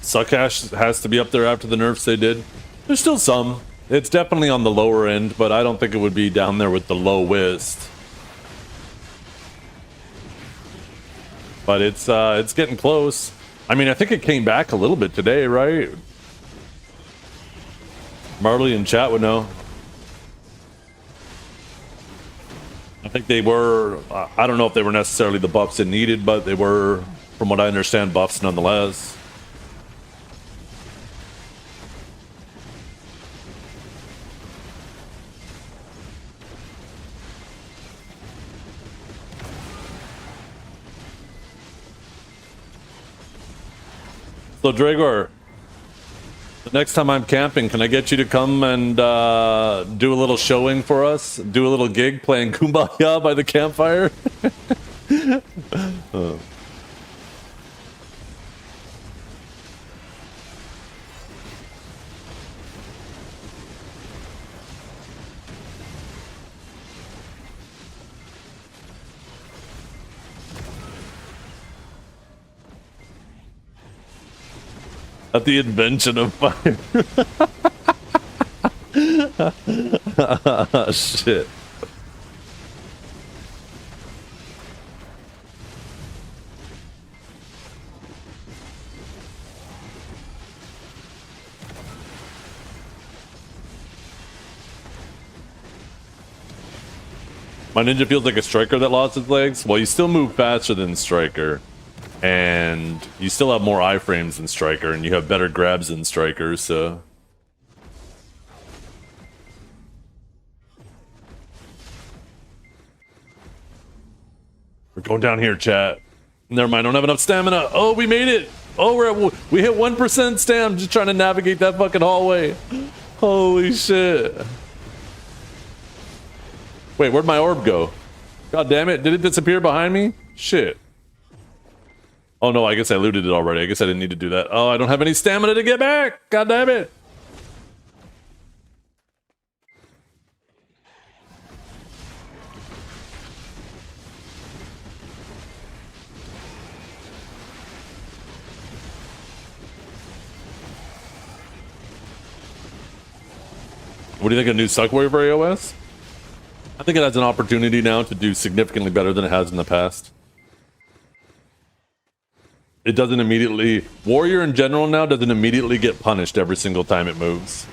Suckash has to be up there after the nerfs they did. There's still some. It's definitely on the lower end, but I don't think it would be down there with the lowest. But it's getting close. I mean, I think it came back a little bit today, right? Marley in chat would know. I think they were, I don't know if they were necessarily the buffs it needed, but they were, from what I understand, buffs nonetheless. So Dragor, the next time I'm camping, can I get you to come and do a little showing for us? Do a little gig playing Kumbaya by the campfire? At the invention of fire. Shit. My ninja feels like a striker that lost his legs. Well, you still move faster than striker. And you still have more iframes than striker, and you have better grabs than striker, so... We're going down here, chat. Never mind, I don't have enough stamina. Oh, we made it! Oh, we hit 1% stam just trying to navigate that fucking hallway. Holy shit. Wait, where'd my orb go? God damn it. Did it disappear behind me? Shit. Oh no, I guess I looted it already. I guess I didn't need to do that. Oh, I don't have any stamina to get back. God damn it. What do you think of new Suckwave for AOS? I think it has an opportunity now to do significantly better than it has in the past. It doesn't immediately... Warrior in general now doesn't immediately get punished every single time it moves.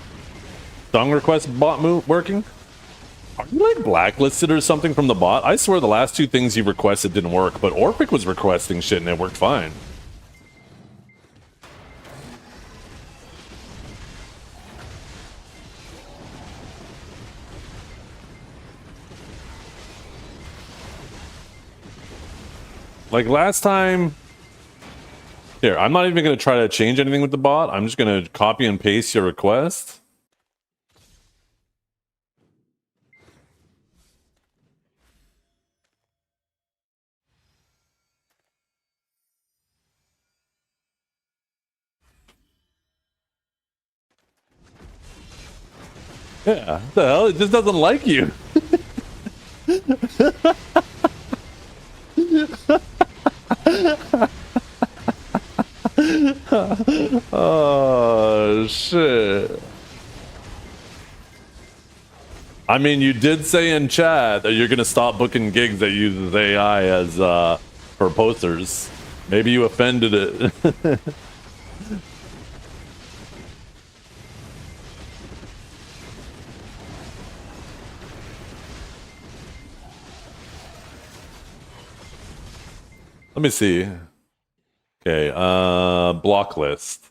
Song request bot move working? Are you like blacklisted or something from the bot? I swear the last two things you requested didn't work, but Orphic was requesting shit and it worked fine. Like last time... Here, I'm not even going to try to change anything with the bot. I'm just going to copy and paste your request. Yeah, what the hell? It just doesn't like you. Oh, shit. I mean, you did say in chat that you're going to stop booking gigs that uses AI as, for posters. Maybe you offended it. Let me see. Okay, block list.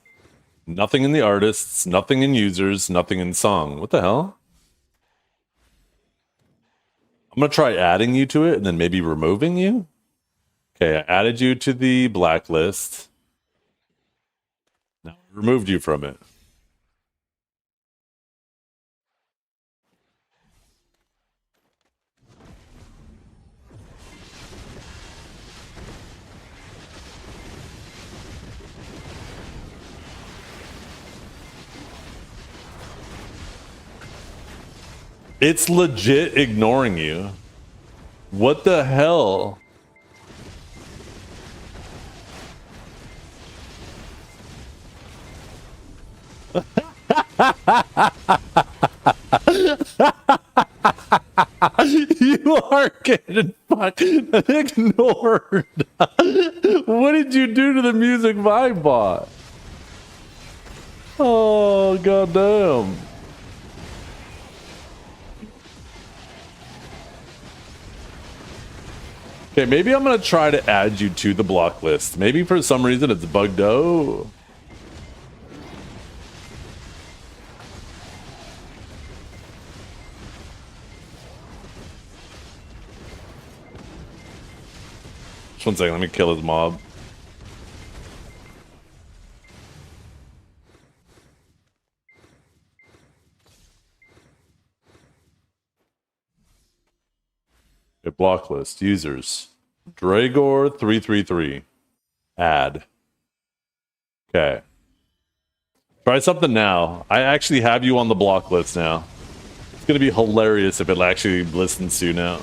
Nothing in the artists, nothing in users, nothing in song. What the hell? I'm gonna try adding you to it and then maybe removing you. Okay, I added you to the blacklist. Now I removed you from it. It's legit ignoring you. What the hell? You are getting fucking ignored. What did you do to the music vibe bot? Oh, goddamn. Okay, maybe I'm gonna try to add you to the block list. Maybe for some reason it's bugged out. Just one second, let me kill his mob. Okay, block list, users. Dragor333. Add. Okay. Try something now. I actually have you on the block list now. It's gonna be hilarious if it actually listens to you now.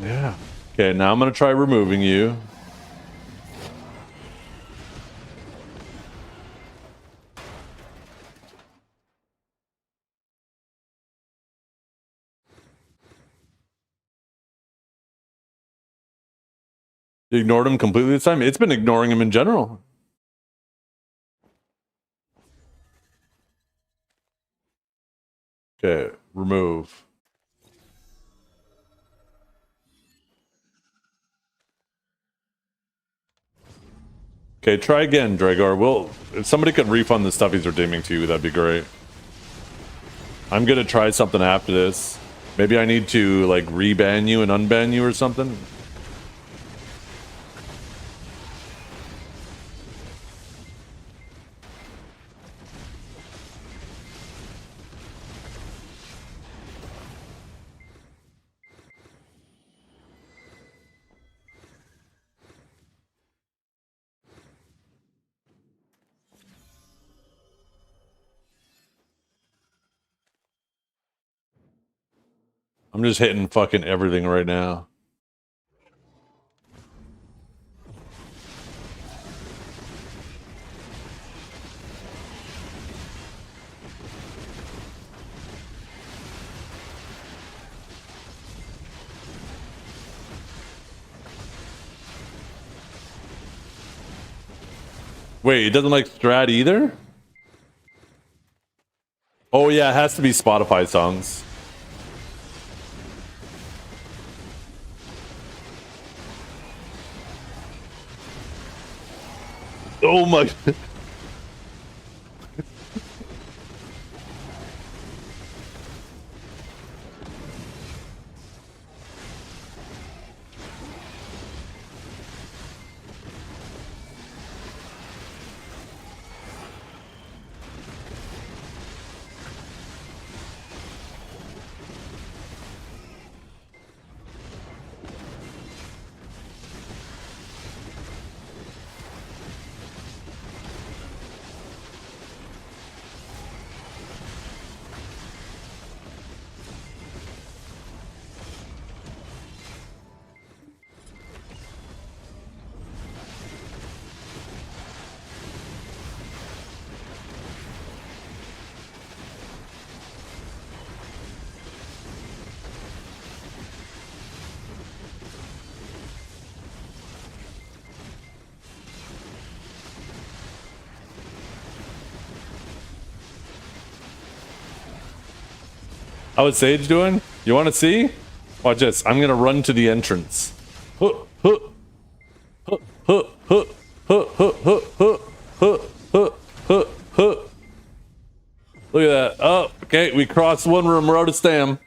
Yeah. Okay, now I'm gonna try removing you. You ignored him completely this time? It's been ignoring him in general. Okay, remove. Okay, try again, Dragor. If somebody could refund the stuff he's redeeming to you, that'd be great. I'm gonna try something after this. Maybe I need to like reban you and unban you or something. I'm just hitting fucking everything right now. Wait, it doesn't like Strat either? Oh yeah, it has to be Spotify songs. Oh my... How is Sage doing? You want to see? Watch this. I'm gonna run to the entrance. Huh, huh, huh, huh, huh, huh, huh, huh, huh, huh, huh, huh. Look at that. Oh, okay. We crossed one room. We're out of stam.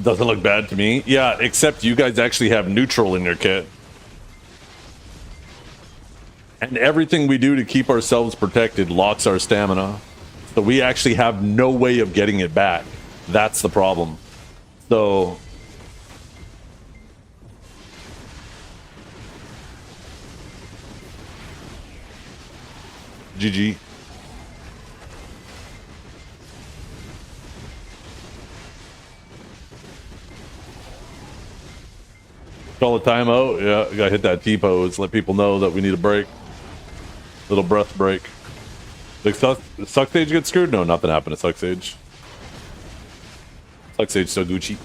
Doesn't look bad to me. Yeah, except you guys actually have neutral in your kit. And everything we do to keep ourselves protected locks our stamina. So we actually have no way of getting it back. That's the problem. So... GG. Call a timeout. Yeah, gotta hit that T-pose. Let people know that we need a break. Little breath break. Like Suck Sage get screwed? No, nothing happened to Suck Sage. Suck Sage still Gucci.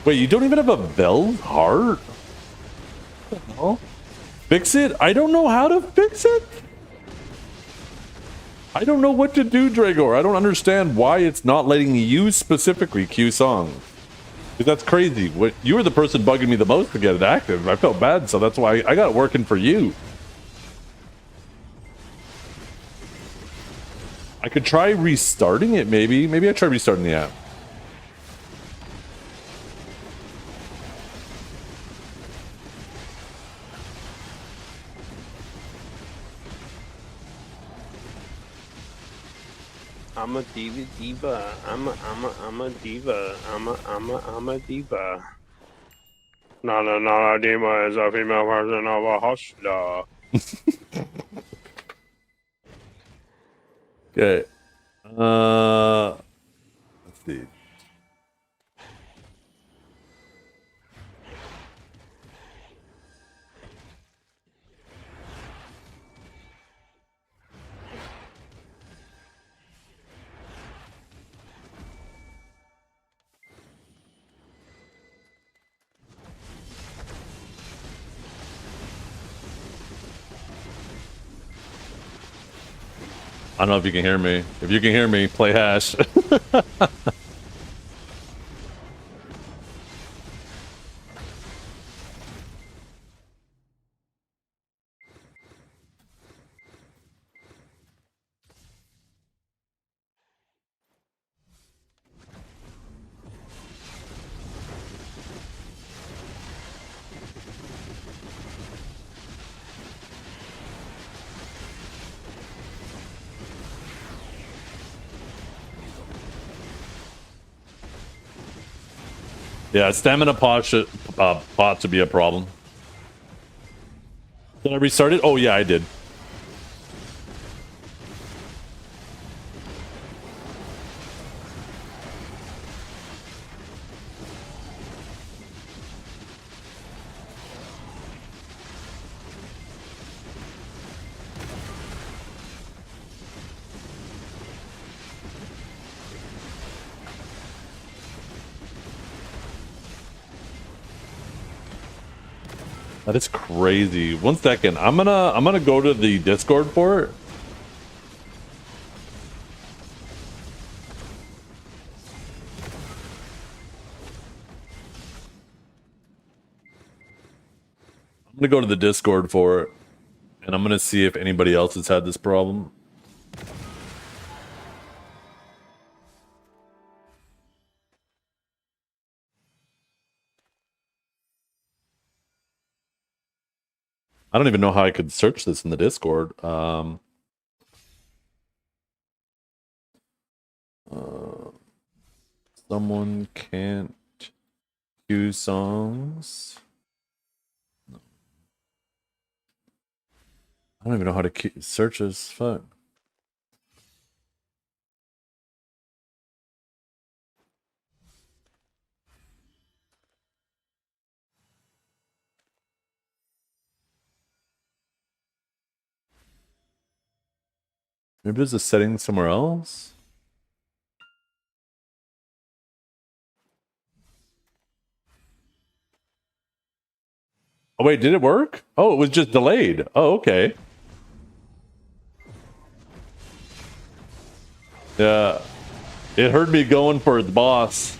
Wait, you don't even have a Bell heart? What the hell? Fix it? I don't know how to fix it. I don't know what to do, Dragor. I don't understand why it's not letting you specifically cue songs. Because that's crazy. You were the person bugging me the most to get it active. I felt bad, so that's why I got it working for you. I could try restarting it, maybe. Maybe I try restarting the app. I'm a diva. I'm a diva. I'm a diva. Not a diva is a female version of a hustler. Okay. Let's see. I don't know if you can hear me. If you can hear me, play hash. Yeah, stamina pot should to be a problem. Did I restart it? Oh yeah, I did. That is crazy. 1 second. I'm gonna go to the Discord for it. I'm gonna go to the Discord for it, and I'm gonna see if anybody else has had this problem. I don't even know how I could search this in the Discord. Someone can't queue songs. I don't even know how to search this. Fuck. Maybe there's a setting somewhere else. Oh wait, did it work? Oh, it was just delayed. Oh, okay. Yeah. It heard me going for the boss.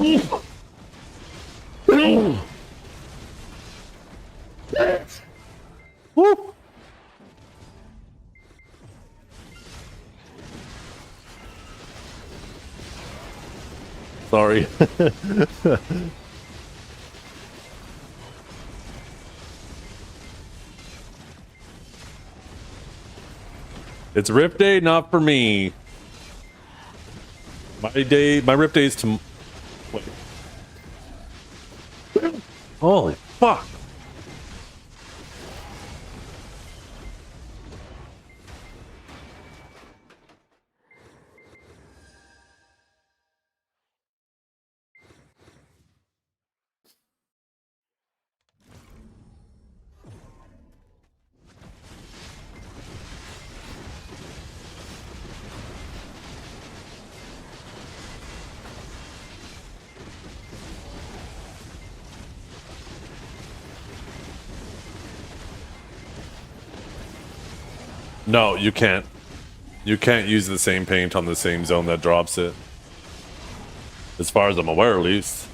Woo. Sorry. It's Rip Day, not for me. My Rip Day is to. Wait. Holy fuck. No, you can't. You can't use the same paint on the same zone that drops it. As far as I'm aware, at least.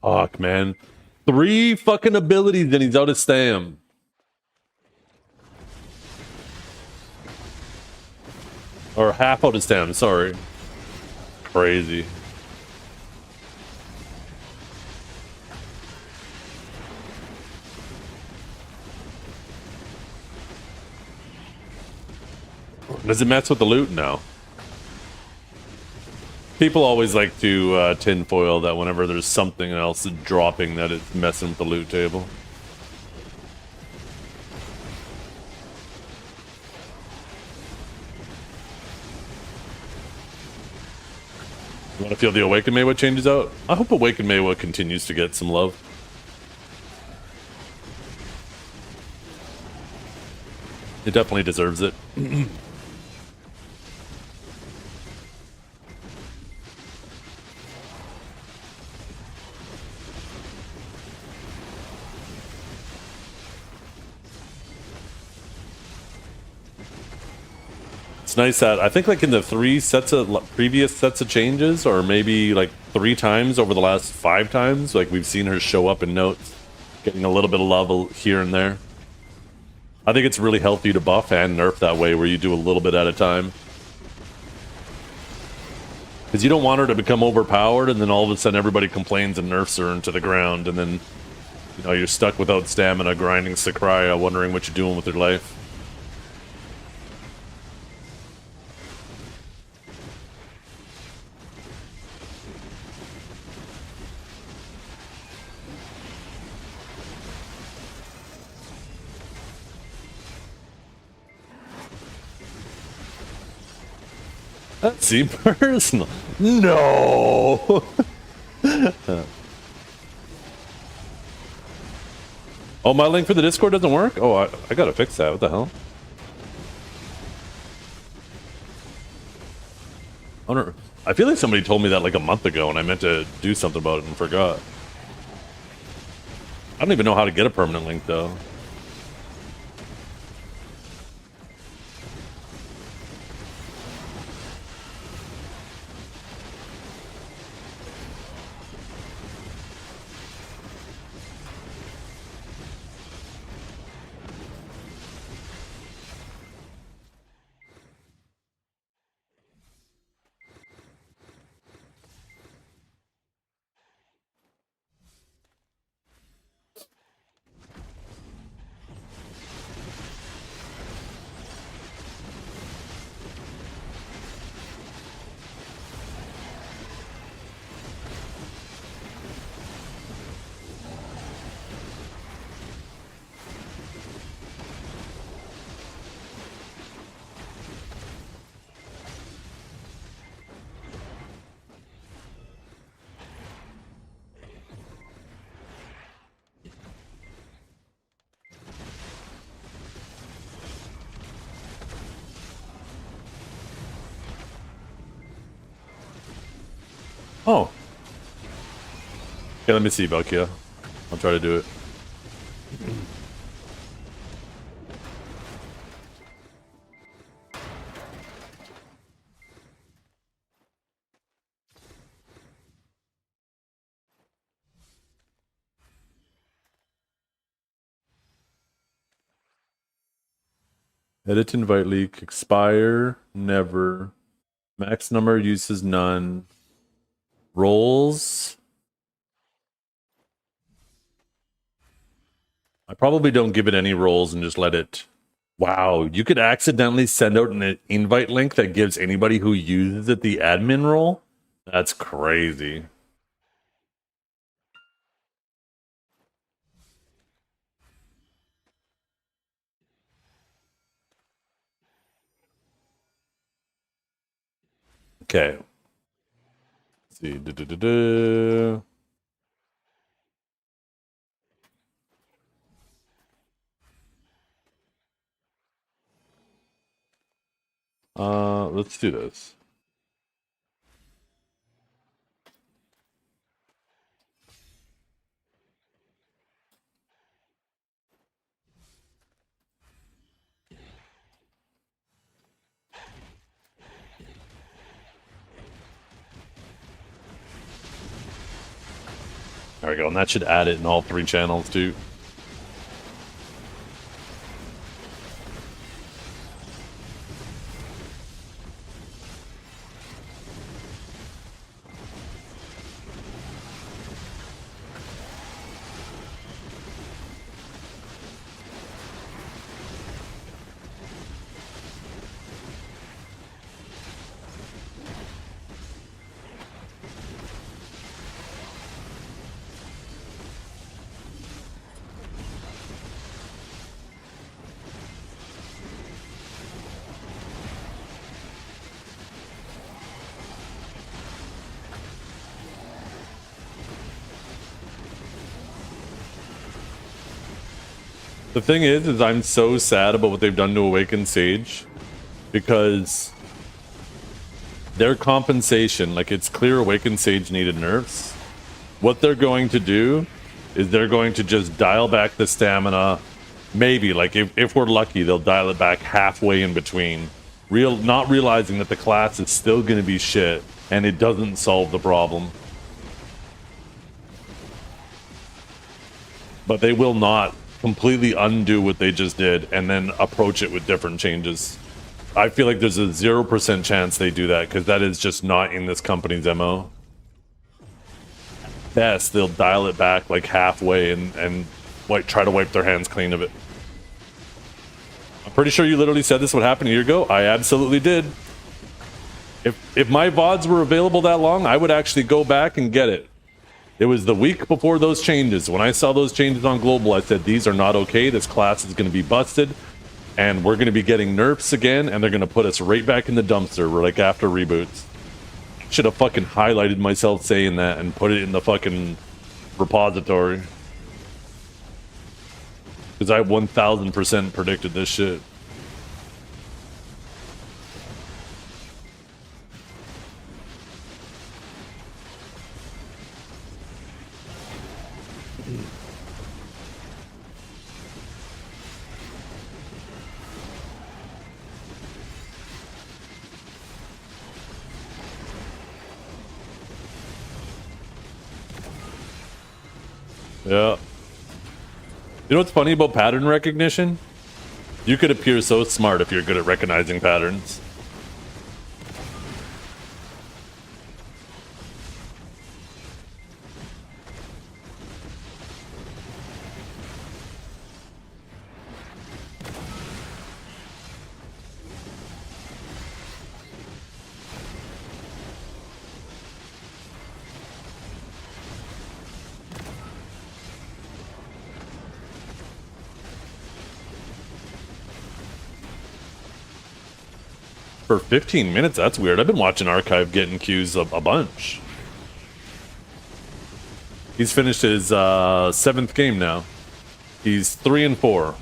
Fuck, man. 3 fucking abilities and he's out of stam. Or half out of stam, sorry. Crazy. Does it mess with the loot? No. People always like to tinfoil that whenever there's something else dropping that it's messing with the loot table. You want to feel the Awakened Maywa changes out? I hope Awakened Maywa continues to get some love. It definitely deserves it. It's nice that I think like in the 3 sets of previous sets of changes, or maybe like 3 times over the last 5 times, like we've seen her show up in notes, getting a little bit of love here and there. I think it's really healthy to buff and nerf that way, where you do a little bit at a time. Because you don't want her to become overpowered, and then all of a sudden everybody complains and nerfs her into the ground, and then you know you're stuck without stamina, grinding Sakraya, wondering what you're doing with your life. That seemed personal. No. Oh, my link for the Discord doesn't work? Oh, I gotta fix that. What the hell? I feel like somebody told me that like a month ago and I meant to do something about it and forgot. I don't even know how to get a permanent link though. Okay, let me see, Valkia. I'll try to do it. Edit invite leak. Expire. Never. Max number uses none. Rolls. I probably don't give it any rolls and just let it. Wow, you could accidentally send out an invite link that gives anybody who uses it the admin role? That's crazy. Okay. Let's see. Let's do this. There we go, and that should add it in all 3 channels too. The thing is I'm so sad about what they've done to Awakened Sage, because their compensation, like, it's clear Awakened Sage needed nerfs. What they're going to do is they're going to just dial back the stamina. Maybe, like, if we're lucky, they'll dial it back halfway in between. Not realizing that the class is still going to be shit, and it doesn't solve the problem. But they will not completely undo what they just did and then approach it with different changes. I feel like there's a 0% chance they do that, because that is just not in this company's MO. Best, they'll dial it back like halfway and try to wipe their hands clean of it. I'm pretty sure you literally said this would happen a year ago. I absolutely did. If my VODs were available that long, I would actually go back and get it. It was the week before those changes. When I saw those changes on Global, I said, these are not okay. This class is going to be busted, and we're going to be getting nerfs again, and they're going to put us right back in the dumpster. We're like after reboots. Should have fucking highlighted myself saying that and put it in the fucking repository. Because I 1000% predicted this shit. Yeah. You know what's funny about pattern recognition? You could appear so smart if you're good at recognizing patterns. For 15 minutes? That's weird. I've been watching Archive getting Qs a bunch. He's finished his 7th game now. He's 3-4.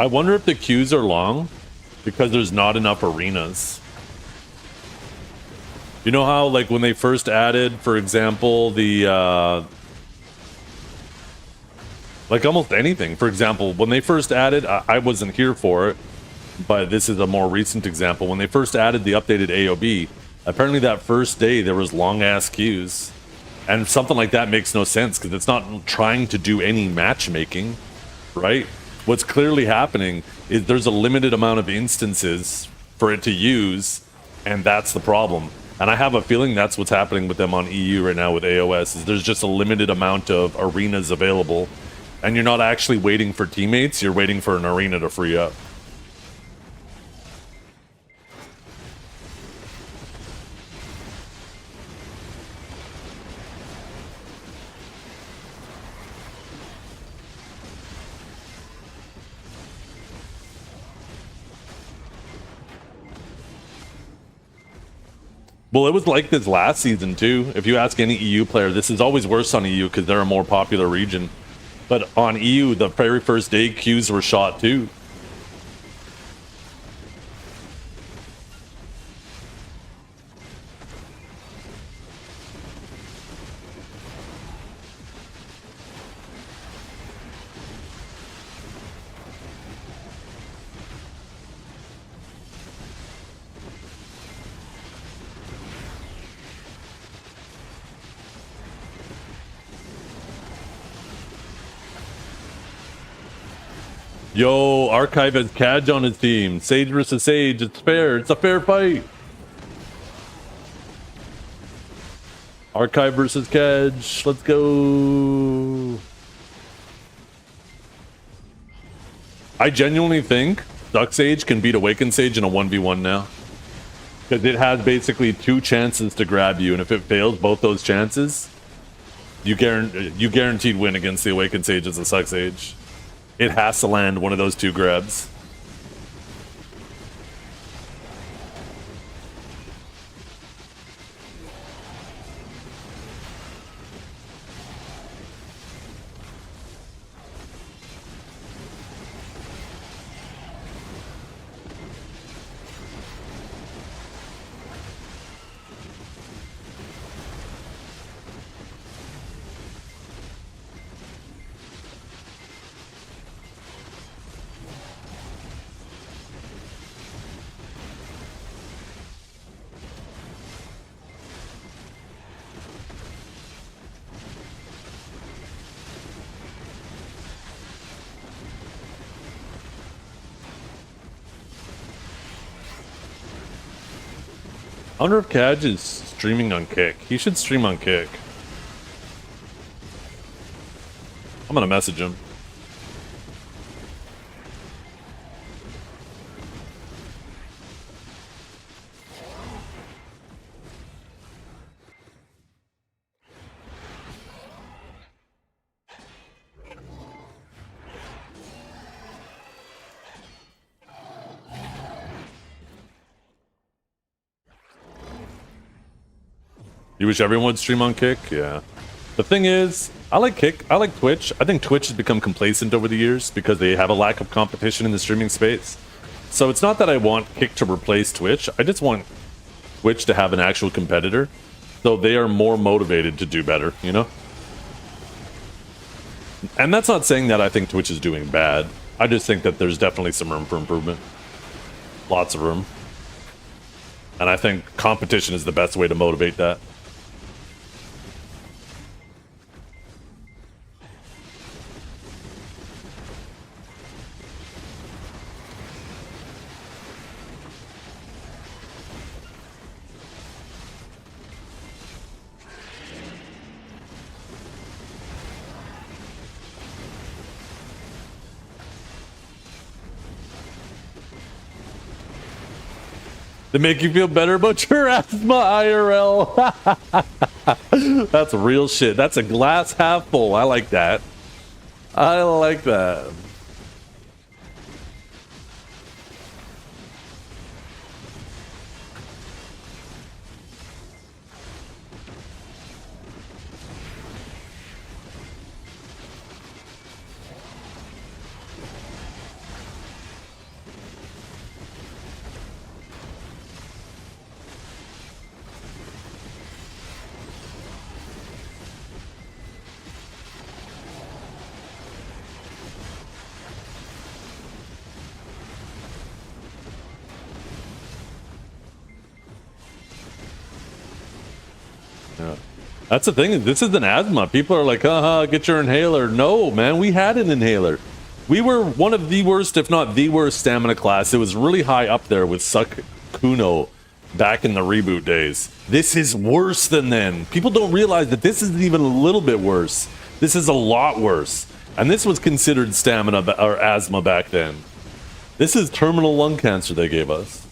I wonder if the queues are long because there's not enough arenas. You know how, like, when they first added, for example, the like almost anything. For example, when they first added, I wasn't here for it, but this is a more recent example. When they first added the updated AOB, apparently that first day there was long ass queues, and something like that makes no sense because it's not trying to do any matchmaking, right? What's clearly happening is there's a limited amount of instances for it to use, and that's the problem. And I have a feeling that's what's happening with them on EU right now with AOS, is there's just a limited amount of arenas available, and you're not actually waiting for teammates, you're waiting for an arena to free up. Well, it was like this last season too. If you ask any EU player, this is always worse on EU because they're a more popular region. But on EU, the very first day, queues were shot too. Yo, Archive has Cadge on his team. Sage versus Sage. It's fair. It's a fair fight. Archive versus Cadge. Let's go. I genuinely think Duck Sage can beat Awakened Sage in a 1v1 now. Because it has basically 2 chances to grab you, and if it fails both those chances, you guaranteed win against the Awakened Sage as a Suck Sage. It has to land one of those 2 grabs. I wonder if Cadge is streaming on Kick. He should stream on Kick. I'm gonna message him. You wish everyone would stream on Kick? Yeah. The thing is, I like Kick. I like Twitch. I think Twitch has become complacent over the years because they have a lack of competition in the streaming space. So it's not that I want Kick to replace Twitch. I just want Twitch to have an actual competitor, so they are more motivated to do better, you know? And that's not saying that I think Twitch is doing bad. I just think that there's definitely some room for improvement. Lots of room. And I think competition is the best way to motivate that. They make you feel better about your asthma, IRL. That's real shit. That's a glass half full. I like that. I like that. Yeah. That's the thing. This is an asthma. People are like, haha, get your inhaler. No, man, we had an inhaler. We were one of the worst, if not the worst, stamina class. It was really high up there with Kuno back in the reboot days. This is worse than then. People don't realize that this is even a little bit worse. This is a lot worse. And this was considered stamina or asthma back then. This is terminal lung cancer they gave us.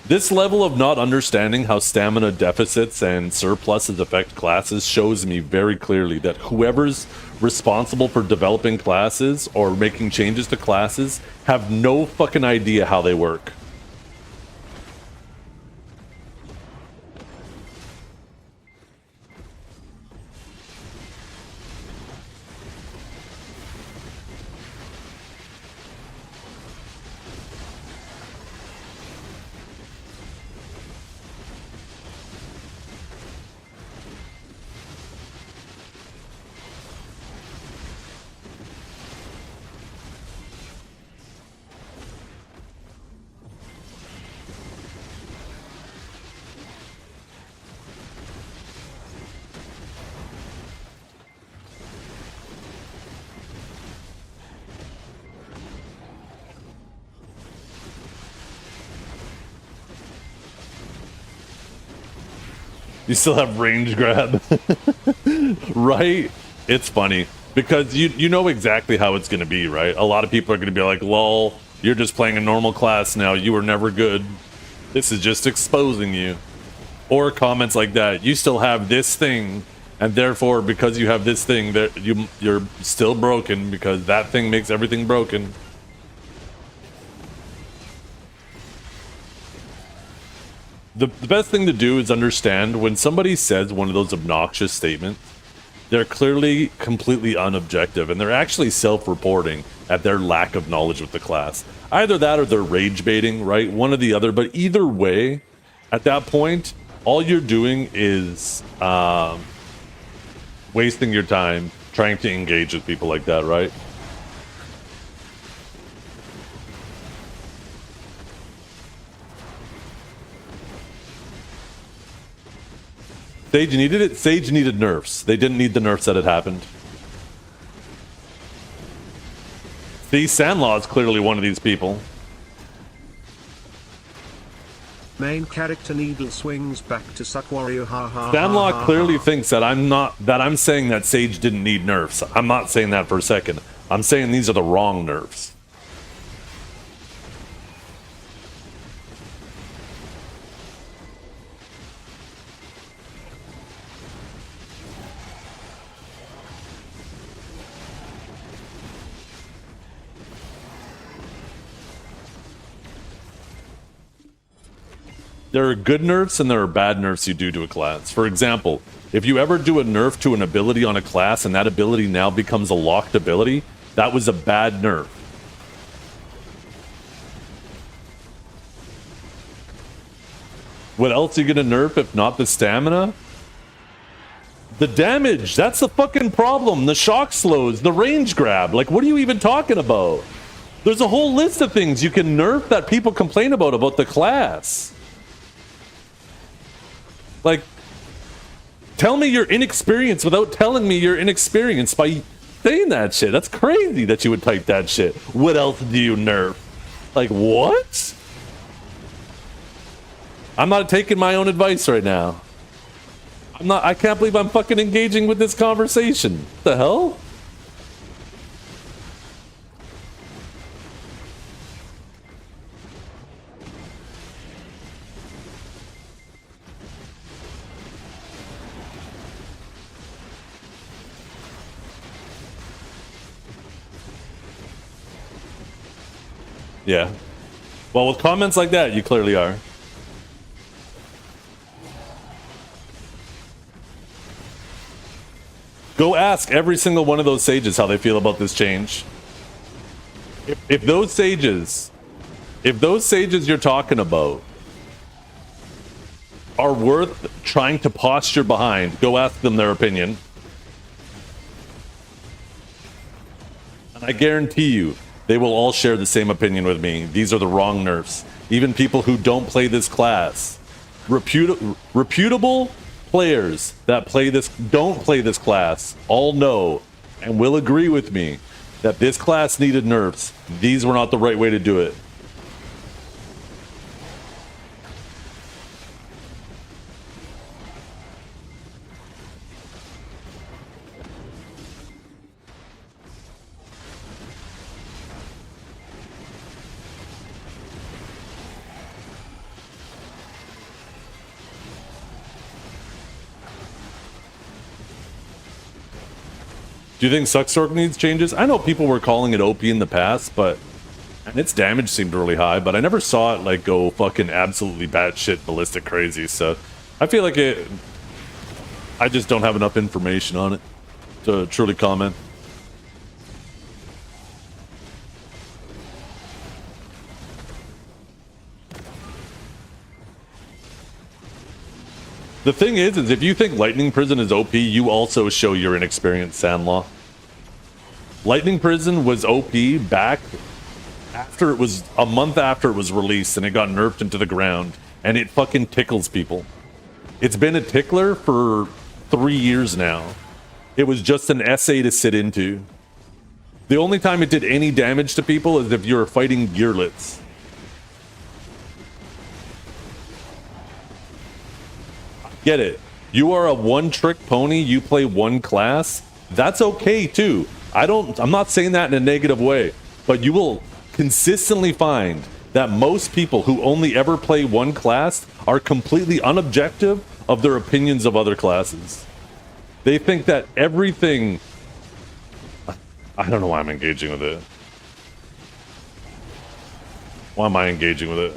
This level of not understanding how stamina deficits and surpluses affect classes shows me very clearly that whoever's responsible for developing classes or making changes to classes have no fucking idea how they work. You still have range grab. Right? It's funny. Because you know exactly how it's going to be, right? A lot of people are going to be like, lol, you're just playing a normal class now. You were never good. This is just exposing you. Or comments like that. You still have this thing. And therefore, because you have this thing, you're still broken because that thing makes everything broken. The best thing to do is understand when somebody says one of those obnoxious statements, they're clearly completely unobjective and they're actually self-reporting at their lack of knowledge with the class. Either that or they're rage baiting, right? One or the other. But either way, at that point, all you're doing is wasting your time trying to engage with people like that, right? Sage needed it. Sage needed nerfs. They didn't need the nerfs that had happened. See, Sandlaw is clearly one of these people. Main character needle swings back to suck Wario, ha ha. Sandlaw clearly thinks that I'm saying that Sage didn't need nerfs. I'm not saying that for a second. I'm saying these are the wrong nerfs. There are good nerfs and there are bad nerfs you do to a class. For example, if you ever do a nerf to an ability on a class and that ability now becomes a locked ability, that was a bad nerf. What else are you gonna nerf if not the stamina? The damage, that's the fucking problem. The shock slows, the range grab. Like, what are you even talking about? There's a whole list of things you can nerf that people complain about the class. Like, tell me you're inexperienced without telling me you're inexperienced by saying that shit. That's crazy that you would type that shit. What else do you nerf? Like, what? I'm not taking my own advice right now. I can't believe I'm fucking engaging with this conversation. What the hell? Yeah. Well, with comments like that, you clearly are. Go ask every single one of those sages how they feel about this change. If those sages you're talking about are worth trying to posture behind, go ask them their opinion. And I guarantee you, they will all share the same opinion with me. These are the wrong nerfs. even people who don't play this class. Reputable players that don't play this class all know and will agree with me that this class needed nerfs. These were not the right way to do it. Do you think Suckstork needs changes? I know people were calling it OP in the past, and its damage seemed really high, but I never saw it like go fucking absolutely batshit ballistic crazy. So I feel like I just don't have enough information on it to truly comment. The thing is if you think Lightning Prison is OP, you also show your inexperienced Sandlaw. Lightning Prison was OP back after it was a month after it was released and it got nerfed into the ground, and it fucking tickles people. It's been a tickler for 3 years now. It was just an essay to sit into. The only time it did any damage to people is if you were fighting gearlets. Get it. You are a one-trick pony, you play one class. That's okay too. I'm not saying that in a negative way, but you will consistently find that most people who only ever play one class are completely unobjective of their opinions of other classes. They think that everything... I don't know why I'm engaging with it. Why am I engaging with it?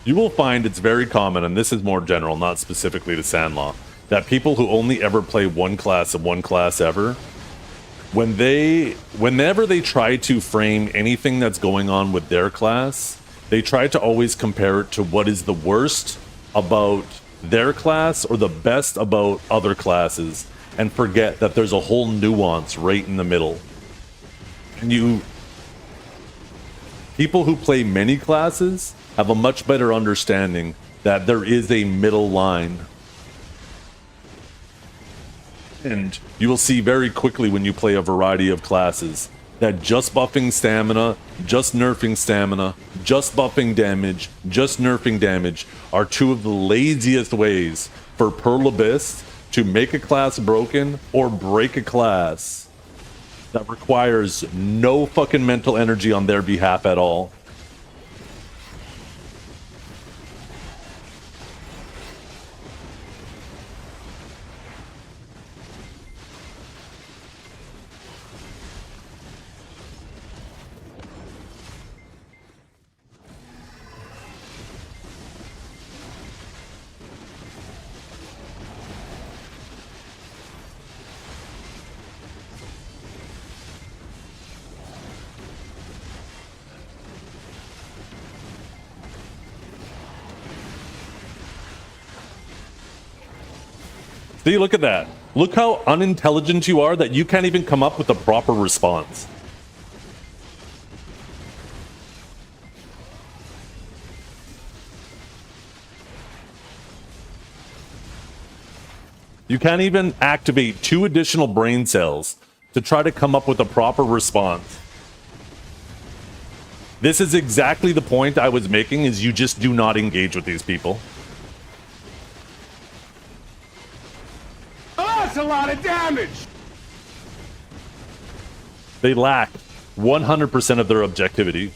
You will find it's very common, and this is more general, not specifically to Sandlaw, that people who only ever play one class of one class ever, whenever they try to frame anything that's going on with their class, they try to always compare it to what is the worst about their class or the best about other classes, and forget that there's a whole nuance right in the middle. And people who play many classes have a much better understanding that there is a middle line. And you will see very quickly when you play a variety of classes that just buffing stamina, just nerfing stamina, just buffing damage, just nerfing damage are two of the laziest ways for Pearl Abyss to make a class broken or break a class that requires no fucking mental energy on their behalf at all. See, look at that. Look how unintelligent you are that you can't even come up with a proper response. You can't even activate 2 additional brain cells to try to come up with a proper response. This is exactly the point I was making, is you just do not engage with these people. That's a lot of damage! They lack 100% of their objectivity.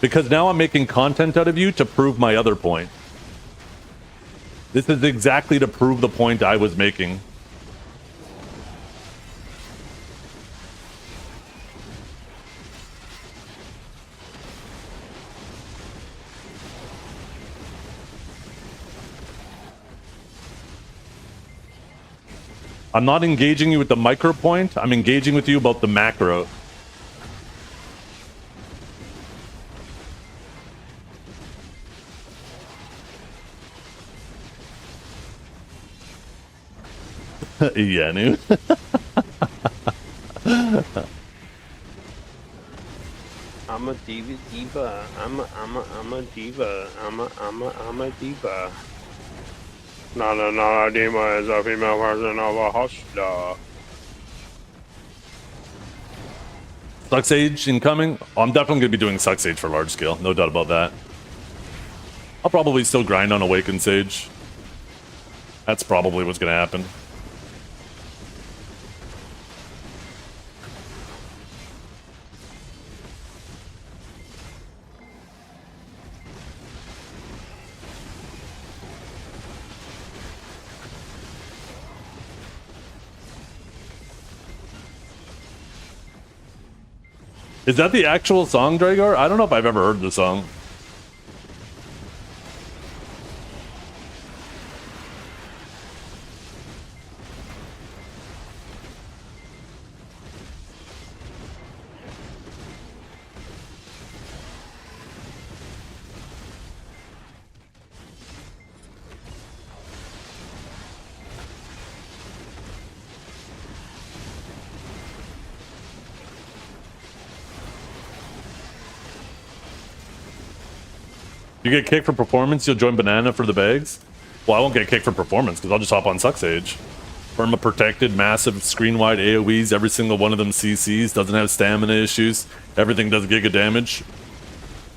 Because now I'm making content out of you to prove my other point. This is exactly to prove the point I was making. I'm not engaging you with the micro point, I'm engaging with you about the macro. Yanu. I'm a diva. I'm a diva. I'm a diva. Not a diva is a female version of a hosta. Suck Sage incoming. Oh, I'm definitely gonna be doing Suck Sage for large scale, no doubt about that. I'll probably still grind on Awakened Sage. That's probably what's gonna happen. Is that the actual song, Dragar? I don't know if I've ever heard the song. You get kicked for performance, you'll join Banana for the bags? Well, I won't get kicked for performance because I'll just hop on Suck Sage. Perma protected, massive screen-wide AoEs, every single one of them CCs, doesn't have stamina issues, everything does giga damage.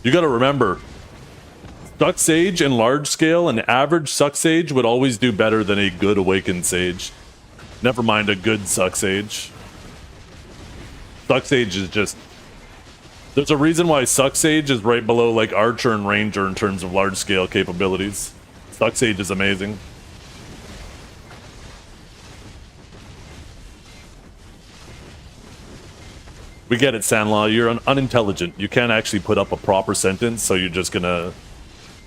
You gotta remember, Suck Sage and large scale, an average Suck Sage would always do better than a good Awakened Sage. Never mind a good Suck Sage. Suck Sage is just... There's a reason why Suck Sage is right below like Archer and Ranger in terms of large scale capabilities. Suck Sage is amazing. We get it, Sandlaw. You're unintelligent. You can't actually put up a proper sentence, so you're just gonna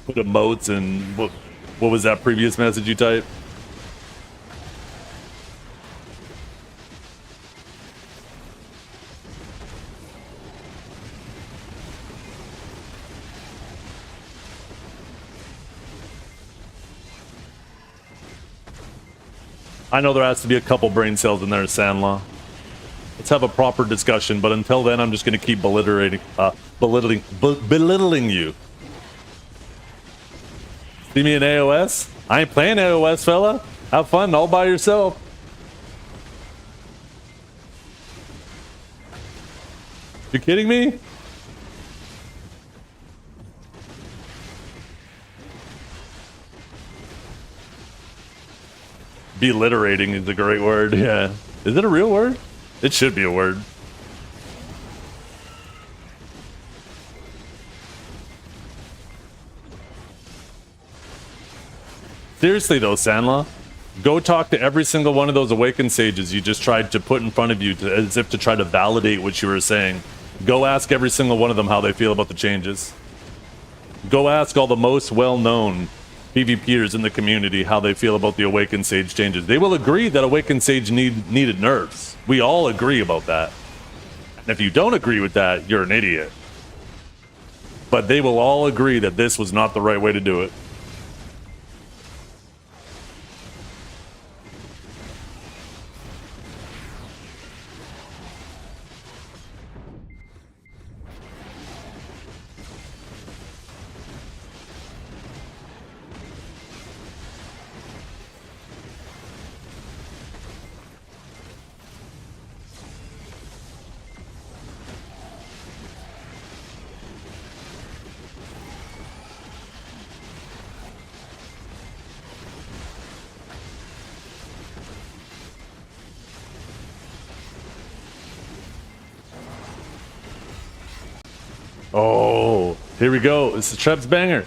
put emotes and what was that previous message you typed? I know there has to be a couple brain cells in there, Sandlaw. Let's have a proper discussion, but until then, I'm just going to keep belittling you. See me in AOS? I ain't playing AOS, fella. Have fun all by yourself. You kidding me? Belitterating is a great word, yeah. Is it a real word? It should be a word. Seriously though, Sandlaw, go talk to every single one of those Awakened Sages you just tried to put in front of you as if to try to validate what you were saying. Go ask every single one of them how they feel about the changes. Go ask all the most well-known PvPers in the community how they feel about the Awakened Sage changes. They will agree that Awakened Sage needed nerfs. We all agree about that. And if you don't agree with that, you're an idiot. But they will all agree that this was not the right way to do it. Oh, here we go. It's the Treb's banger.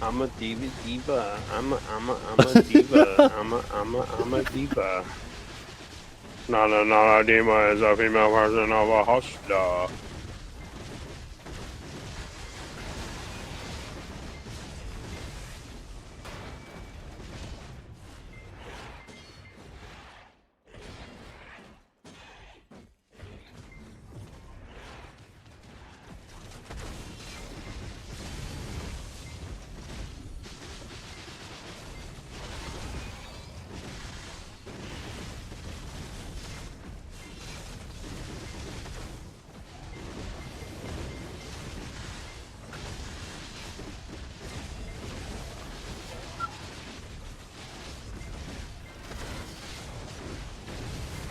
I'm a diva. I'm a diva. I'm a diva. Not a diva is a female version of a hosta.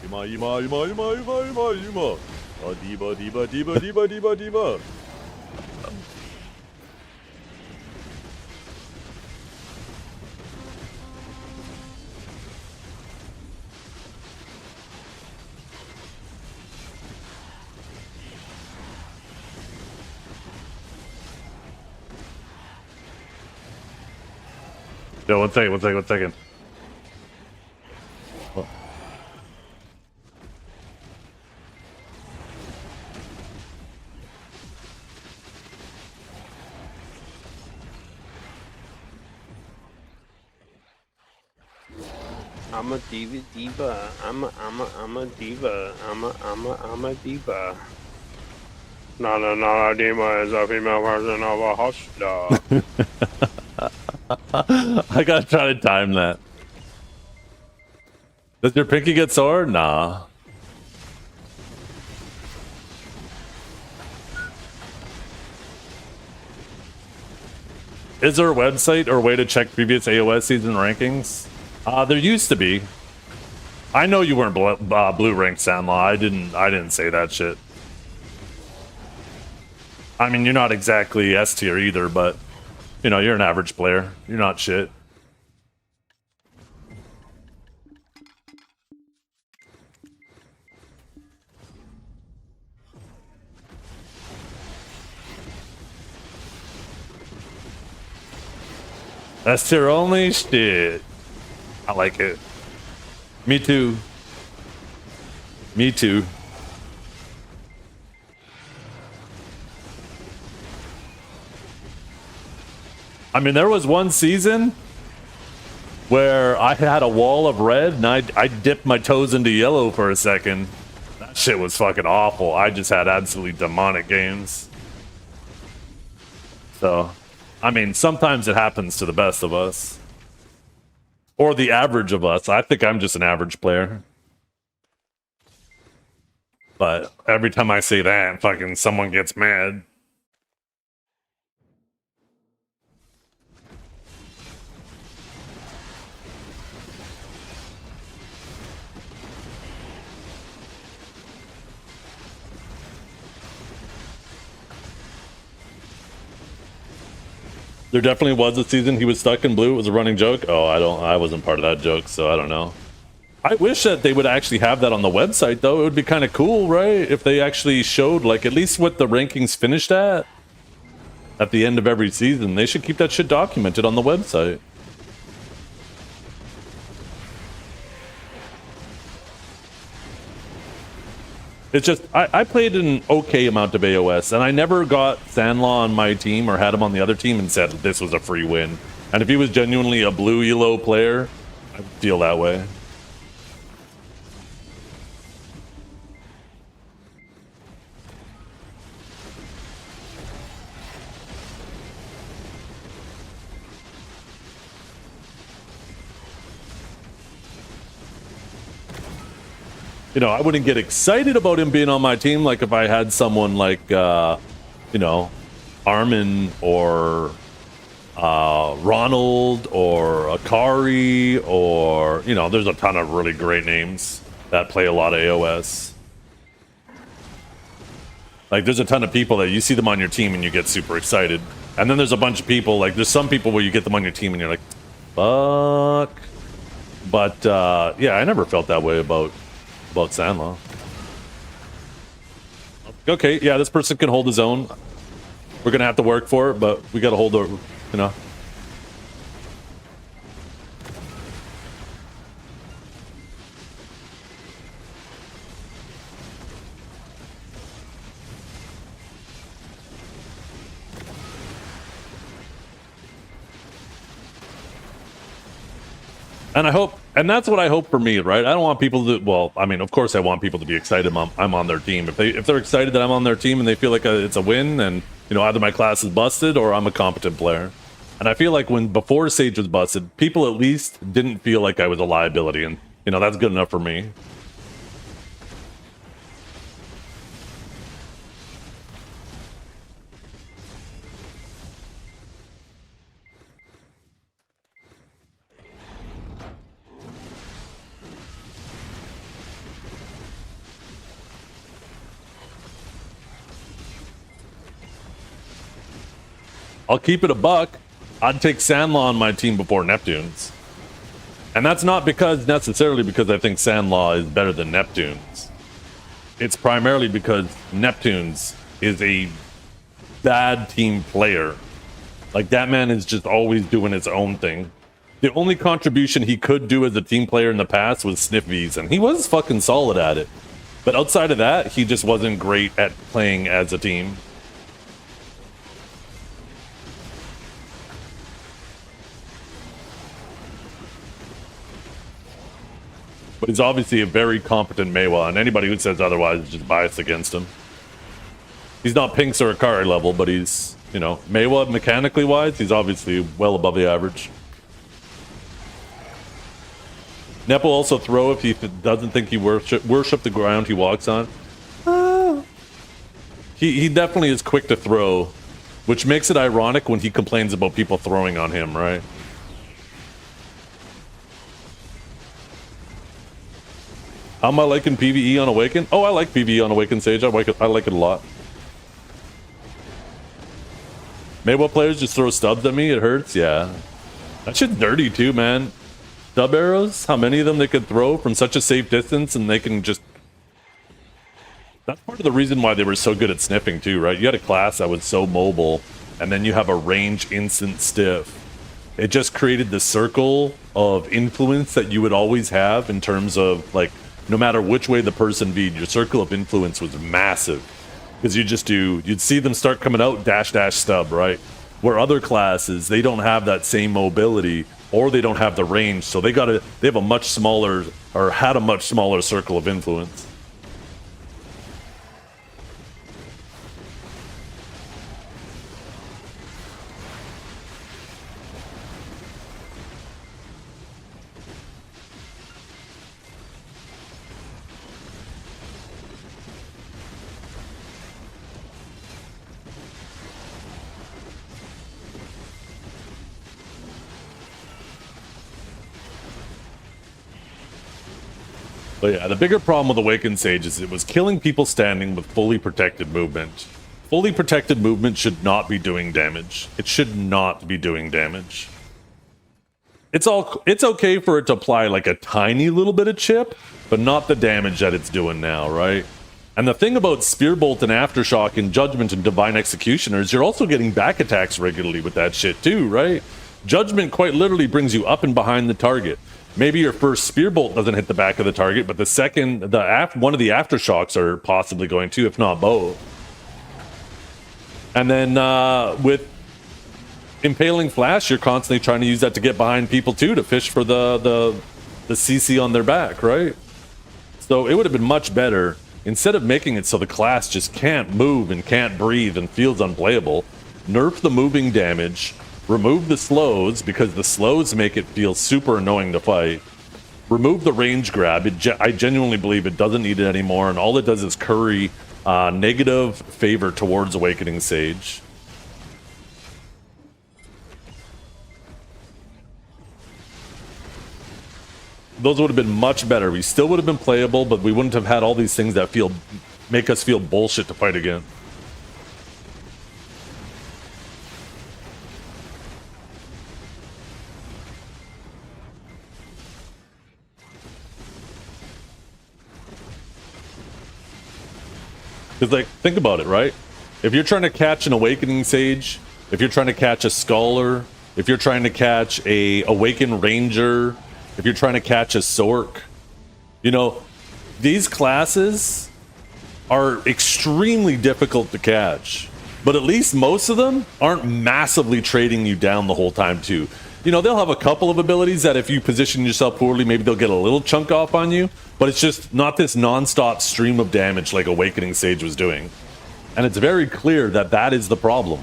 Yuma. Diba. Yo, one second. Oh. I'm a diva. I'm a diva. I'm a diva. Not a diva is a female version of a hosta. I gotta try to time that. Does your pinky get sore? Nah. Is there a website or way to check previous AOS season rankings? There used to be. I know you weren't blue ranked, Sandlaw. I didn't say that shit. I mean, you're not exactly S tier either, but you know, you're an average player. You're not shit. S tier only? Shit. I like it. Me too. Me too. I mean, there was one season where I had a wall of red and I dipped my toes into yellow for a second. That shit was fucking awful. I just had absolutely demonic games. So, I mean, sometimes it happens to the best of us. Or the average of us. I think I'm just an average player. But every time I say that, fucking someone gets mad. There definitely was a season he was stuck in blue. It was a running joke. Oh, I wasn't part of that joke, so I don't know. I wish that they would actually have that on the website, though. It would be kind of cool, right? If they actually showed, like, at least what the rankings finished at the end of every season. They should keep that shit documented on the website. It's just, I played an okay amount of AOS, and I never got Sandlaw on my team or had him on the other team and said this was a free win. And if he was genuinely a blue elo player, I'd feel that way. You know, I wouldn't get excited about him being on my team like if I had someone like, you know, Armin or Ronald or Akari or, you know, there's a ton of really great names that play a lot of AOS. Like, there's a ton of people that you see them on your team and you get super excited. And then there's a bunch of people, like, there's some people where you get them on your team and you're like, fuck. But, yeah, I never felt that way about Sandlaw. Okay, yeah, this person can hold his own. We're gonna have to work for it, but we gotta hold the, you know. And I hope, and that's what I hope for me, right? I don't want people to, well, I mean, of course I want people to be excited I'm on their team. If they're excited that I'm on their team and they feel like it's a win, then, you know, either my class is busted or I'm a competent player. And I feel like before Sage was busted, people at least didn't feel like I was a liability, and, you know, that's good enough for me. I'll keep it a buck. I'd take Sandlaw on my team before Neptune's. And that's not necessarily because I think Sandlaw is better than Neptune's. It's primarily because Neptune's is a bad team player. Like, that man is just always doing his own thing. The only contribution he could do as a team player in the past was sniff Vs, and he was fucking solid at it. But outside of that, he just wasn't great at playing as a team. But he's obviously a very competent Meiwa, and anybody who says otherwise is just biased against him. He's not Pinks or Akari level, but he's, you know, Meiwa mechanically wise, he's obviously well above the average. Nep will also throw if he doesn't think he worship the ground he walks on. He definitely is quick to throw, which makes it ironic when he complains about people throwing on him, right? How am I liking PvE on Awaken? Oh, I like PvE on Awaken Sage. I like it a lot. Meiwa players just throw stubs at me. It hurts. Yeah. That shit's dirty too, man. Stub arrows? How many of them they could throw from such a safe distance, and they can just... That's part of the reason why they were so good at sniffing too, right? You had a class that was so mobile, and then you have a range instant stiff. It just created the circle of influence that you would always have in terms of, like, no matter which way the person V'd, your circle of influence was massive. Because you'd see them start coming out dash dash stub, right? Where other classes, they don't have that same mobility, or they don't have the range, so they have a much smaller, or had a much smaller circle of influence. But yeah, the bigger problem with Awakened Sage is it was killing people standing with fully protected movement. Fully protected movement should not be doing damage. It should not be doing damage. It's okay for it to apply like a tiny little bit of chip, but not the damage that it's doing now, right? And the thing about Spearbolt and Aftershock and Judgment and Divine Executioners, you're also getting back attacks regularly with that shit too, right? Judgment quite literally brings you up and behind the target. Maybe your first Spearbolt doesn't hit the back of the target, but the second, one of the Aftershocks are possibly going to, if not both. And then with Impaling Flash, you're constantly trying to use that to get behind people too, to fish for the CC on their back, right? So it would have been much better, instead of making it so the class just can't move and can't breathe and feels unplayable, nerf the moving damage, remove the slows, because the slows make it feel super annoying to fight. Remove the range grab. I genuinely believe it doesn't need it anymore, and all it does is curry negative favor towards Awakening Sage. Those would have been much better. We still would have been playable, but we wouldn't have had all these things that make us feel bullshit to fight again. Because, like, think about it, right? If you're trying to catch an Awakening Sage, if you're trying to catch a Scholar, if you're trying to catch a Awakened Ranger, if you're trying to catch a Sork, you know, these classes are extremely difficult to catch. But at least most of them aren't massively trading you down the whole time, too. You know, they'll have a couple of abilities that if you position yourself poorly, maybe they'll get a little chunk off on you, but it's just not this non-stop stream of damage like Awakening Sage was doing. And it's very clear that that is the problem.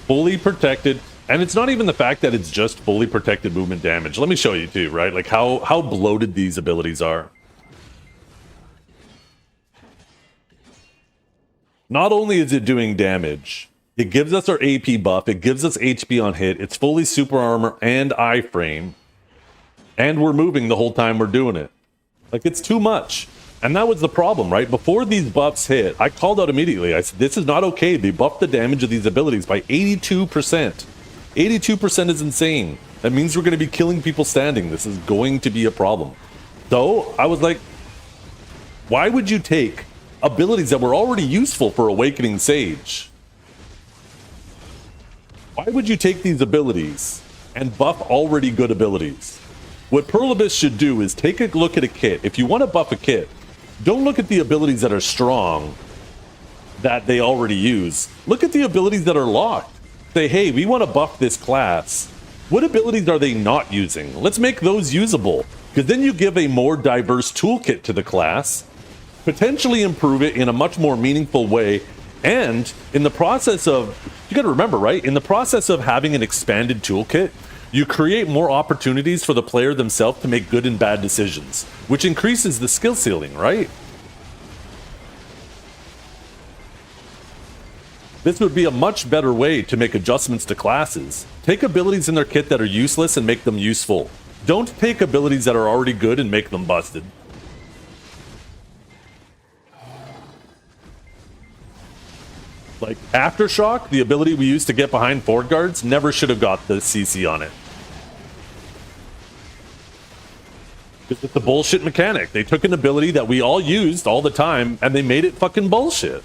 Fully protected. And it's not even the fact that it's just fully protected movement damage. Let me show you too, right? Like how bloated these abilities are. Not only is it doing damage, It gives us our AP buff. It gives us HP on hit. It's fully super armor and iframe. And we're moving the whole time we're doing it. Like, it's too much. And that was the problem, right? Before these buffs hit, I called out immediately. I said, this is not okay. They buffed the damage of these abilities by 82%. 82% is insane. That means we're going to be killing people standing. This is going to be a problem. So I was like, why would you take abilities that were already useful for Awakening Sage? Why would you take these abilities and buff already good abilities? What Pearl Abyss should do is take a look at a kit. If you want to buff a kit, don't look at the abilities that are strong that they already use. Look at the abilities that are locked. Say, hey, we want to buff this class. What abilities are they not using? Let's make those usable, because then you give a more diverse toolkit to the class, potentially improve it in a much more meaningful way. And in the process of, you got to remember, right? In the process of having an expanded toolkit, you create more opportunities for the player themselves to make good and bad decisions, which increases the skill ceiling, right? This would be a much better way to make adjustments to classes. Take abilities in their kit that are useless and make them useful. Don't take abilities that are already good and make them busted. Like Aftershock, the ability we used to get behind forward guards, never should have got the CC on it. Because it's a bullshit mechanic. They took an ability that we all used all the time and they made it fucking bullshit.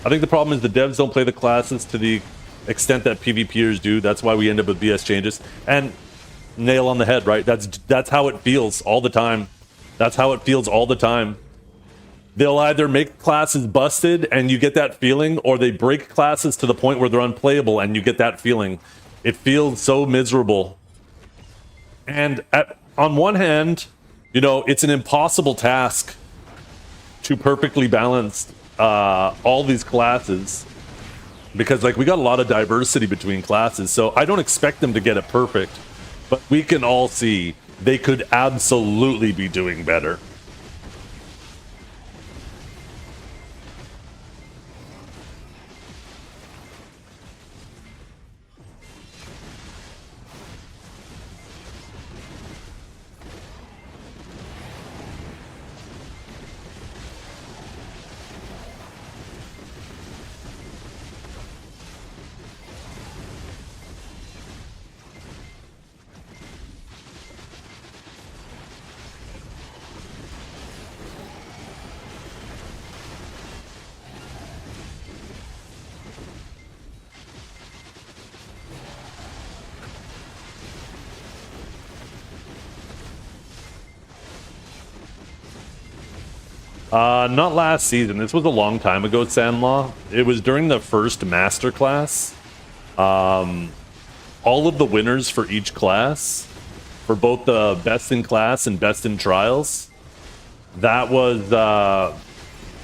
I think the problem is the devs don't play the classes to the extent that PvPers do. That's why we end up with BS changes. And nail on the head, right? That's how it feels all the time. That's how it feels all the time. They'll either make classes busted and you get that feeling, or they break classes to the point where they're unplayable and you get that feeling. It feels so miserable. And on one hand, you know, it's an impossible task to perfectly balance all these classes, because like we got a lot of diversity between classes, so I don't expect them to get it perfect, but we can all see they could absolutely be doing better. Not last season. This was a long time ago, Sandlaw. It was during the first master class. All of the winners for each class, for both the best in class and best in trials, that was,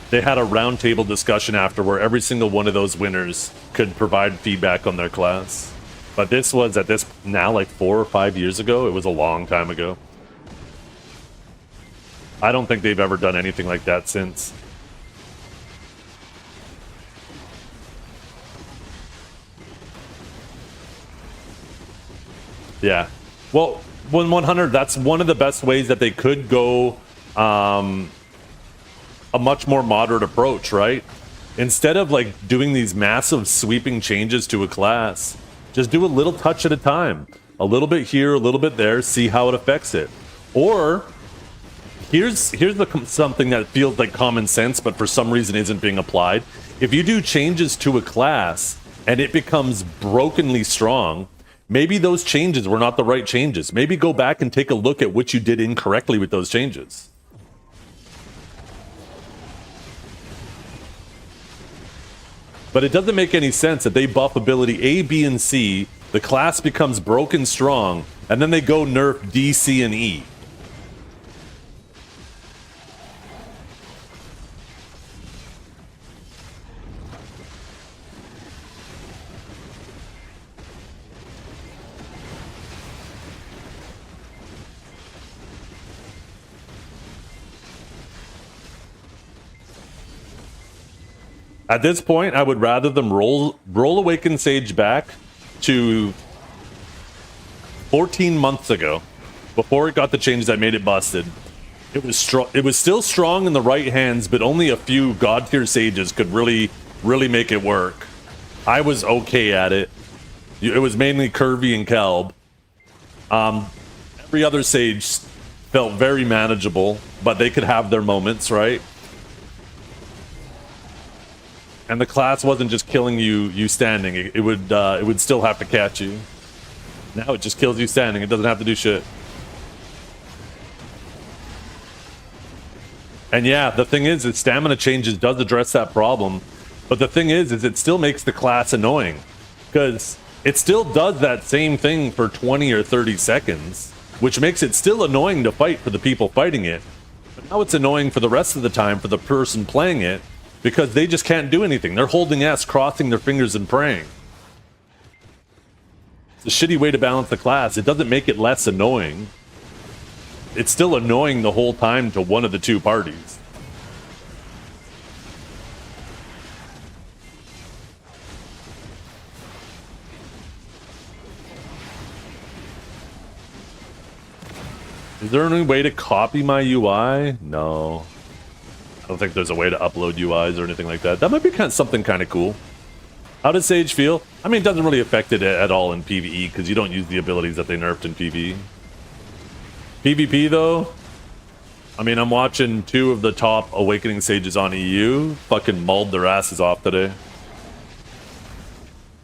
they had a roundtable discussion after where every single one of those winners could provide feedback on their class. But this was at this now like 4 or 5 years ago. It was a long time ago. I don't think they've ever done anything like that since. Yeah. Well, when 100, that's one of the best ways that they could go a much more moderate approach, right? Instead of like doing these massive sweeping changes to a class, just do a little touch at a time. A little bit here, a little bit there, see how it affects it. Or here's something that feels like common sense, but for some reason isn't being applied. If you do changes to a class and it becomes brokenly strong, maybe those changes were not the right changes. Maybe go back and take a look at what you did incorrectly with those changes. But it doesn't make any sense that they buff ability A, B, and C, the class becomes broken strong, and then they go nerf D, C, and E. At this point, I would rather them roll Awakened Sage back to 14 months ago, before it got the change that made it busted. It was strong. It was still strong in the right hands, but only a few god tier sages could really make it work. I was okay at it. It was mainly Curvy and Kelb. Every other sage felt very manageable, but they could have their moments, right? And the class wasn't just killing you standing. It would still have to catch you. Now it just kills you standing. It doesn't have to do shit. And yeah, the thing is stamina changes does address that problem. But the thing is it still makes the class annoying. Because it still does that same thing for 20 or 30 seconds. Which makes it still annoying to fight for the people fighting it. But now it's annoying for the rest of the time for the person playing it. Because they just can't do anything. They're holding S, crossing their fingers and praying. It's a shitty way to balance the class. It doesn't make it less annoying. It's still annoying the whole time to one of the two parties. Is there any way to copy my UI? No. I don't think there's a way to upload UIs or anything like that. That might be something kind of cool. How does Sage feel? I mean, it doesn't really affect it at all in PvE because you don't use the abilities that they nerfed in PvE. PvP though, I mean, I'm watching two of the top Awakening Sages on EU fucking mauled their asses off today.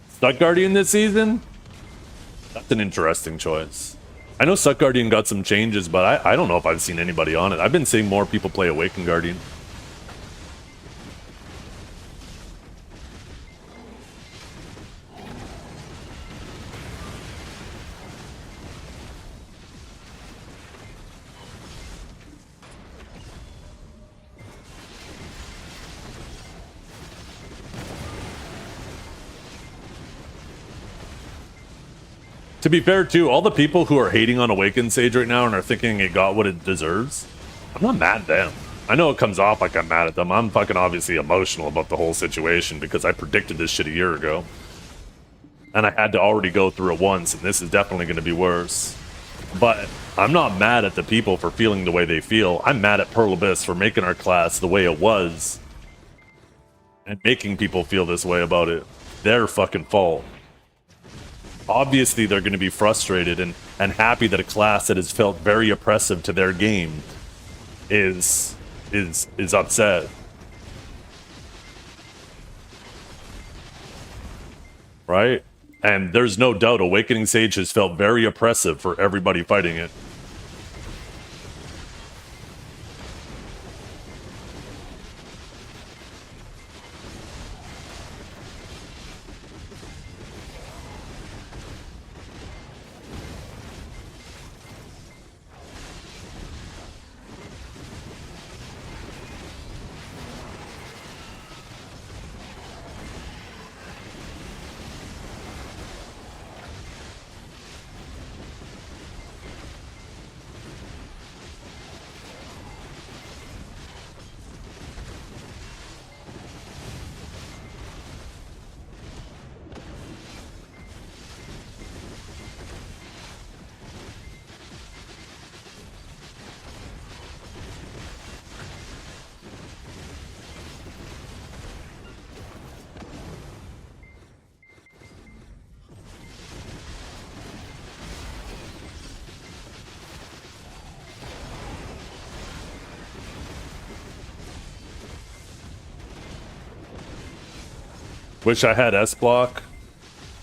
Stuck Guardian this season? That's an interesting choice. I know Stuck Guardian got some changes, but I don't know if I've seen anybody on it. I've been seeing more people play Awakened Guardian. To be fair, too, all the people who are hating on Awakened Sage right now and are thinking it got what it deserves, I'm not mad at them. I know it comes off like I'm mad at them. I'm fucking obviously emotional about the whole situation because I predicted this shit a year ago. And I had to already go through it once, and this is definitely going to be worse. But I'm not mad at the people for feeling the way they feel. I'm mad at Pearl Abyss for making our class the way it was. And making people feel this way about it. Their fucking fault. Obviously they're going to be frustrated and happy that a class that has felt very oppressive to their game is upset. Right? And there's no doubt Awakening Sage has felt very oppressive for everybody fighting it. Wish I had S-Block.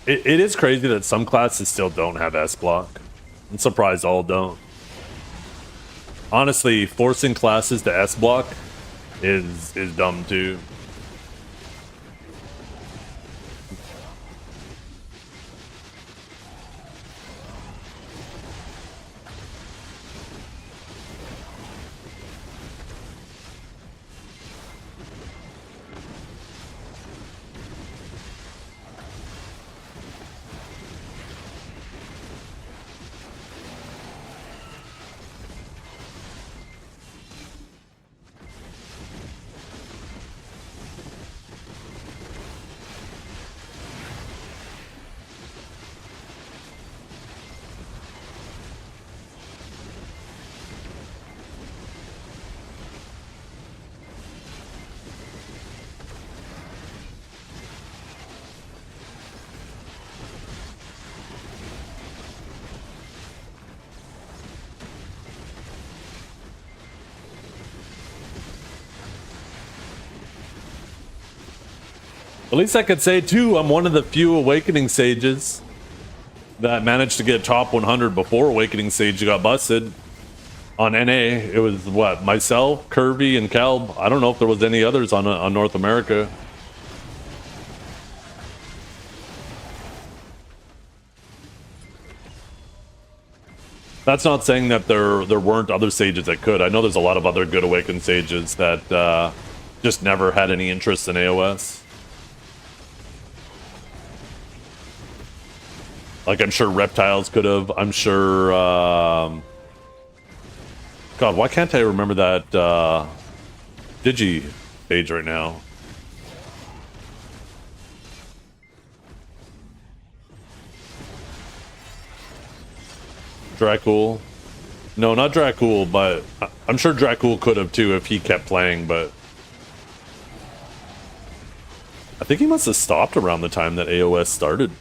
It is crazy that some classes still don't have S-Block. I'm surprised all don't. Honestly, forcing classes to S-Block is dumb too. At least I could say too, I'm one of the few Awakening Sages that managed to get top 100 before Awakening Sage got busted. On NA, it was what, myself, Kirby, and Calb. I don't know if there was any others on North America. That's not saying that there weren't other sages that could. I know there's a lot of other good Awakened Sages that just never had any interest in AOS. Like, I'm sure Reptiles could have. I'm sure... God, why can't I remember that Digi page right now? Dracul. No, not Dracul, but I'm sure Dracul could have too if he kept playing, but I think he must have stopped around the time that AOS started.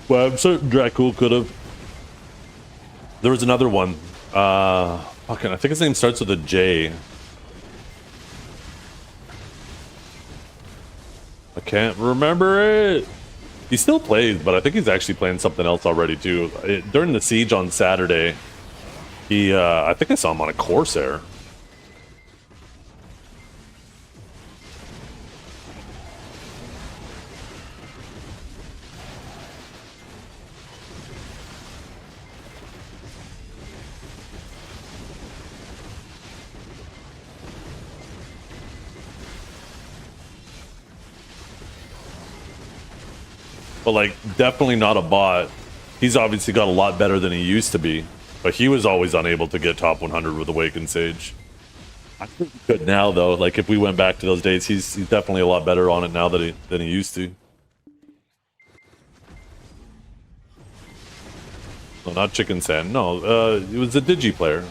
Well, I'm certain Dracul could have. There was another one. Fucking, I think his name starts with a J. I can't remember it. He still plays, but I think he's actually playing something else already too. During the siege on Saturday, he, I think I saw him on a Corsair. But, like, definitely not a bot. He's obviously got a lot better than he used to be. But he was always unable to get top 100 with Awakened Sage. I think he could now, though. Like, if we went back to those days, he's definitely a lot better on it now than he used to. No, not Chicken Sand. No, it was a Digi player.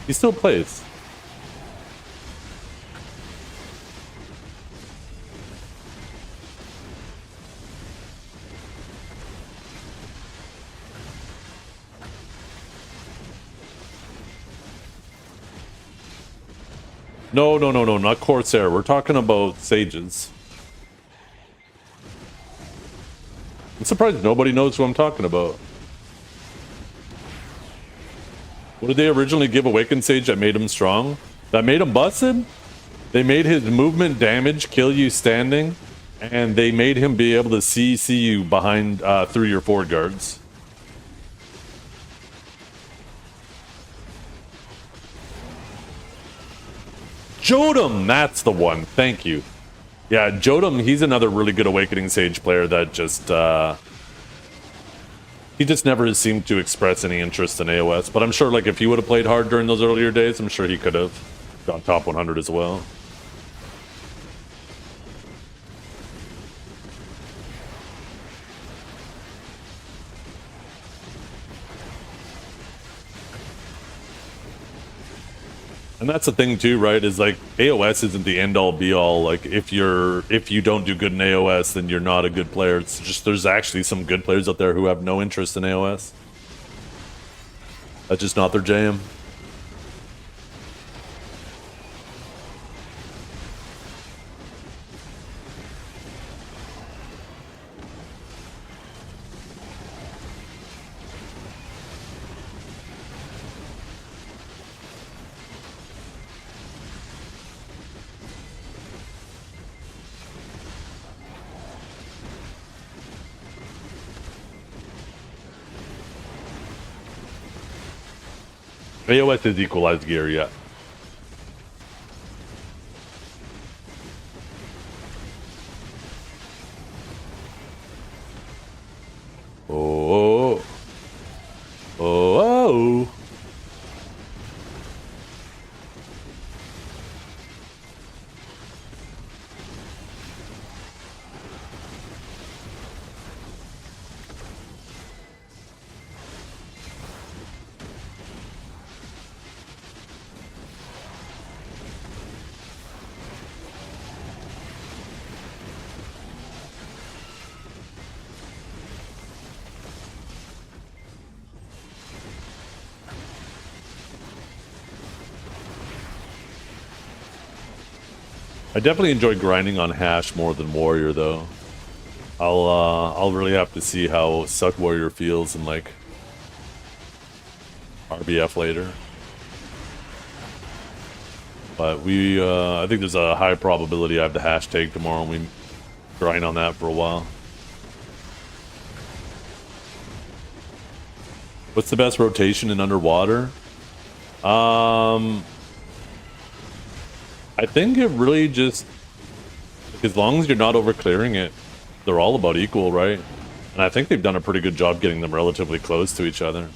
He still plays. No, not Corsair. We're talking about Sages. I'm surprised nobody knows who I'm talking about. What did they originally give Awakened Sage that made him strong? That made him busted? They made his movement damage kill you standing, and they made him be able to see you behind through your forward guards. Jodam, that's the one. Thank you. Yeah, Jodam, he's another really good Awakening Sage player that just he just never seemed to express any interest in AOS. But I'm sure, like, if he would have played hard during those earlier days, I'm sure he could have got top 100 as well. And that's the thing too, right? Is like AOS isn't the end all be all. Like if you don't do good in AOS, then you're not a good player. It's just there's actually some good players out there who have no interest in AOS. That's just not their jam. AOS is equalized gear, yeah. Oh. Oh. I definitely enjoy grinding on Hash more than Warrior, though. I'll really have to see how Suck Warrior feels in like RBF later. But I think there's a high probability I have the Hash take tomorrow, and we grind on that for a while. What's the best rotation in underwater? I think it really just, as long as you're not over clearing it, they're all about equal, right? And I think they've done a pretty good job getting them relatively close to each other.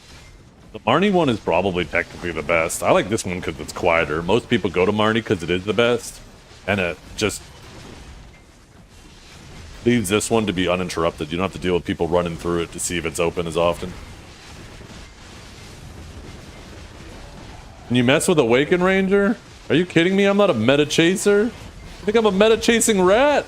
The Marnie one is probably technically the best. I like this one because it's quieter. Most people go to Marnie because it is the best, and it just leaves this one to be uninterrupted. You don't have to deal with people running through it to see if it's open as often. Can you mess with Awaken Ranger? Are you kidding me? I'm not a meta chaser. I think I'm a meta chasing rat.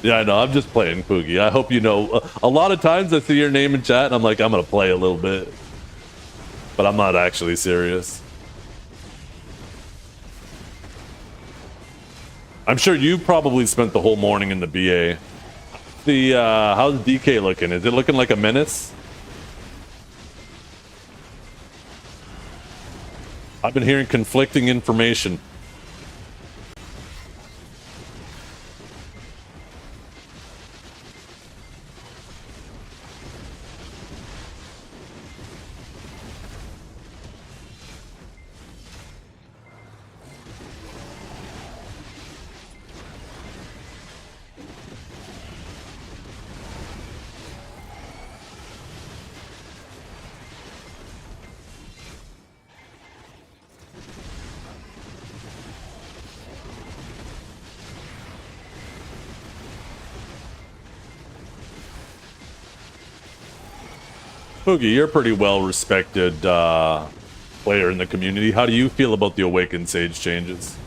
Yeah, I know. I'm just playing, Poogie. I hope you know. A lot of times I see your name in chat and I'm like, I'm going to play a little bit. But I'm not actually serious. I'm sure you probably spent the whole morning in the BA. How's DK looking? Is it looking like a menace? I've been hearing conflicting information. Boogie, you're a pretty well-respected player in the community. How do you feel about the Awakened Sage changes?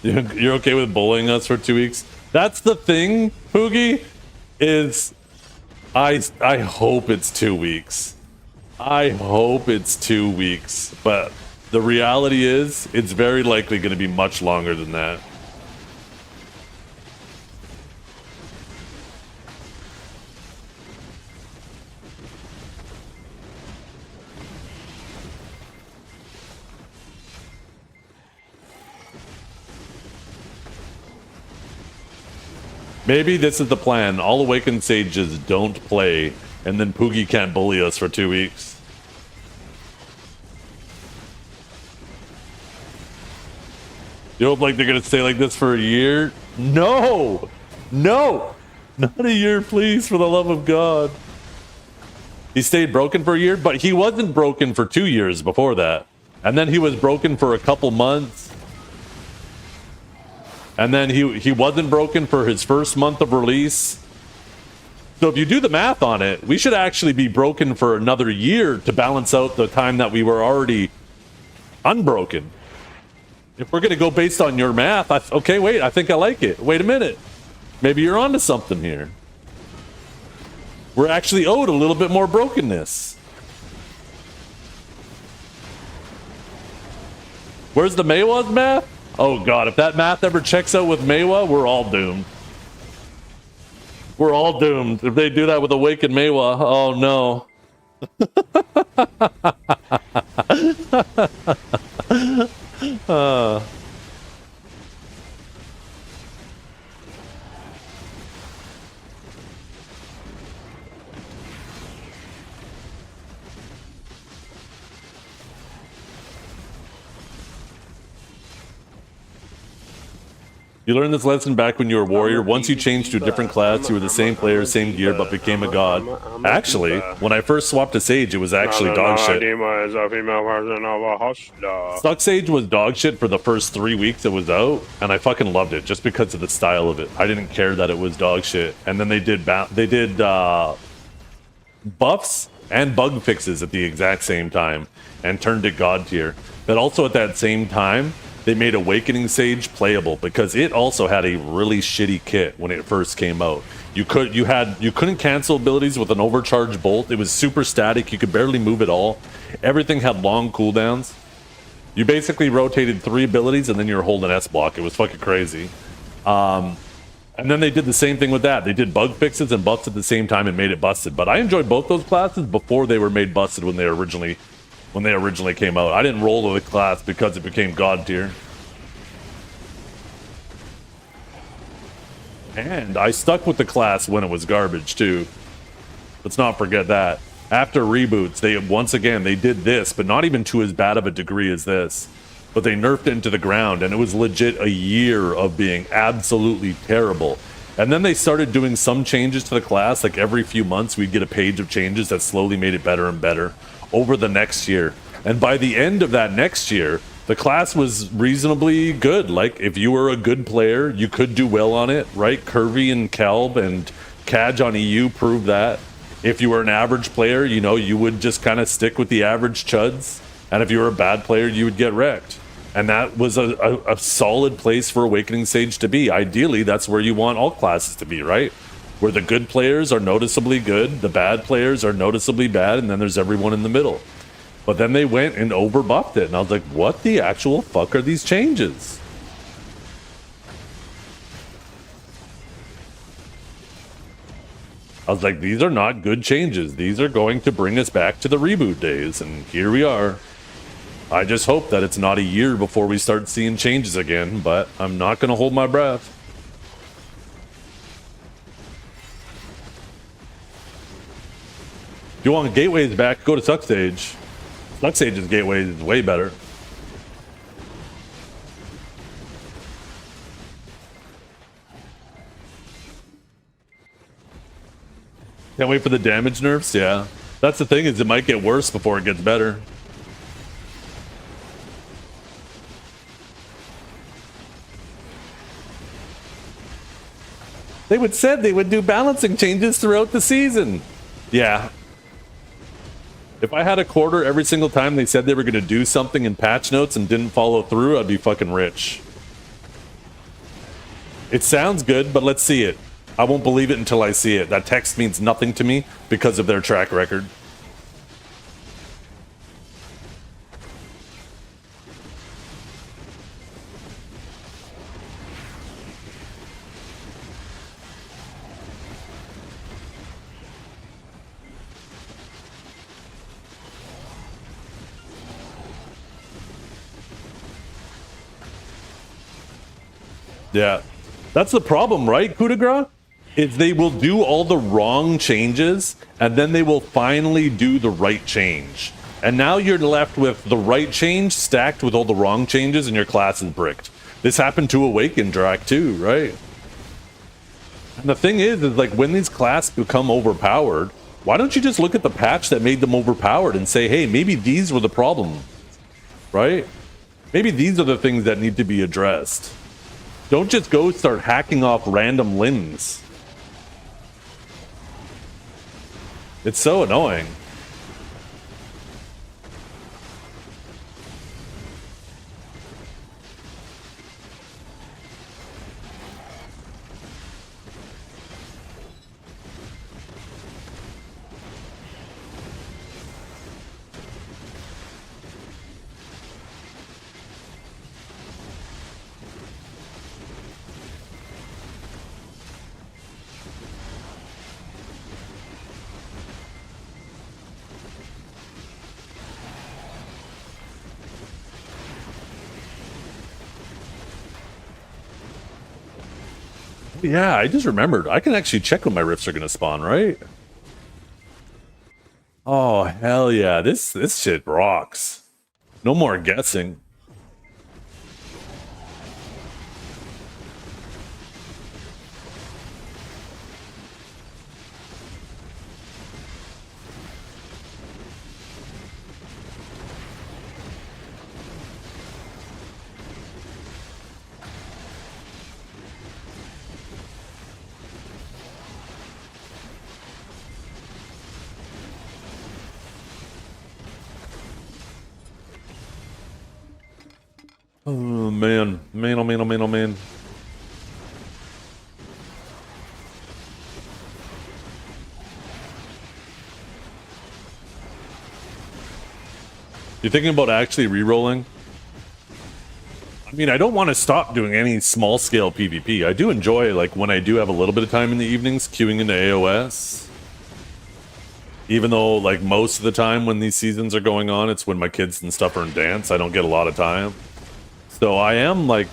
You're okay with bullying us for 2 weeks? That's the thing, Poogie, is I hope it's 2 weeks. I hope it's 2 weeks. But the reality is, it's very likely going to be much longer than that. Maybe this is the plan. All Awakened Sages don't play, and then Poogie can't bully us for 2 weeks. You hope like they're gonna stay like this for a year? No! No! Not a year, please, for the love of God. He stayed broken for a year, but he wasn't broken for 2 years before that. And then he was broken for a couple months. And then he wasn't broken for his first month of release. So if you do the math on it, we should actually be broken for another year to balance out the time that we were already unbroken. If we're going to go based on your math, okay, wait, I think I like it. Wait a minute. Maybe you're onto something here. We're actually owed a little bit more brokenness. Where's the Maywa's math? Oh god, if that math ever checks out with Maywa, we're all doomed. We're all doomed. If they do that with Awakened Maywa, oh no. You learned this lesson back when you were a warrior. Once you changed to a different class, you were the same player, same gear, but became a god. Actually, when I first swapped to Sage, it was actually dog shit. Dima is a female version of a hustler. Stuck Sage was dog shit for the first 3 weeks it was out, and I fucking loved it just because of the style of it. I didn't care that it was dog shit. And then they did buffs and bug fixes at the exact same time and turned it god tier. But also at that same time, they made Awakening Sage playable because it also had a really shitty kit when it first came out. You couldn't cancel abilities with an overcharged bolt. It was super static. You could barely move at all. Everything had long cooldowns. You basically rotated 3 abilities and then you were holding S block. It was fucking crazy. And then they did the same thing with that. They did bug fixes and buffs at the same time and made it busted. But I enjoyed both those classes before they were made busted when they originally came out. I didn't roll with the class because it became god tier. And I stuck with the class when it was garbage too. Let's not forget that. After reboots, they did this, but not even to as bad of a degree as this. But they nerfed it into the ground, and it was legit a year of being absolutely terrible. And then they started doing some changes to the class, like every few months we'd get a page of changes that slowly made it better and better over the next year. And by the end of that next year, the class was reasonably good. Like, if you were a good player, you could do well on it, right? Curvy and Kelb and Kaj on EU proved that. If you were an average player, you know, you would just kind of stick with the average chuds. And if you were a bad player, you would get wrecked. And that was a solid place for Awakening Sage to be. Ideally, that's where you want all classes to be, right? Where the good players are noticeably good, the bad players are noticeably bad, and then there's everyone in the middle. But then they went and overbuffed it, and I was like, what the actual fuck are these changes? I was like, these are not good changes. These are going to bring us back to the reboot days, and here we are. I just hope that it's not a year before we start seeing changes again, but I'm not going to hold my breath. If you want gateways back, go to Suck Stage. Suck Stage's gateway is way better. Can't wait for the damage nerfs, yeah. That's the thing, is it might get worse before it gets better. Said they would do balancing changes throughout the season. Yeah. If I had a quarter every single time they said they were going to do something in patch notes and didn't follow through, I'd be fucking rich. It sounds good, but let's see it. I won't believe it until I see it. That text means nothing to me because of their track record. Yeah, that's the problem, right, Coup de Grace? Is they will do all the wrong changes, and then they will finally do the right change. And now you're left with the right change stacked with all the wrong changes, and your class is bricked. This happened to Awaken Drac too, right? And the thing is like when these classes become overpowered, why don't you just look at the patch that made them overpowered and say, hey, maybe these were the problem, right? Maybe these are the things that need to be addressed. Don't just go start hacking off random limbs. It's so annoying. Yeah, I just remembered. I can actually check when my rifts are going to spawn, right? Oh, hell yeah. This shit rocks. No more guessing. Oh man, man, oh man, oh man, oh man. You thinking about actually re-rolling? I mean, I don't want to stop doing any small-scale PvP. I do enjoy, like, when I do have a little bit of time in the evenings, queuing into AOS. Even though, like, most of the time when these seasons are going on, it's when my kids and stuff are in dance. I don't get a lot of time. So I am, like...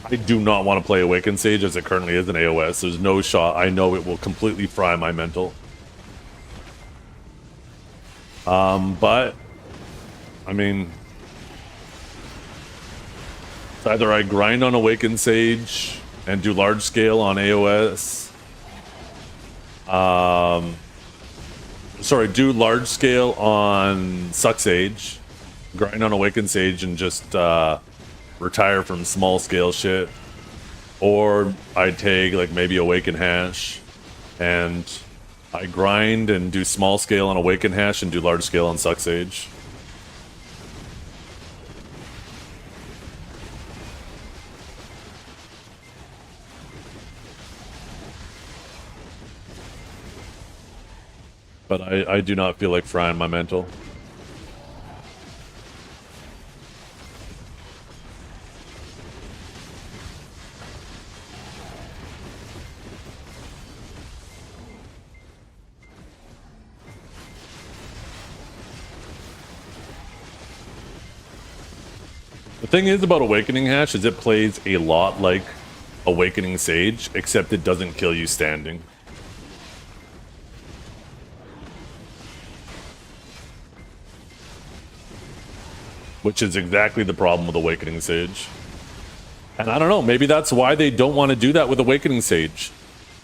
I do not want to play Awakened Sage as it currently is in AOS. There's no shot. I know it will completely fry my mental. But... I mean... either I grind on Awakened Sage and do large scale on AOS. Sorry, do large scale on Suck Sage, grind on Awakened Sage, and just retire from small scale shit. Or I take like maybe Awaken Hash and I grind and do small scale on Awaken Hash and do large scale on Suck Sage. But I do not feel like frying my mental. The thing is about Awakening Hash is it plays a lot like Awakening Sage, except it doesn't kill you standing. Which is exactly the problem with Awakening Sage. And I don't know, maybe that's why they don't want to do that with Awakening Sage.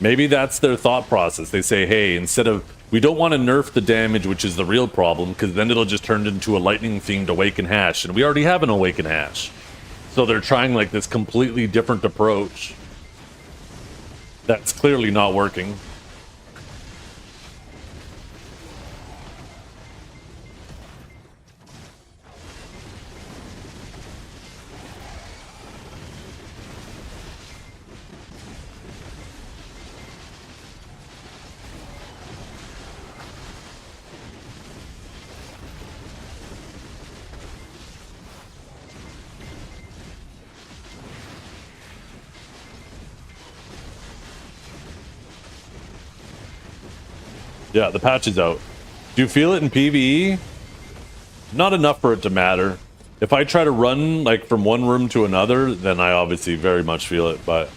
Maybe that's their thought process. They say, hey, instead of... we don't want to nerf the damage, which is the real problem, because then it'll just turn into a lightning-themed Awaken Hash, and we already have an Awaken Hash. So they're trying, like, this completely different approach that's clearly not working. Yeah, the patch is out. Do you feel it in PvE? Not enough for it to matter. If I try to run like from one room to another, then I obviously very much feel it, but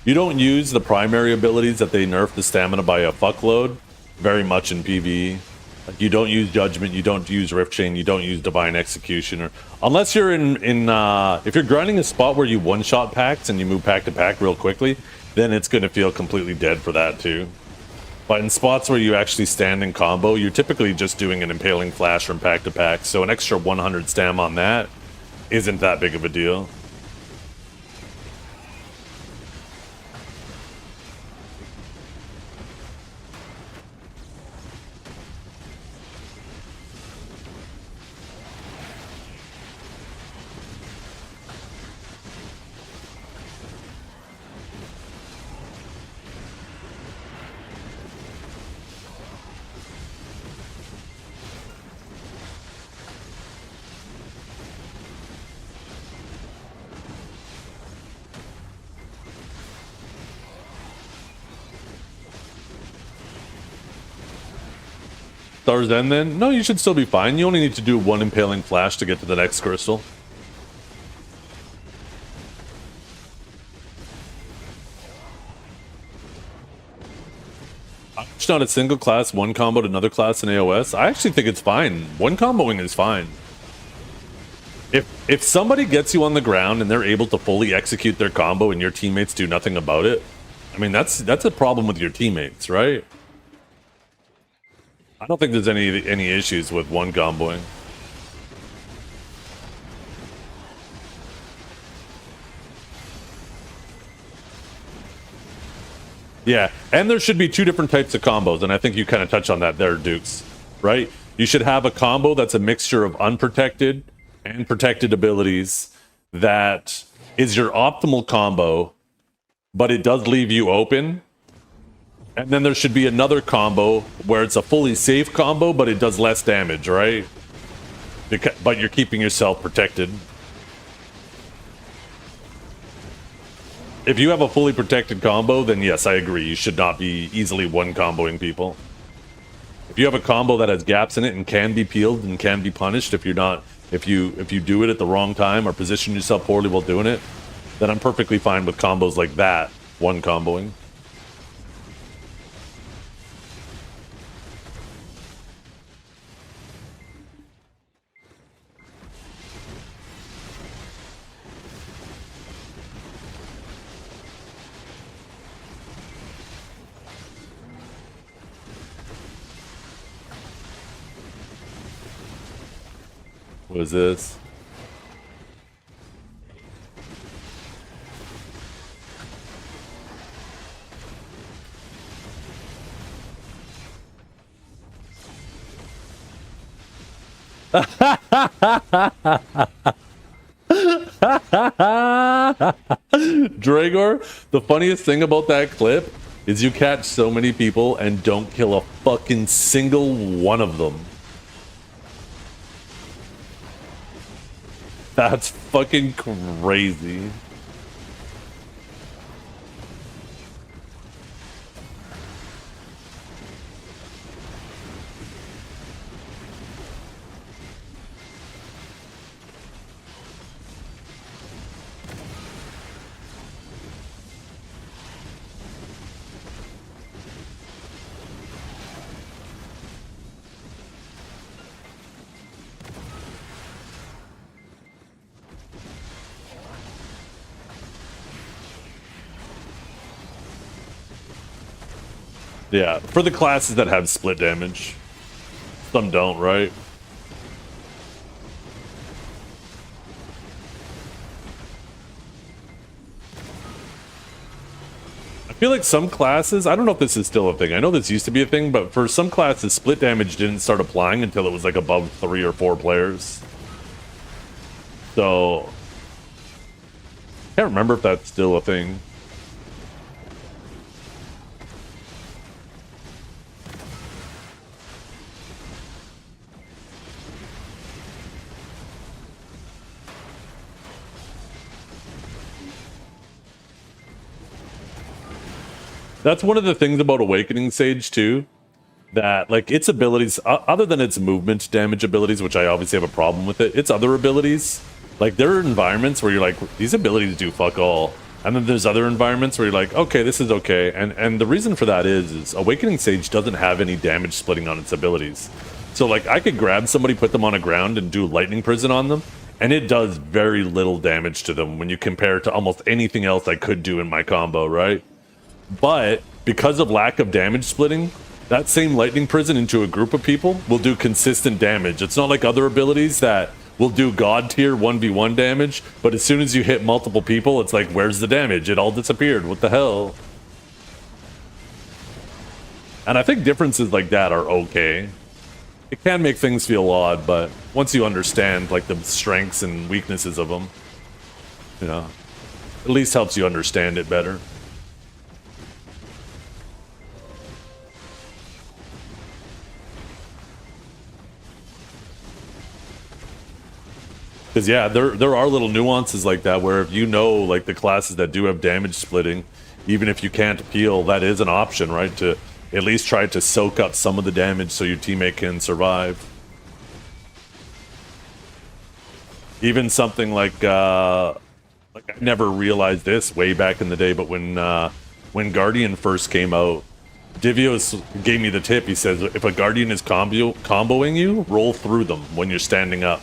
you don't use the primary abilities that they nerf the stamina by a fuckload very much in PvE. Like you don't use Judgment, you don't use Rift Chain, you don't use Divine Execution, or unless you're if you're grinding a spot where you one-shot packs and you move pack to pack real quickly, then it's going to feel completely dead for that too. But in spots where you actually stand in combo, you're typically just doing an Impaling Flash from pack to pack, so an extra 100 stam on that isn't that big of a deal. Stars End then? No, you should still be fine. You only need to do one Impaling Flash to get to the next crystal. It's not a single class, one combo to another class in AOS. I actually think it's fine. One comboing is fine. If somebody gets you on the ground and they're able to fully execute their combo and your teammates do nothing about it, I mean, that's a problem with your teammates, right? I don't think there's any issues with one comboing. Yeah, and there should be two different types of combos, and I think you kind of touch on that there, Dukes, right? You should have a combo that's a mixture of unprotected and protected abilities that is your optimal combo, but it does leave you open. And then there should be another combo where it's a fully safe combo, but it does less damage, right? But you're keeping yourself protected. If you have a fully protected combo, then yes, I agree. You should not be easily one-comboing people. If you have a combo that has gaps in it and can be peeled and can be punished if you do it at the wrong time or position yourself poorly while doing it, then I'm perfectly fine with combos like that, one-comboing. What is this? Dragor, the funniest thing about that clip is you catch so many people and don't kill a fucking single one of them. That's fucking crazy. Yeah, for the classes that have split damage. Some don't, right? I feel like some classes, I don't know if this is still a thing. I know this used to be a thing, but for some classes, split damage didn't start applying until it was like above 3 or 4 players. So, I can't remember if that's still a thing. That's one of the things about Awakening Sage too, that like its abilities, other than its movement damage abilities, which I obviously have a problem with its other abilities, like there are environments where you're like, these abilities do fuck all. And then there's other environments where you're like, okay, this is okay. And the reason for that is Awakening Sage doesn't have any damage splitting on its abilities. So like I could grab somebody, put them on a ground and do Lightning Prison on them, and it does very little damage to them when you compare it to almost anything else I could do in my combo, right? But because of lack of damage splitting, that same Lightning Prison into a group of people will do consistent damage. It's not like other abilities that will do God tier 1v1 damage, but as soon as you hit multiple people, it's like, where's the damage? It all disappeared. What the hell? And I think differences like that are okay. It can make things feel odd, but once you understand like the strengths and weaknesses of them, you know, at least helps you understand it better. Because yeah, there are little nuances like that where if you know like the classes that do have damage splitting, even if you can't peel, that is an option, right? To at least try to soak up some of the damage so your teammate can survive. Even something like I never realized this way back in the day, but when Guardian first came out, Divios gave me the tip. He says if a Guardian is comboing you, roll through them when you're standing up.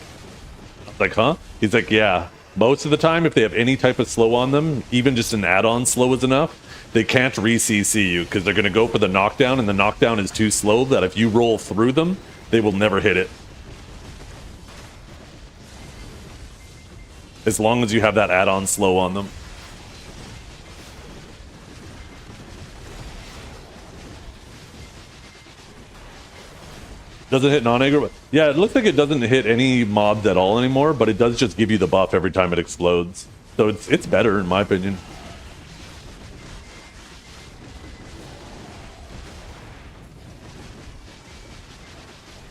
Like, huh? He's like, yeah, most of the time if they have any type of slow on them, even just an add-on slow is enough, they can't re-CC you because they're going to go for the knockdown, and the knockdown is too slow that if you roll through them, they will never hit it. As long as you have that add-on slow on them. Doesn't hit non-aggro. Yeah, it looks like it doesn't hit any mobs at all anymore, but it does just give you the buff every time it explodes. So it's better in my opinion.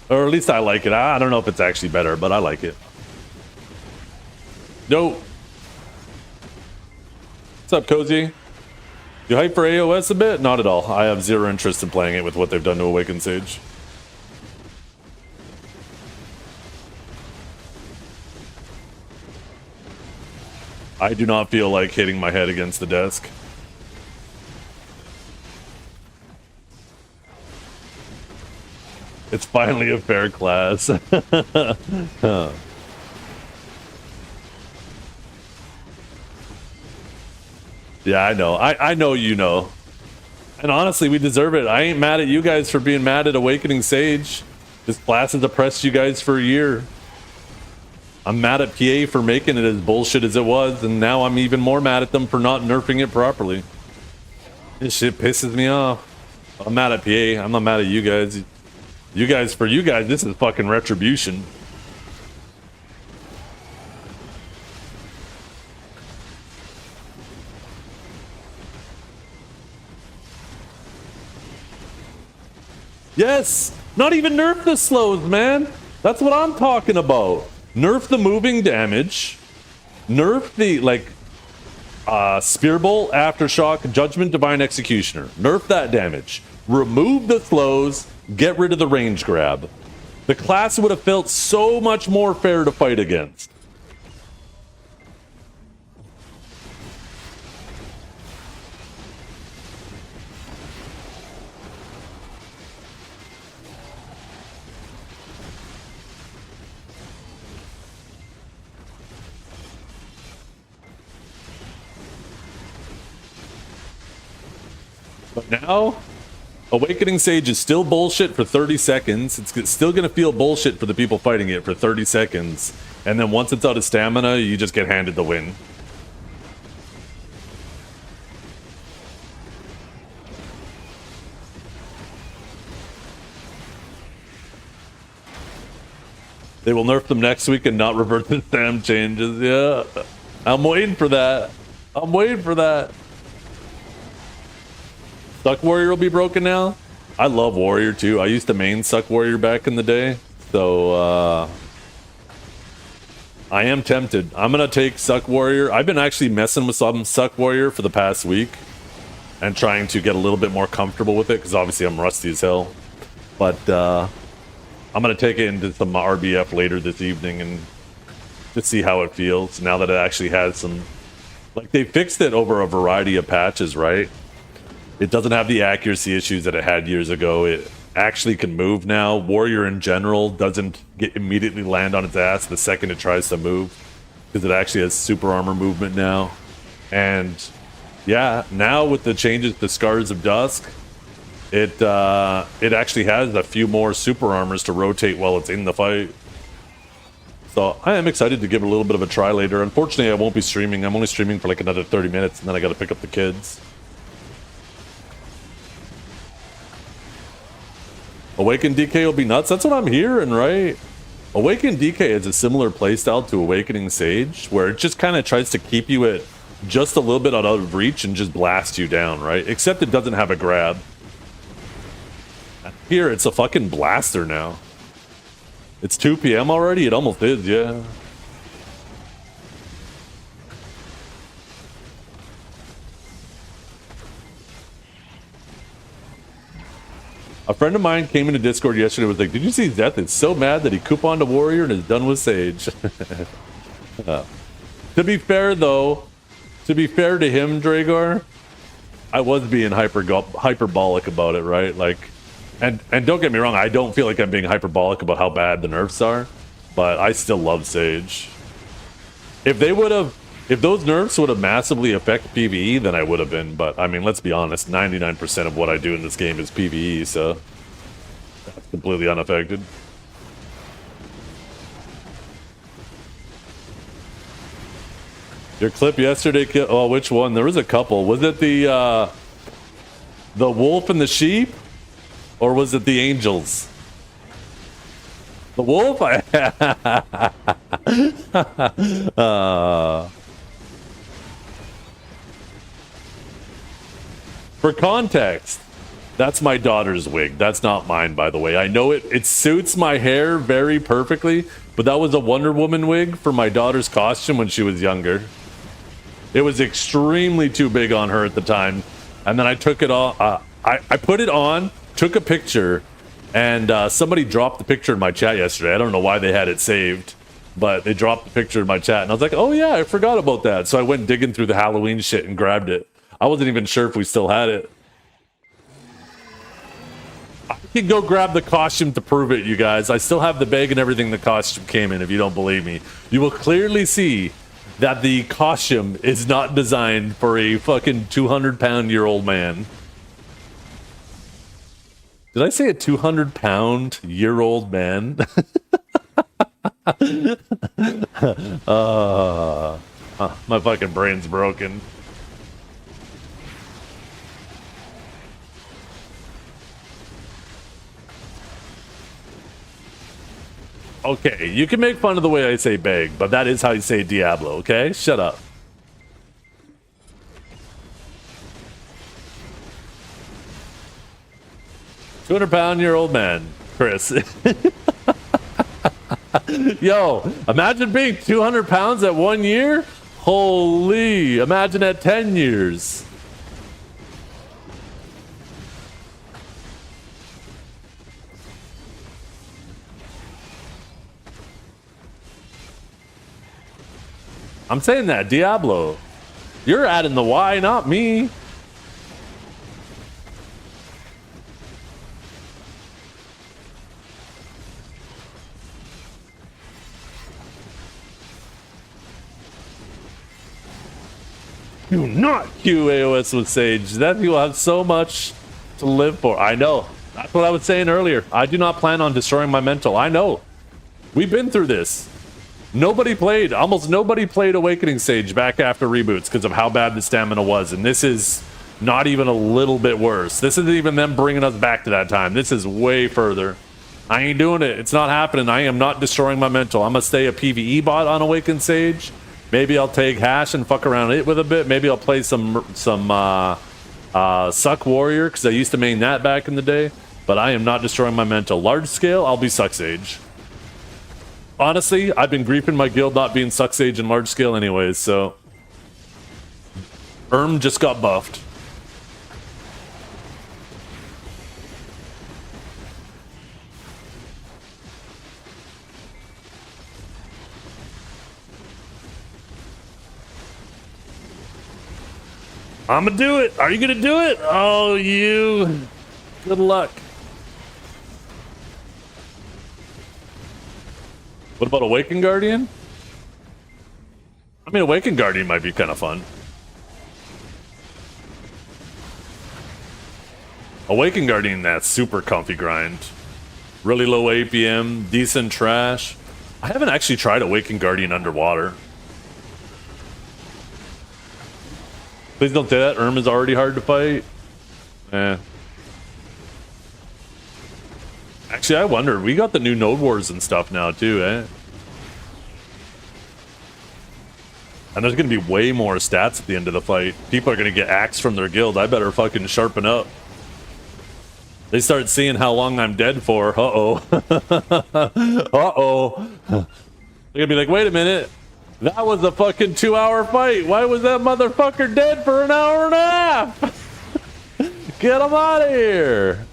Or at least I like it. I don't know if it's actually better, but I like it. Yo. What's up, Cozy? You hype for AOS a bit? Not at all. I have zero interest in playing it with what they've done to Awakened Sage. I do not feel like hitting my head against the desk. It's finally a fair class. Huh. Yeah, I know. I know you know. And honestly, we deserve it. I ain't mad at you guys for being mad at Awakening Sage. This class has oppressed you guys for a year. I'm mad at PA for making it as bullshit as it was, and now I'm even more mad at them for not nerfing it properly. This shit pisses me off. I'm mad at PA. I'm not mad at you guys. For you guys, this is fucking retribution. Yes! Not even nerf the slows, man! That's what I'm talking about. Nerf the moving damage. Nerf the, like, Spear Bolt, Aftershock, Judgment, Divine Executioner. Nerf that damage. Remove the slows. Get rid of the range grab. The class would have felt so much more fair to fight against. But now, Awakening Sage is still bullshit for 30 seconds. It's still going to feel bullshit for the people fighting it for 30 seconds. And then once it's out of stamina, you just get handed the win. They will nerf them next week and not revert the stam changes. Yeah, I'm waiting for that. I'm waiting for that. Suck Warrior will be broken now. I love Warrior too. I used to main Suck Warrior back in the day. So I am tempted. I'm gonna take Suck Warrior. I've been actually messing with some Suck Warrior for the past week and trying to get a little bit more comfortable with it because obviously I'm rusty as hell. But I'm gonna take it into some RBF later this evening and just see how it feels now that it actually has some, like, they fixed it over a variety of patches, right? It doesn't have the accuracy issues that it had years ago. It actually can move now. Warrior in general doesn't immediately land on its ass the second it tries to move because it actually has super armor movement now. And yeah, now with the changes to Scars of Dusk, it actually has a few more super armors to rotate while it's in the fight. So I am excited to give it a little bit of a try later. Unfortunately, I won't be streaming. I'm only streaming for like another 30 minutes and then I got to pick up the kids. Awaken DK will be nuts. That's what I'm hearing, right? Awaken DK has a similar playstyle to Awakening Sage, where it just kind of tries to keep you at just a little bit out of reach and just blast you down, right? Except it doesn't have a grab. Here, it's a fucking blaster now. It's 2 PM already? It almost is, yeah. A friend of mine came into Discord yesterday and was like, did you see Zeth is so mad that he couponed a Warrior and is done with Sage? To be fair, though, to be fair to him, Dragor, I was being hyperbolic about it, right? Like, and don't get me wrong, I don't feel like I'm being hyperbolic about how bad the nerfs are, but I still love Sage. If those nerfs would have massively affected PvE, then I would have been. But, I mean, let's be honest, 99% of what I do in this game is PvE, so that's completely unaffected. Your clip yesterday, oh, which one? There was a couple. Was it the wolf and the sheep? Or was it the angels? The wolf? For context, that's my daughter's wig. That's not mine, by the way. I know it suits my hair very perfectly, but that was a Wonder Woman wig for my daughter's costume when she was younger. It was extremely too big on her at the time. And then I took it off. I put it on, took a picture, and somebody dropped the picture in my chat yesterday. I don't know why they had it saved, but they dropped the picture in my chat. And I was like, oh yeah, I forgot about that. So I went digging through the Halloween shit and grabbed it. I wasn't even sure if we still had it. I can go grab the costume to prove it, you guys. I still have the bag and everything the costume came in, if you don't believe me. You will clearly see that the costume is not designed for a fucking 200-pound-year-old man. Did I say a 200-pound-year-old man? My fucking brain's broken. Okay, you can make fun of the way I say beg, but that is how you say Diablo, okay? Shut up. "200-pound-year-old man, Chris." Yo, imagine being 200 pounds at 1 year? Holy, imagine at 10 years. I'm saying that, Diablo. You're adding the Y, not me. Do not queue AOS with Sage. That people have so much to live for. I know. That's what I was saying earlier. I do not plan on destroying my mental. I know. We've been through this. Almost nobody played Awakening Sage back after reboots because of how bad the stamina was. And this is not even a little bit worse. This isn't even them bringing us back to that time. This is way further. I ain't doing it. It's not happening. I am not destroying my mental. I'm going to stay a PvE bot on Awakened Sage. Maybe I'll take Hash and fuck around it with a bit. Maybe I'll play some Suck Warrior because I used to main that back in the day. But I am not destroying my mental. Large scale, I'll be Suck Sage. Honestly, I've been griefing my guild not being Suck Sage in large scale anyways, so... just got buffed. I'ma do it! Are you gonna do it? Oh, you... Good luck. What about Awakened Guardian? I mean, Awakened Guardian might be kind of fun. Awakened Guardian, that super comfy grind. Really low APM, decent trash. I haven't actually tried Awakened Guardian underwater. Please don't say that. Is already hard to fight. Actually, I wonder. We got the new Node Wars and stuff now, too, eh? And there's going to be way more stats at the end of the fight. People are going to get axed from their guild. I better fucking sharpen up. They start seeing how long I'm dead for. Uh-oh. Uh-oh. They're going to be like, wait a minute. That was a fucking 2-hour fight. Why was that motherfucker dead for an hour and a half? Get him out of here.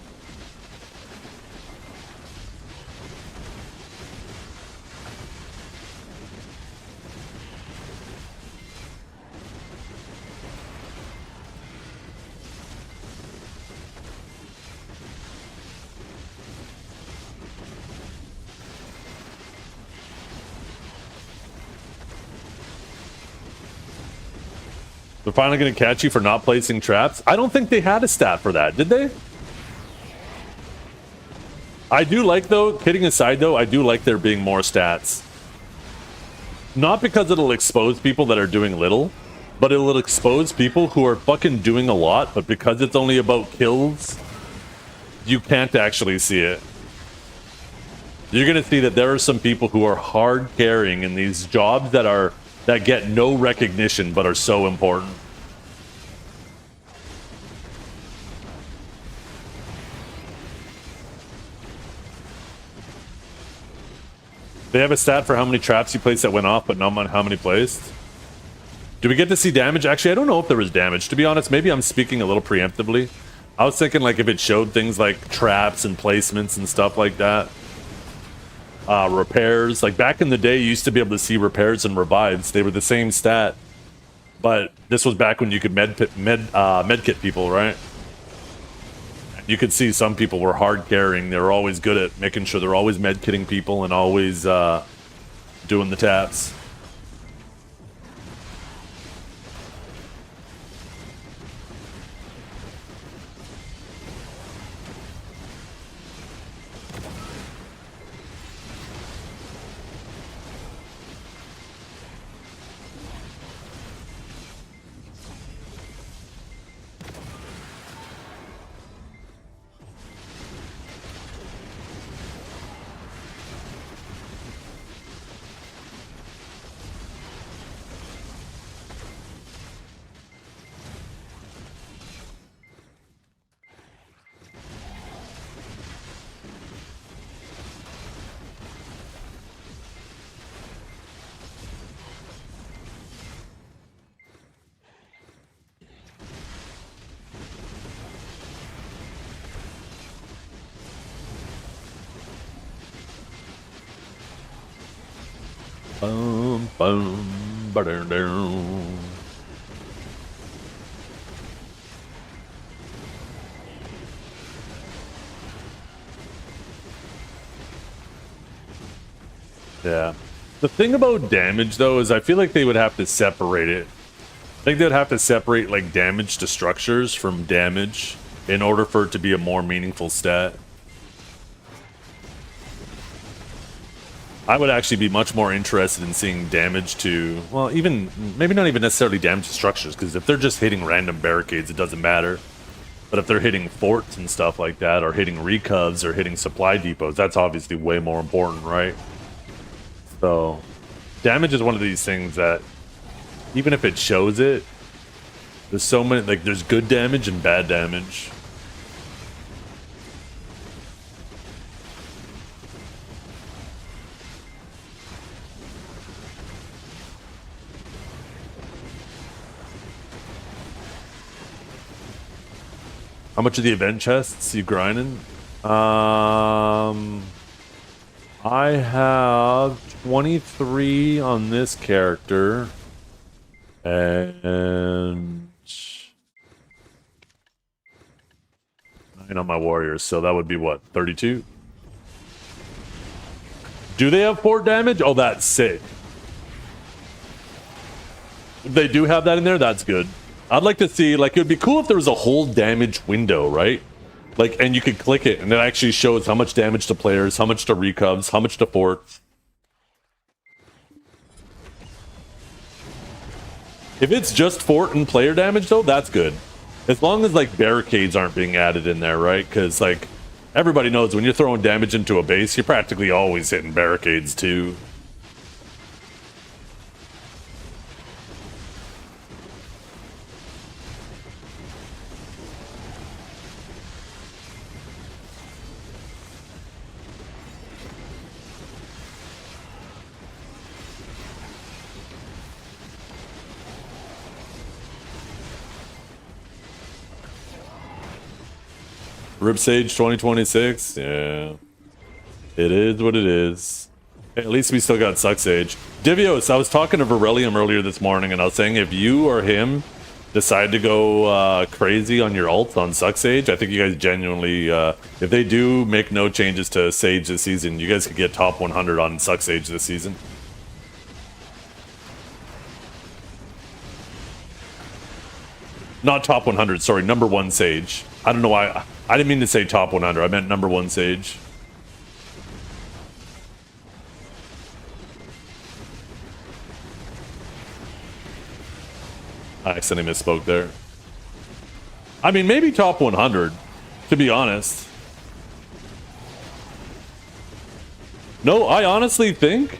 They're finally going to catch you for not placing traps. I don't think they had a stat for that, did they? I do like, though, kidding aside, though, I do like there being more stats. Not because it'll expose people that are doing little, but it'll expose people who are fucking doing a lot, but because it's only about kills, you can't actually see it. you're going to see that there are some people who are hard carrying in these jobs that get no recognition but are so important. They have a stat for how many traps you placed that went off, but not on how many placed. Do we get to see damage? Actually, I don't know if there was damage. To be honest, maybe I'm speaking a little preemptively. I was thinking like if it showed things like traps and placements and stuff like that. Repairs. Like back in the day, you used to be able to see repairs and revives. They were the same stat. But this was back when you could medkit people, right? You could see some people were hard carrying. They were always good at making sure they're always medkitting people and always doing the taps. Boom, boom, ba-dum-dum. Yeah. The thing about damage, though, is I feel like they would have to separate it. I think they'd have to separate, like, damage to structures from damage in order for it to be a more meaningful stat. I would actually be much more interested in seeing damage to, well, even, maybe not even necessarily damage to structures, because if they're just hitting random barricades, it doesn't matter. But if they're hitting forts and stuff like that, or hitting recovs, or hitting supply depots, that's obviously way more important, right? So, damage is one of these things that, even if it shows it, there's so many, like, there's good damage and bad damage. How much of the event chests you grinding? I have 23 on this character. And 9 on my warriors, so that would be what, 32? Do they have fort damage? Oh, that's sick. If they do have that in there, that's good. I'd like to see, like, it would be cool if there was a whole damage window, right? Like, and you could click it, and it actually shows how much damage to players, how much to recovs, how much to forts. If it's just fort and player damage, though, that's good. As long as, like, barricades aren't being added in there, right? Because, like, everybody knows when you're throwing damage into a base, you're practically always hitting barricades, too. Rip Sage 2026, yeah. It is what it is. At least we still got Suck Sage. Divios, I was talking to Virelium earlier this morning, and I was saying if you or him decide to go crazy on your ult on Suck Sage, I think you guys genuinely, if they do make no changes to Sage this season, you guys could get top 100 on Suck Sage this season. Not top 100, sorry, number 1 Sage. I don't know why. I didn't mean to say top 100. I meant number 1 Sage. I accidentally misspoke there. I mean, maybe top 100, to be honest. No, I honestly think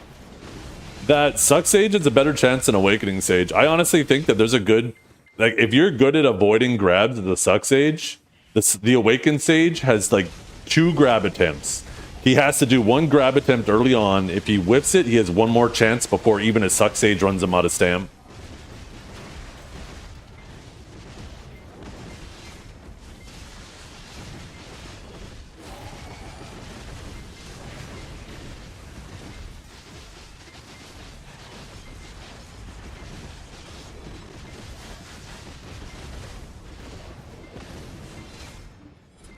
that Suck Sage is a better chance than Awakening Sage. I honestly think that there's a good, like, if you're good at avoiding grabs of the Suck Sage, the Awakened Sage has like 2 grab attempts. He has to do 1 grab attempt early on. If he whiffs it, he has 1 more chance before even a Suck Sage runs him out of stam.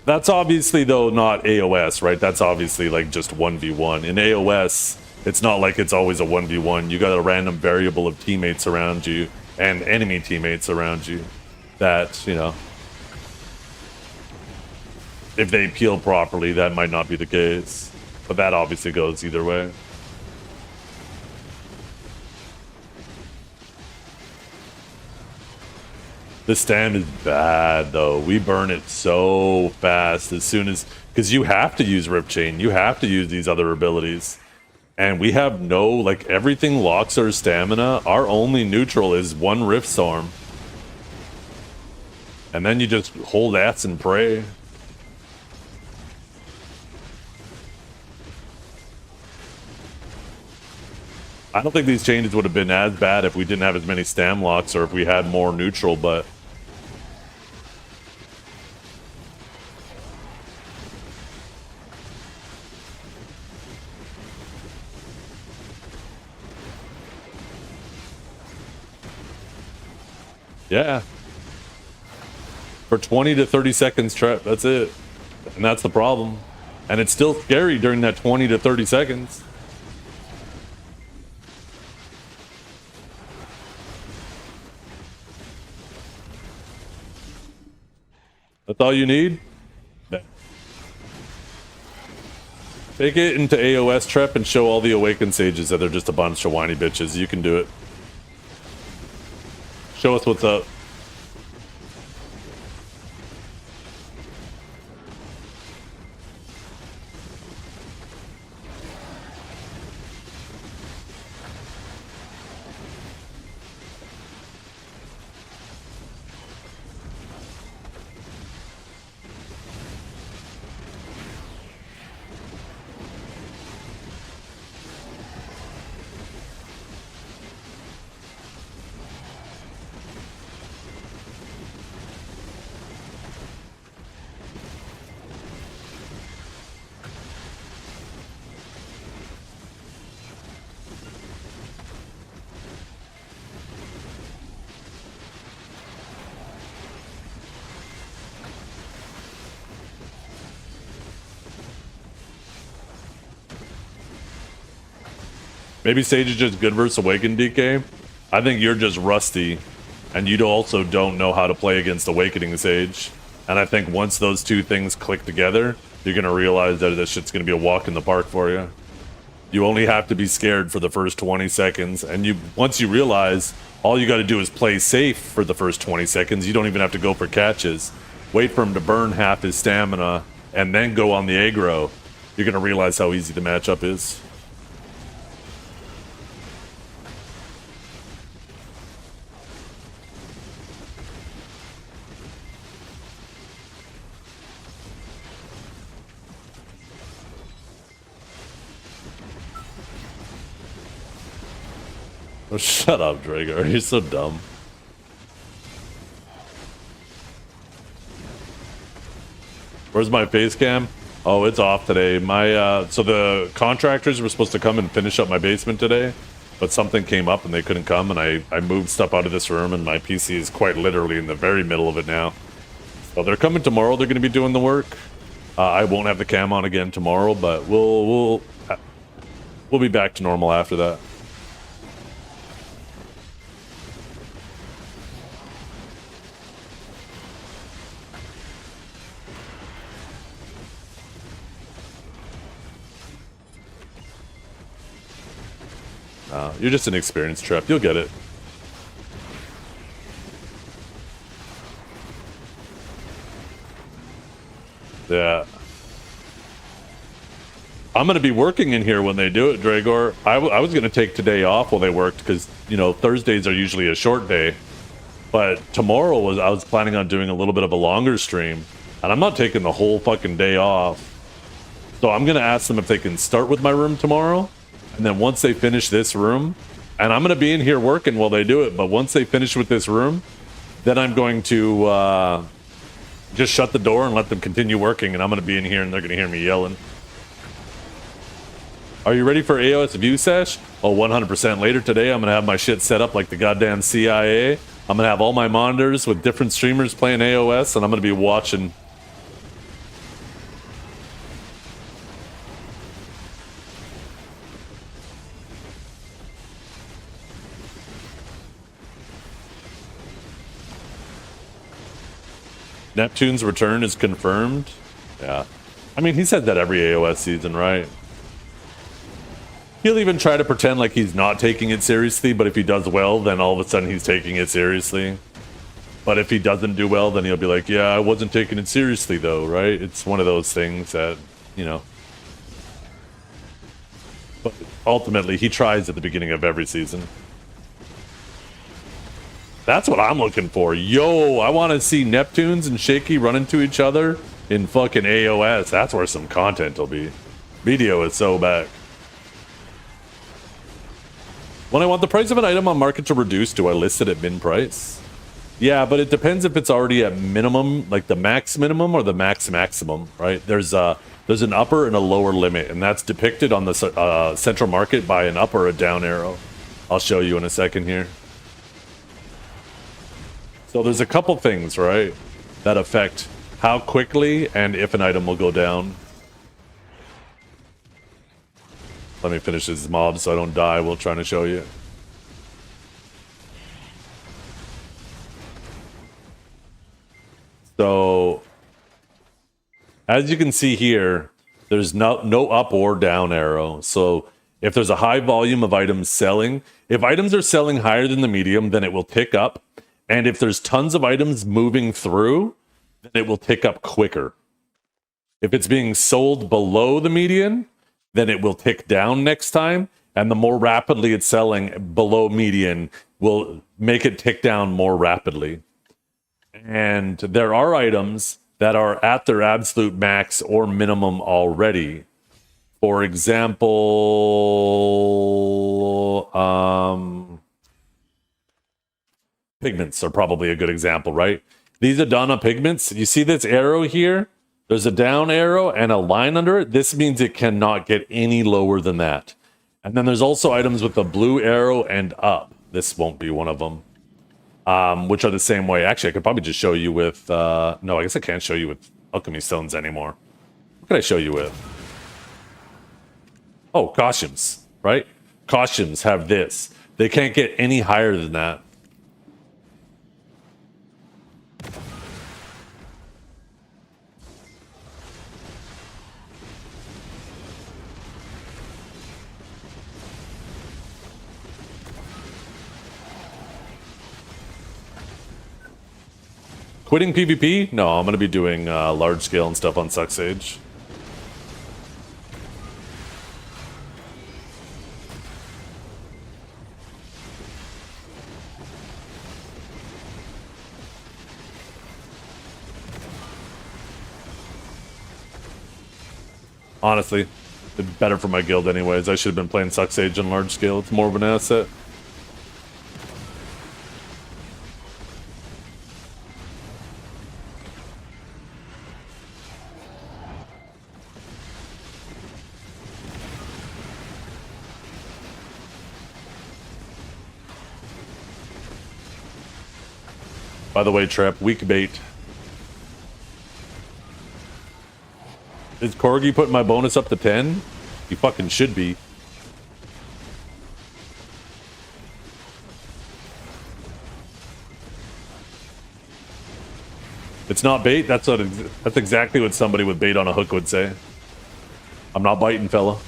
That's obviously, though, not AOS, right? That's obviously like just 1v1. In AOS, it's not like it's always a 1v1. You got a random variable of teammates around you and enemy teammates around you that, you know, if they peel properly, that might not be the case. But that obviously goes either way. The stand is bad, though. We burn it so fast as soon as... Because you have to use Rip Chain. You have to use these other abilities. And we have no... Like, everything locks our stamina. Our only neutral is 1 Rift Storm. And then you just hold S and pray. I don't think these changes would have been as bad if we didn't have as many stam locks or if we had more neutral, but... Yeah. For 20 to 30 seconds trap, that's it. And that's the problem. And it's still scary during that 20 to 30 seconds. That's all you need? Take it into AOS Trep and show all the Awakened Sages that they're just a bunch of whiny bitches. You can do it. Show us what's up. Maybe Sage is just good versus Awakened, DK. I think you're just rusty, and you also don't know how to play against Awakening Sage. And I think once those two things click together, you're going to realize that this shit's going to be a walk in the park for you. You only have to be scared for the first 20 seconds, and once you realize all you got to do is play safe for the first 20 seconds, you don't even have to go for catches. Wait for him to burn half his stamina, and then go on the aggro. You're going to realize how easy the matchup is. Oh, shut up, Dragar. You're so dumb. Where's my face cam? Oh, it's off today. So the contractors were supposed to come and finish up my basement today, but something came up and they couldn't come, and I moved stuff out of this room, and my PC is quite literally in the very middle of it now. So they're coming tomorrow. They're going to be doing the work. I won't have the cam on again tomorrow, but we'll be back to normal after that. You're just an experienced trap. You'll get it. Yeah. I'm gonna be working in here when they do it, Dragor. I was gonna take today off while they worked because you know Thursdays are usually a short day, but tomorrow I was planning on doing a little bit of a longer stream, and I'm not taking the whole fucking day off. So I'm gonna ask them if they can start with my room tomorrow, and then once they finish this room, and I'm gonna be in here working while they do it. But once they finish with this room, then I'm going to just shut the door and let them continue working, and I'm gonna be in here and they're gonna hear me yelling. Are you ready for AOS View Sesh? Oh, 100%. Later today, I'm going to have my shit set up like the goddamn CIA. I'm going to have all my monitors with different streamers playing AOS, and I'm going to be watching. Neptune's return is confirmed. Yeah. I mean, he said that every AOS season, right? He'll even try to pretend like he's not taking it seriously, but if he does well, then all of a sudden he's taking it seriously. But if he doesn't do well, then he'll be like, yeah, I wasn't taking it seriously though, right? It's one of those things that, you know. But ultimately, he tries at the beginning of every season. That's what I'm looking for. Yo, I want to see Neptunes and Shaky run into each other in fucking AOS. That's where some content will be. Video is so back. When I want the price of an item on market to reduce, do I list it at min price? Yeah, but it depends if it's already at minimum, like the max minimum or the max maximum, right? There's an upper and a lower limit, and that's depicted on the central market by an up or a down arrow. I'll show you in a second here. So there's a couple things, right, that affect how quickly and if an item will go down. Let me finish this mob so I don't die while trying to show you. So, as you can see here, there's no up or down arrow. So, if there's a high volume of items selling, if items are selling higher than the medium, then it will tick up. And if there's tons of items moving through, then it will tick up quicker. If it's being sold below the median, then it will tick down next time, and the more rapidly it's selling below median will make it tick down more rapidly. And there are items that are at their absolute max or minimum already. For example, pigments are probably a good example, right? These Adana pigments, you see this arrow here? There's a down arrow and a line under it. This means it cannot get any lower than that. And then there's also items with a blue arrow and up. This won't be one of them, which are the same way. Actually, I could probably just show you with... no, I guess I can't show you with alchemy stones anymore. What can I show you with? Oh, costumes, right? Costumes have this. They can't get any higher than that. Quitting PvP? No, I'm going to be doing large scale and stuff on Sucksage. Honestly, it's better for my guild anyways. I should have been playing Sucksage on large scale. It's more of an asset. By the way, Trap, weak bait. Is Corgi putting my bonus up to 10? He fucking should be. It's not bait? That's exactly what somebody with bait on a hook would say. I'm not biting, fella.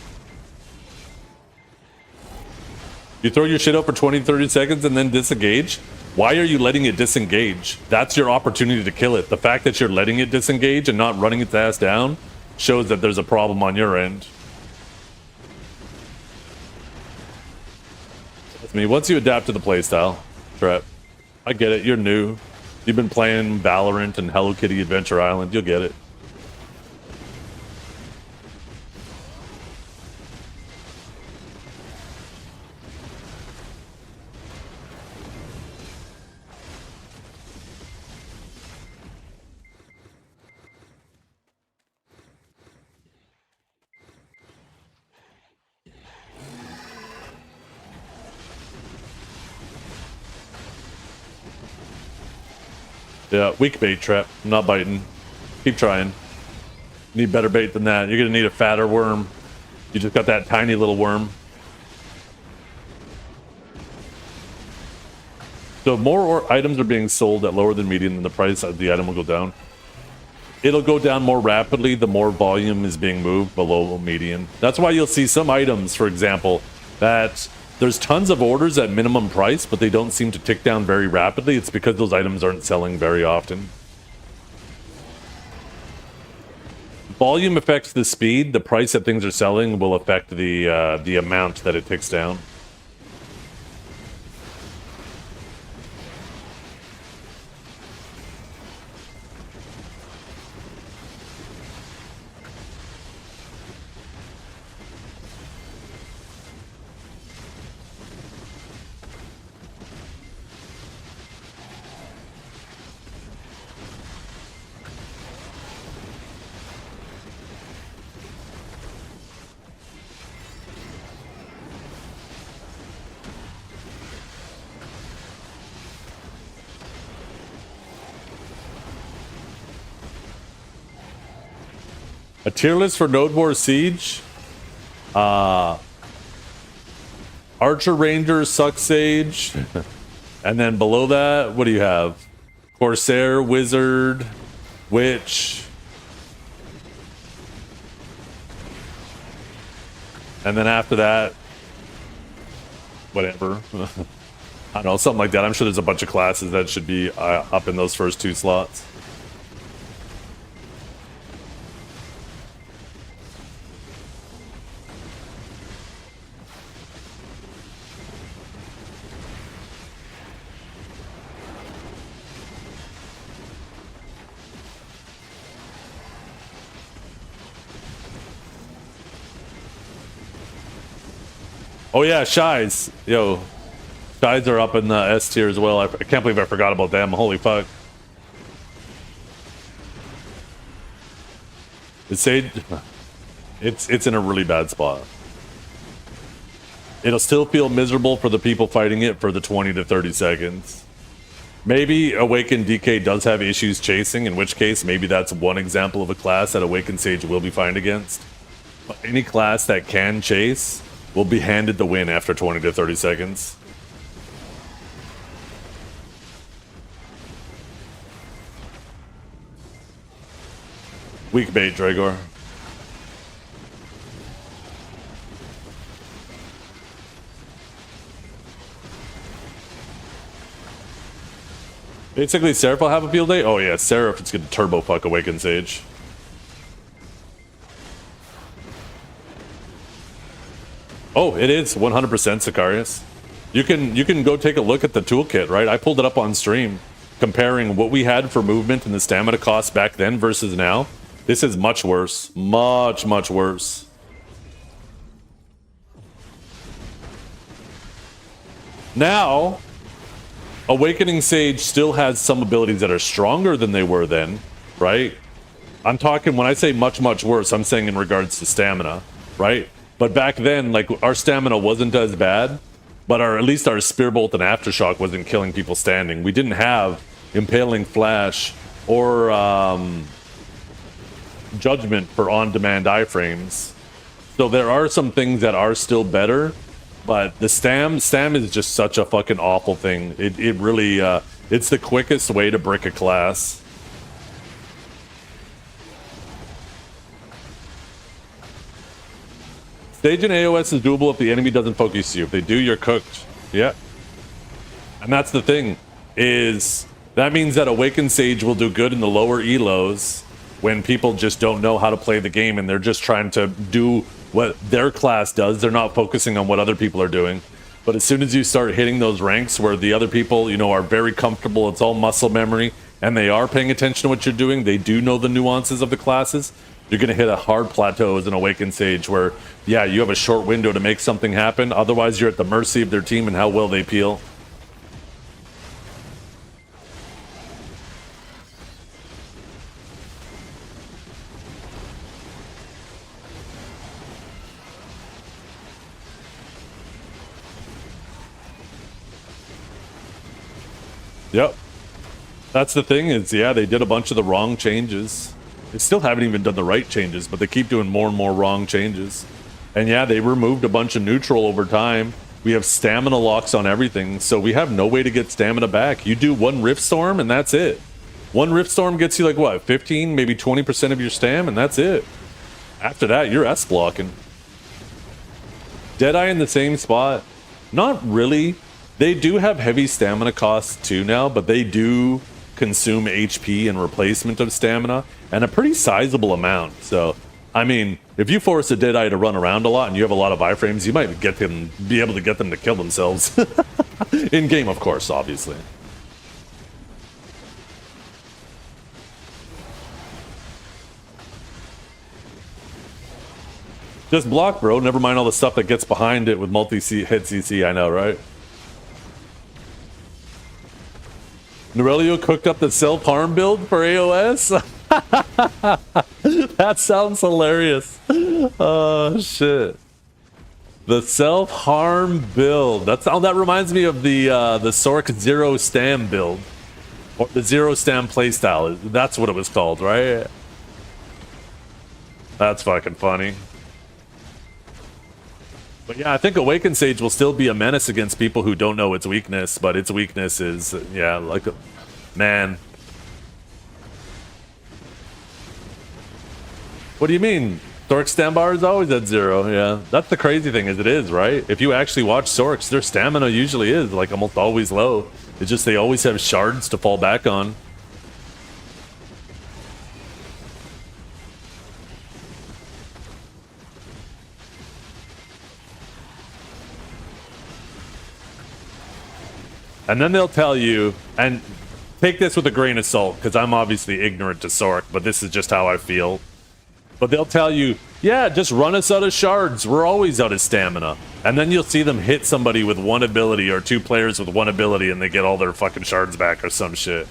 You throw your shit out for 20, 30 seconds and then disengage? Why are you letting it disengage? That's your opportunity to kill it. The fact that you're letting it disengage and not running its ass down shows that there's a problem on your end. Trust me, once you adapt to the playstyle, Trap, I get it. You're new. You've been playing Valorant and Hello Kitty Adventure Island. You'll get it. Yeah, weak bait, Trap. I'm not biting. Keep trying. Need better bait than that. You're gonna need a fatter worm. You just got that tiny little worm. So if more items are being sold at lower than median, then the price of the item will go down. It'll go down more rapidly the more volume is being moved below median. That's why you'll see some items, for example, that there's tons of orders at minimum price, but they don't seem to tick down very rapidly. It's because those items aren't selling very often. Volume affects the speed. The price that things are selling will affect the amount that it ticks down. A tier list for Node War Siege. Archer, Ranger, Suck Sage. And then below that, what do you have? Corsair, Wizard, Witch. And then after that, whatever. I don't know, something like that. I'm sure there's a bunch of classes that should be up in those first two slots. Oh yeah, Shies. Yo, Shies are up in the S tier as well. I can't believe I forgot about them. Holy fuck. It's in a really bad spot. It'll still feel miserable for the people fighting it for the 20 to 30 seconds. Maybe Awakened DK does have issues chasing, in which case maybe that's one example of a class that Awakened Sage will be fine against. But any class that can chase will be handed the win after 20 to 30 seconds. Weak bait, Dragor. Basically, Seraph will have a field day? Oh yeah, Seraph is going to turbo fuck Awakened Sage. Oh, it is 100% Sicarius. You can go take a look at the toolkit, right? I pulled it up on stream, comparing what we had for movement and the stamina costs back then versus now. This is much worse. Much, much worse. Now, Awakening Sage still has some abilities that are stronger than they were then, right? I'm talking, when I say much, much worse, I'm saying in regards to stamina, right? But back then, like, our stamina wasn't as bad, but at least our Spear Bolt and Aftershock wasn't killing people standing. We didn't have Impaling Flash or Judgment for on-demand iframes. So there are some things that are still better, but the stam is just such a fucking awful thing. It really, it's the quickest way to brick a class. Stage and AOS is doable if the enemy doesn't focus you. If they do, you're cooked. Yeah. And that's the thing, is that means that Awakened Sage will do good in the lower elos when people just don't know how to play the game and they're just trying to do what their class does. They're not focusing on what other people are doing. But as soon as you start hitting those ranks where the other people, you know, are very comfortable, it's all muscle memory, and they are paying attention to what you're doing, they do know the nuances of the classes, you're going to hit a hard plateau as an Awakened Sage where, yeah, you have a short window to make something happen. Otherwise, you're at the mercy of their team and how well they peel. Yep. That's the thing is, yeah, they did a bunch of the wrong changes. They still haven't even done the right changes, but they keep doing more and more wrong changes. And yeah, they removed a bunch of neutral over time. We have stamina locks on everything, so we have no way to get stamina back. You do one Rift Storm, and that's it. One Rift Storm gets you like, what, 15, maybe 20% of your stam, and that's it. After that, you're S-blocking. Deadeye in the same spot? Not really. They do have heavy stamina costs too now, but they do consume HP in replacement of stamina, and a pretty sizable amount. So, I mean, if you force a Deadeye to run around a lot and you have a lot of iframes, you might be able to get them to kill themselves. In game, of course, obviously. Just block, bro. Never mind all the stuff that gets behind it with multi-hit CC, I know, right? Norelio cooked up the self-harm build for AOS? That sounds hilarious. Oh, shit. The self-harm build. That reminds me of the Sork Zero Stam build. Or the Zero Stam playstyle. That's what it was called, right? That's fucking funny. But yeah, I think Awakened Sage will still be a menace against people who don't know its weakness, but its weakness is, yeah, like, man. What do you mean? Sork's stam bar is always at 0, yeah. That's the crazy thing, is it is, right? If you actually watch Sorks, their stamina usually is, like, almost always low. It's just they always have shards to fall back on. And then they'll tell you, and take this with a grain of salt, because I'm obviously ignorant to Sork, but this is just how I feel. But they'll tell you, yeah, just run us out of shards. We're always out of stamina. And then you'll see them hit somebody with one ability, or two players with one ability, and they get all their fucking shards back or some shit.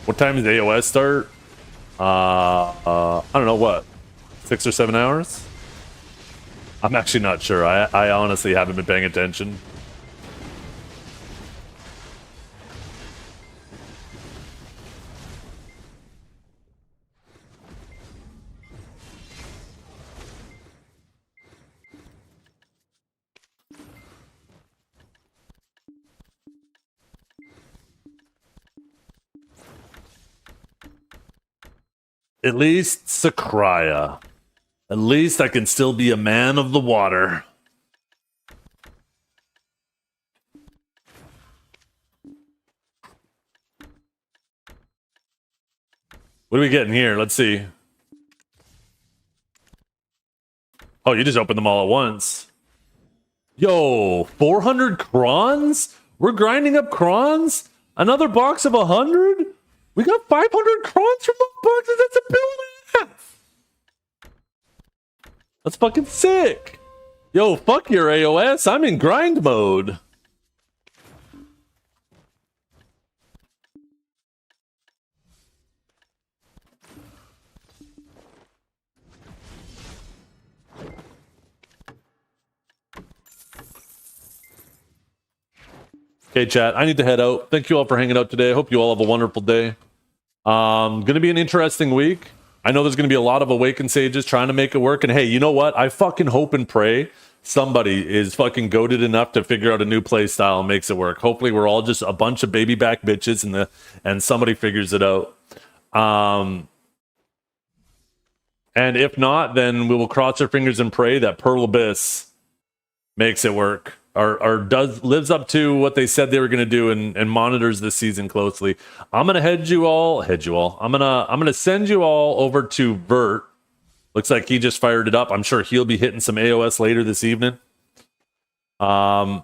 What time does AOS start? I don't know, what? 6 or 7 hours? I'm actually not sure. I honestly haven't been paying attention. At least Sakraya. At least I can still be a man of the water. What are we getting here? Let's see. Oh, you just opened them all at once. Yo, 400 crons? We're grinding up crons? Another box of 100? We got 500 crons from those boxes. That's a $1.5 billion. That's fucking sick. Yo, fuck your AOS. I'm in grind mode. Okay, chat, I need to head out. Thank you all for hanging out today. I hope you all have a wonderful day. Gonna be an interesting week. I know there's gonna be a lot of Awakened Sages trying to make it work. And hey, you know what? I fucking hope and pray somebody is fucking goated enough to figure out a new play style and makes it work. Hopefully we're all just a bunch of baby back bitches and somebody figures it out. And if not, then we will cross our fingers and pray that Pearl Abyss makes it work, or lives up to what they said they were going to do, and monitors this season closely. I'm gonna head you all. I'm gonna send you all over to Vert. Looks like he just fired it up. I'm sure he'll be hitting some AOS later this evening. But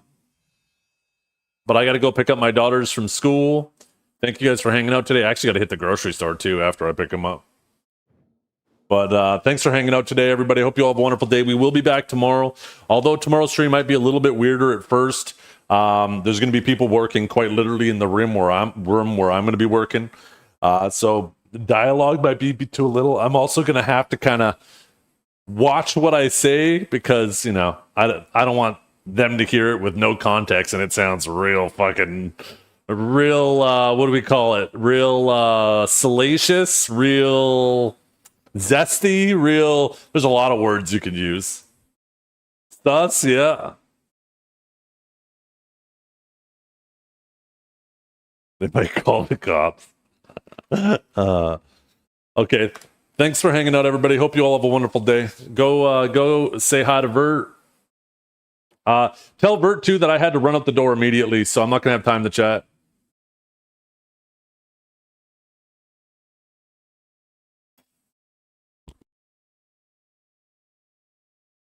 I got to go pick up my daughters from school. Thank you guys for hanging out today. I actually got to hit the grocery store too after I pick them up. But thanks for hanging out today, everybody. Hope you all have a wonderful day. We will be back tomorrow. Although tomorrow's stream might be a little bit weirder at first. There's going to be people working quite literally in the room where I'm going to be working. So the dialogue might be too little. I'm also going to have to kind of watch what I say because, you know, I don't want them to hear it with no context and it sounds real fucking real what do we call it? Real salacious, real zesty, real, there's a lot of words you could use. Thus, yeah. They might call the cops. Okay. Thanks for hanging out, everybody. Hope you all have a wonderful day. Go say hi to Vert. Tell Vert too that I had to run out the door immediately, so I'm not gonna have time to chat.